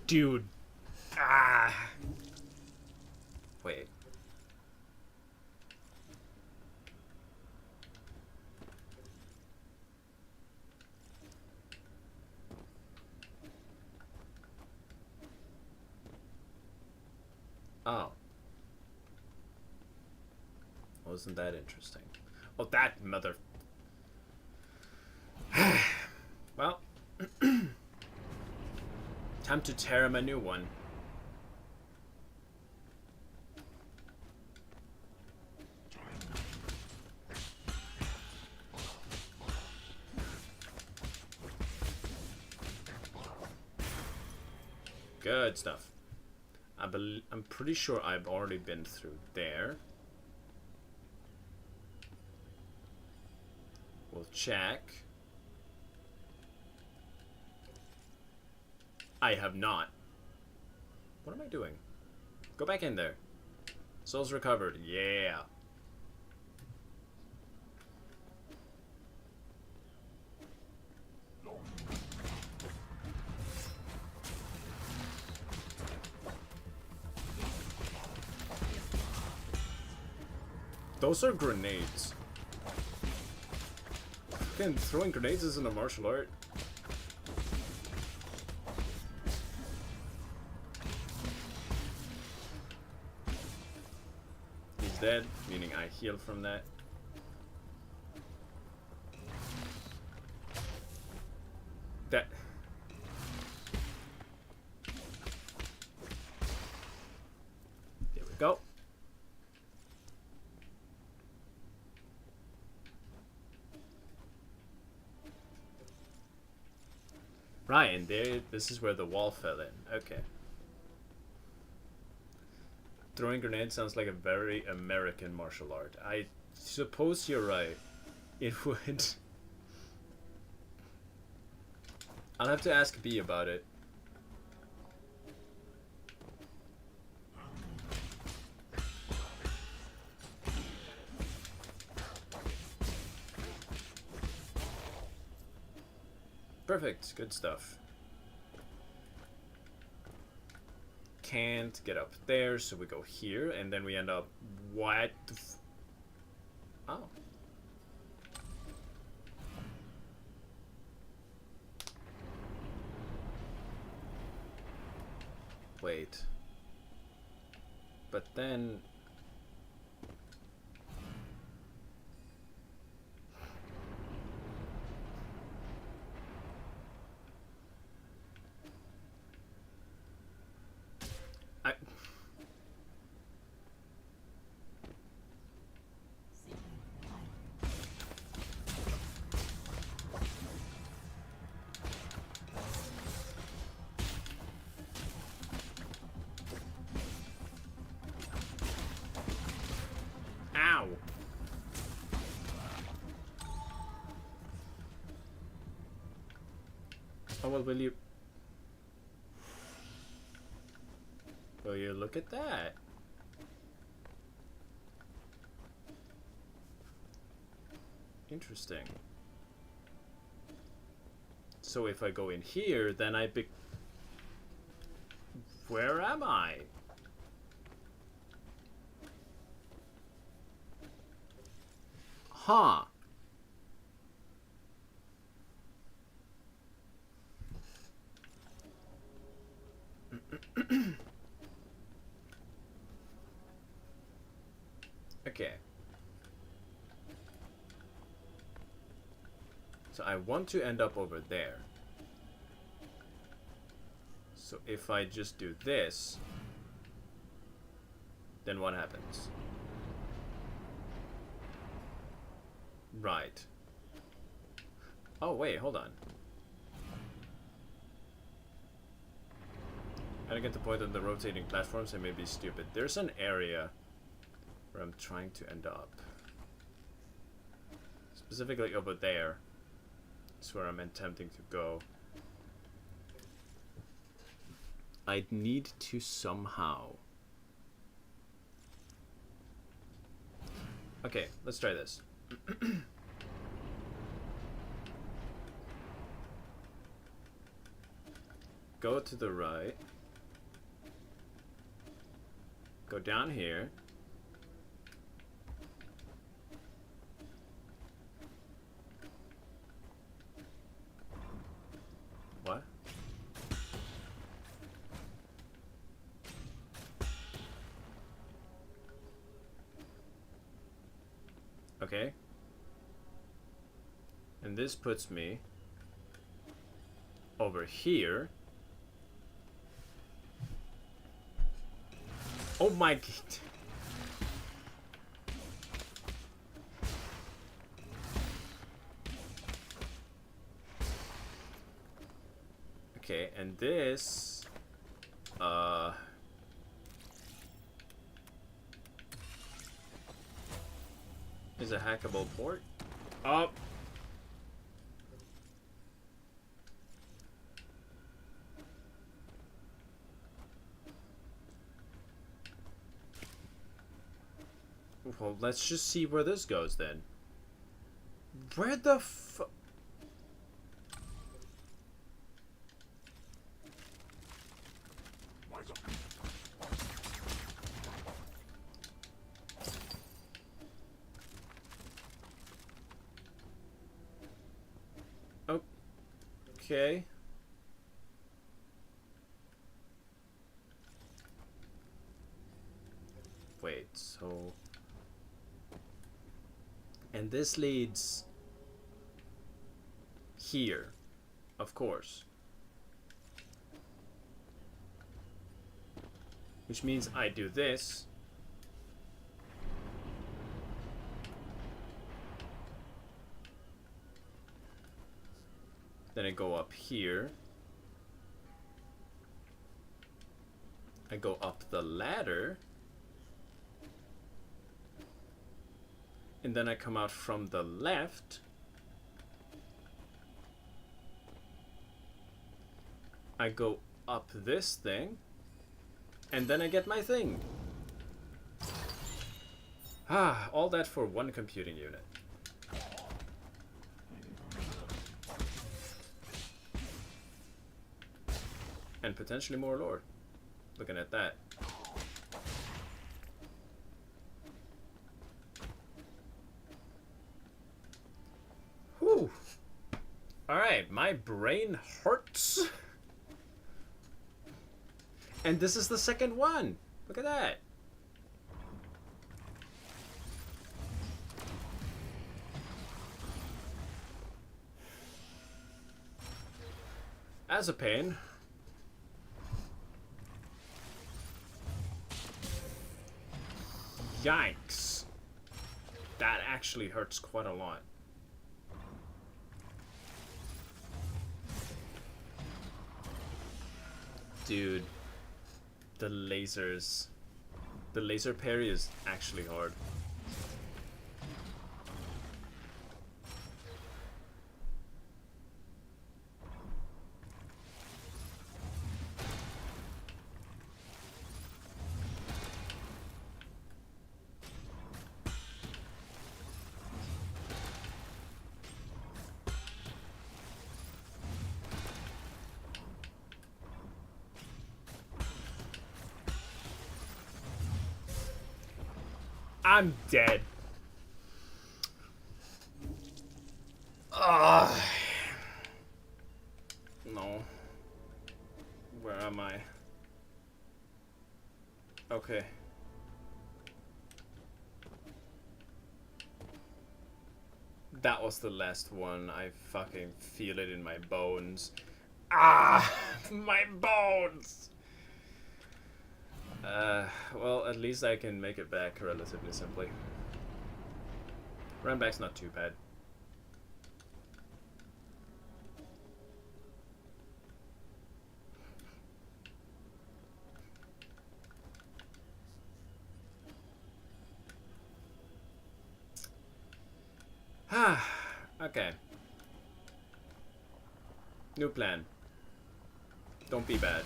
Speaker 1: Dude. Ah. Wait. Oh. Wasn't that interesting? Oh, that mother... Well... Time to tear him a new one. Good stuff. I'm pretty sure I've already been through there. We'll check. I have not. What am I doing? Go back in there. Souls recovered. Yeah. Those are grenades. Again, throwing grenades isn't a martial art. He's dead, meaning I heal from that. That... There we go. Right, and there, this is where the wall fell in. Okay. Throwing grenades sounds like a very American martial art. I suppose you're right. It would. I'll have to ask B about it. Perfect, good stuff. Can't get up there, so we go here, and then we end up... What the f... Oh. Wait. But then... Ow! Oh, well, will you look at that? Interesting. So if I go in here, then where am I? Huh. Okay. So I want to end up over there. So if I just do this, then what happens? Right. Oh, wait, hold on. I don't get the point of the rotating platforms. I may be stupid. There's an area where I'm trying to end up. Specifically over there. That's where I'm attempting to go. I'd need to somehow... Okay, let's try this. Go to the right. Go down here. What? Okay. And this puts me over here. Oh my god. Okay, and this Is a hackable port? Oh. Well, let's just see where this goes then. Where the fu- Okay. Wait, so... And this leads... here. Of course. Which means I do this. Then I go up here. I go up the ladder. And then I come out from the left. I go up this thing. And then I get my thing. Ah, all that for one computing unit. And potentially more lore. Looking at that. Whew. Alright, my brain hurts. And this is the second one. Look at that. As a pain. Yikes. That actually hurts quite a lot. Dude. The lasers. The laser parry is actually hard. I'm dead. No. Where am I? Okay. That was the last one. I fucking feel it in my bones. Ah! My bones! Well, at least I can make it back relatively simply. Run back's not too bad. Okay. New plan. Don't be bad.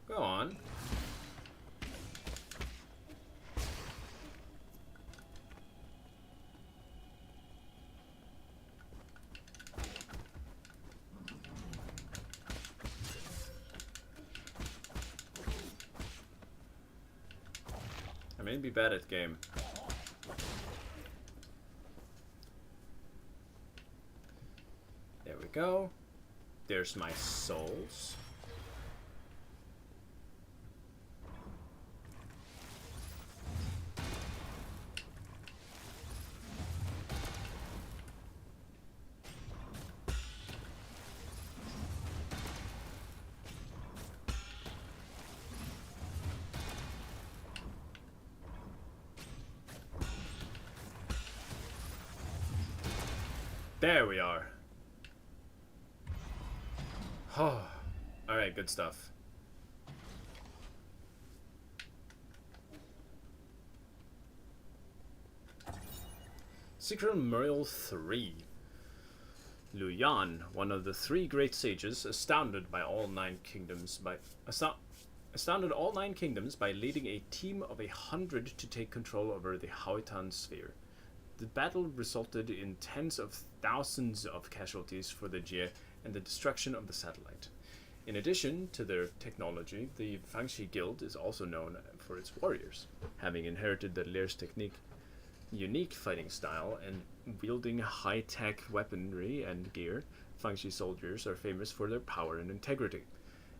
Speaker 1: Go on. I may be bad at game. There we go. There's my souls. There we are. Oh, alright, good stuff. Secret Memorial 3. Lu Yan, one of the three great sages, astounded all nine kingdoms by leading a team of 100 to take control over the Haotan sphere. The battle resulted in tens of thousands of casualties for the Jie and the destruction of the satellite. In addition to their technology, the Fangxi Guild is also known for its warriors, having inherited the Lear's unique fighting style and wielding high-tech weaponry and gear. Fangxi soldiers are famous for their power and integrity.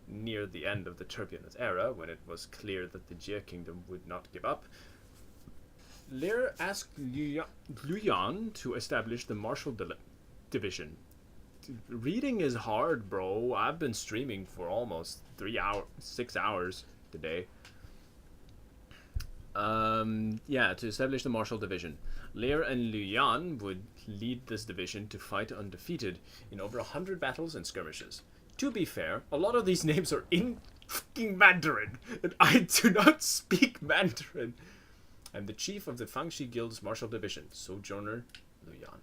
Speaker 1: Near the end of the turbulent era, when it was clear that the Jie kingdom would not give up, Lear asked Lu Yan to establish the Martial Division. Reading is hard, bro. I've been streaming for almost 6 hours today. Yeah, to establish the Martial Division. Lear and Lu Yan would lead this division to fight undefeated in over 100 battles and skirmishes. To be fair, a lot of these names are in fucking Mandarin, and I do not speak Mandarin. I'm the chief of the Fangxi Guild's Martial Division, Sojourner Lu Yan.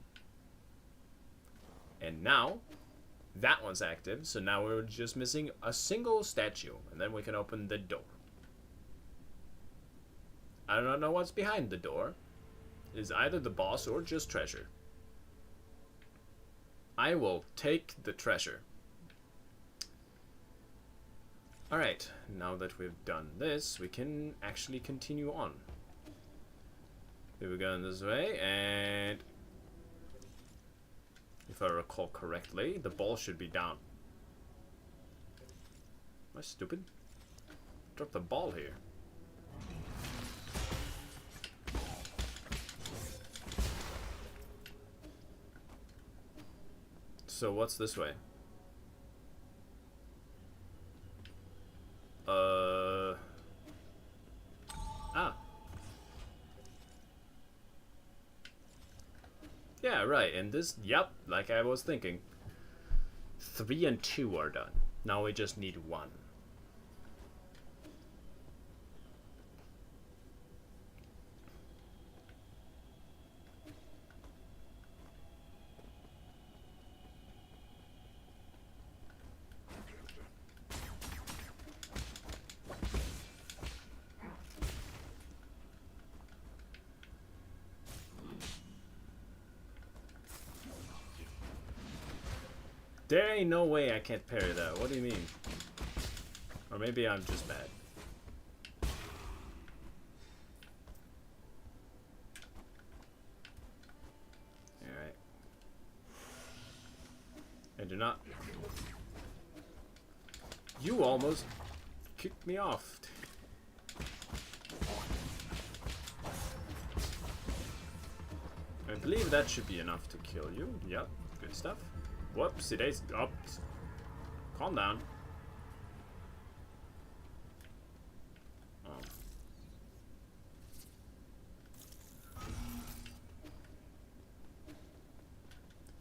Speaker 1: And now, that one's active, so now we're just missing a single statue, and then we can open the door. I don't know what's behind the door. It is either the boss or just treasure. I will take the treasure. Alright, now that we've done this, we can actually continue on. We were going this way, and if I recall correctly, the ball should be down. Am I stupid? Drop the ball here. So what's this way? Yeah, right, and this, yep, like I was thinking. 3 and 2 are done. Now we just need 1. There ain't no way I can't parry that. What do you mean? Or maybe I'm just bad. Alright. I do not... You almost kicked me off. I believe that should be enough to kill you. Yep, good stuff. Whoops, it is up. Calm down. Oh.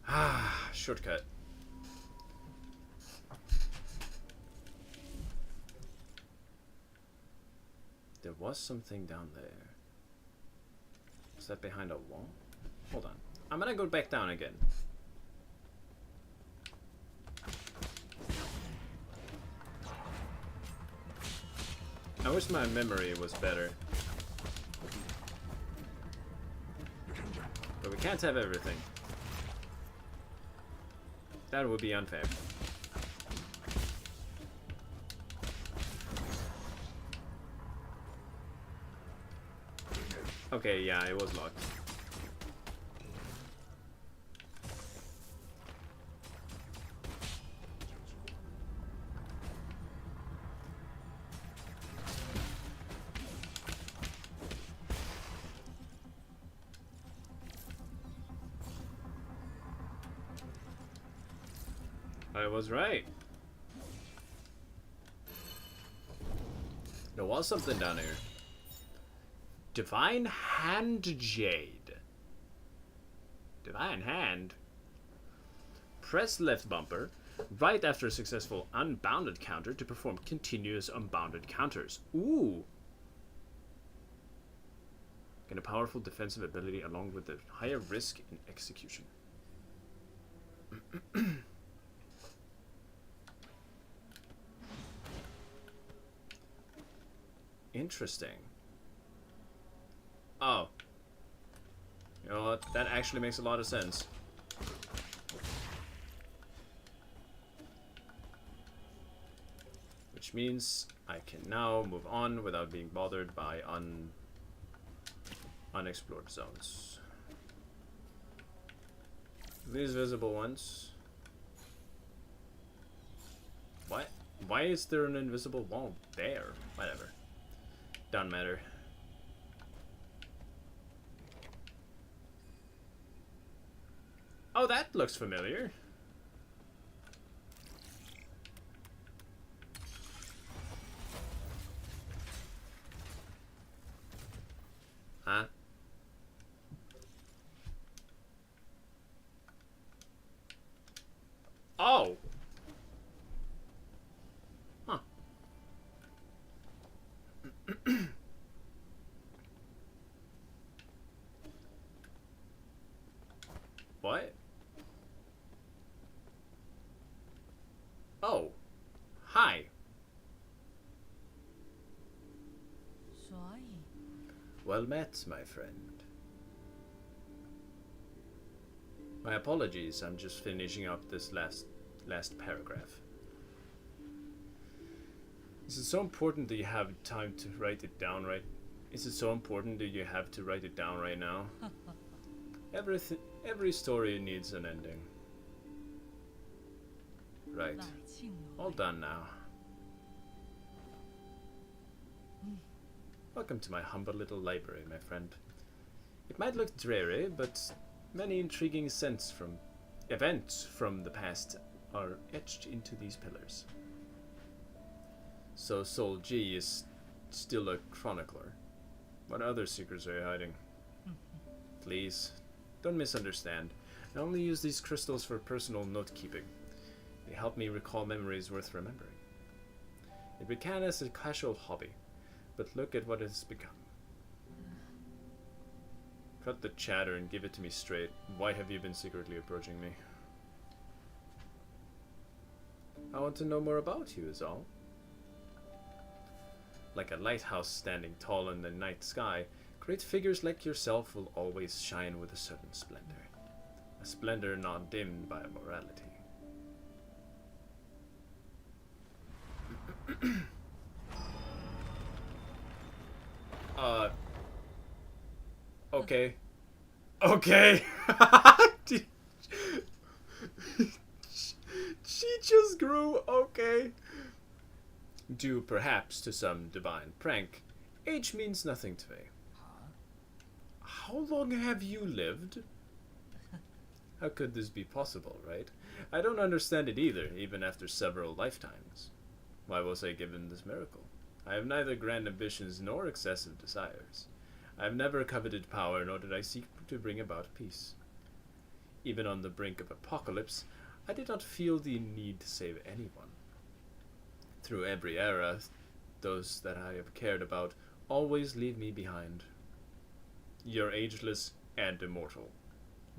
Speaker 1: Ah, shortcut. There was something down there. Is that behind a wall? Hold on. I'm gonna go back down again. I wish my memory was better. But we can't have everything. That would be unfair. Okay, yeah, it was locked. I was right. There was something down here. Divine Hand Jade. Divine Hand? Press left bumper right after a successful unbounded counter to perform continuous unbounded counters. Ooh! Gain a powerful defensive ability along with a higher risk in execution. Interesting. Oh. You know what? That actually makes a lot of sense. Which means I can now move on without being bothered by unexplored zones. These visible ones. What? Why is there an invisible wall there? Whatever. Doesn't matter. Oh, that looks familiar. Huh? Oh! Huh. What? Oh. Hi. Well met, my friend. My apologies, I'm just finishing up this last paragraph. Is it so important that you have time to write it down right? Is it so important that you have to write it down right now? Every story needs an ending. Right. All done now. Welcome to my humble little library, my friend. It might look dreary, but many intriguing events from the past are etched into these pillars. So Sol G is still a chronicler. What other secrets are you hiding? Please, don't misunderstand. I only use these crystals for personal note-keeping. They help me recall memories worth remembering. It began as a casual hobby, but look at what it has become. Cut the chatter and give it to me straight. Why have you been secretly approaching me? I want to know more about you, is all. Like a lighthouse standing tall in the night sky, great figures like yourself will always shine with a certain splendor. A splendor not dimmed by morality. Okay. Okay. She just grew. Okay. Due perhaps to some divine prank, age means nothing to me. How long have you lived? How could this be possible, right? I don't understand it either, even after several lifetimes. Why was I given this miracle? I have neither grand ambitions nor excessive desires. I have never coveted power, nor did I seek to bring about peace. Even on the brink of apocalypse, I did not feel the need to save anyone. Through every era, those that I have cared about always leave me behind. You're ageless and immortal.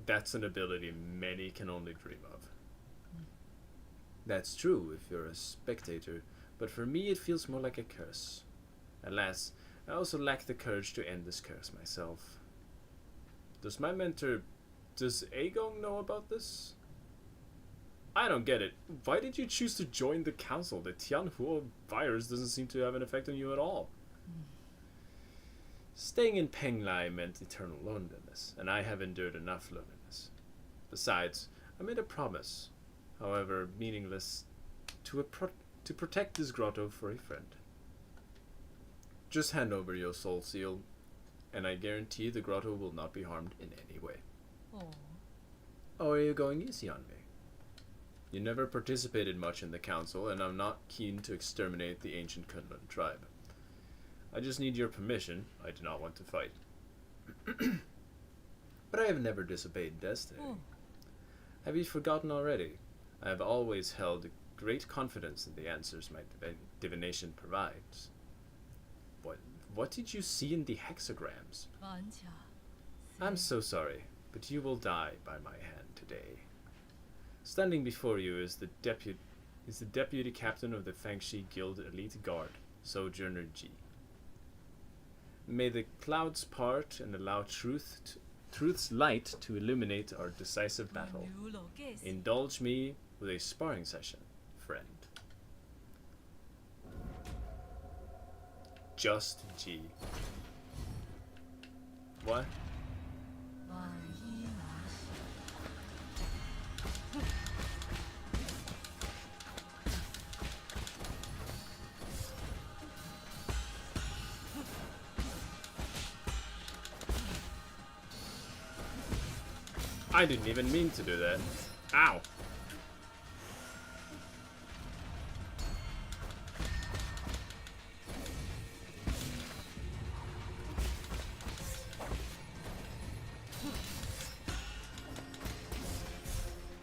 Speaker 1: That's an ability many can only dream of. That's true if you're a spectator, but for me it feels more like a curse. Alas, I also lack the courage to end this curse myself. Does my mentor... Does Aegon know about this? I don't get it. Why did you choose to join the council? The Tianhuo virus doesn't seem to have an effect on you at all. Staying in Penglai meant eternal loneliness, and I have endured enough loneliness. Besides, I made a promise, however meaningless, to protect this grotto for a friend. Just hand over your soul seal, and I guarantee the grotto will not be harmed in any way. Or are you going easy on me? You never participated much in the council, and I'm not keen to exterminate the ancient Kunlun tribe. I just need your permission. I do not want to fight. But I have never disobeyed destiny. Have you forgotten already? I have always held great confidence in the answers my divination provides. What did you see in the hexagrams? I'm so sorry, but you will die by my hand today. Standing before you is the deputy captain of the Fangshi Guild Elite Guard, Sojourner Ji. May the clouds part and allow truth's light to illuminate our decisive battle. Indulge me with a sparring session, friend. Just G. What? I didn't even mean to do that. Ow.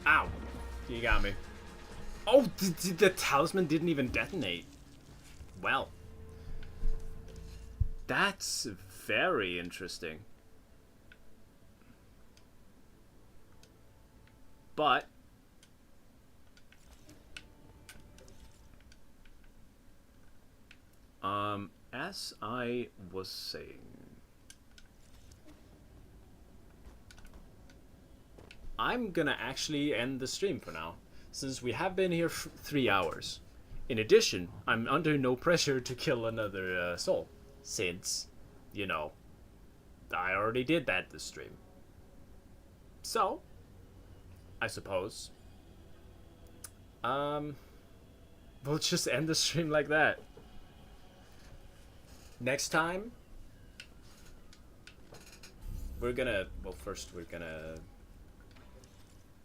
Speaker 1: Ow. You got me. Oh, the talisman didn't even detonate. Well. That's very interesting. But as I was saying, I'm gonna actually end the stream for now, since we have been here for 3 hours. In addition, I'm under no pressure to kill another soul, since, you know, I already did that this stream. So, I suppose, we'll just end the stream like that. Next time, we're gonna, well, first we're gonna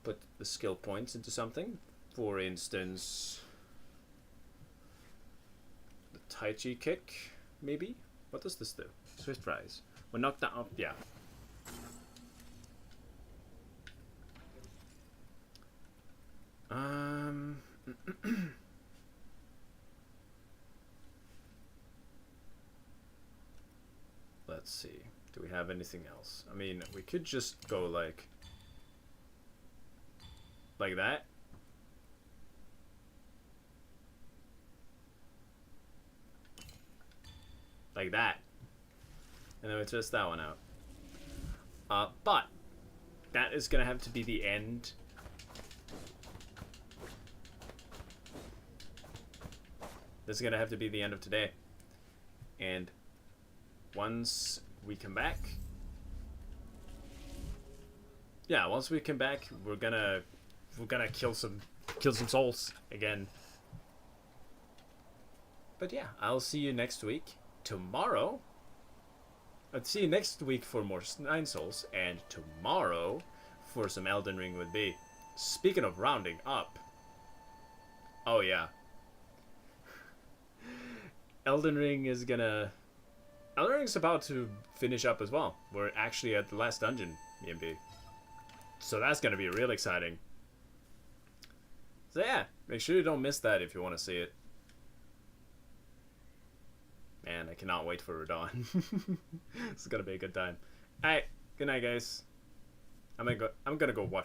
Speaker 1: put the skill points into something. For instance, the Tai Chi kick, maybe? What does this do? Swift rise. When knocked down, yeah. Let's see. Do we have anything else? I mean, we could just go like that. Like that. And then we twist that one out. But that is gonna have to be the end. This is gonna have to be the end of today. And once we come back, yeah, once we come back, we're gonna kill some souls again. But yeah, I'll see you next week. Tomorrow, I'll see you next week for more 9 souls, and tomorrow for some Elden Ring with B. Speaking of rounding up, oh yeah, Elden Ring's about to finish up as well. We're actually at the last dungeon, me and B. So that's gonna be real exciting. So yeah, make sure you don't miss that if you want to see it. Man, I cannot wait for Radon. It's gonna be a good time. Alright, good night guys. I'm gonna go watch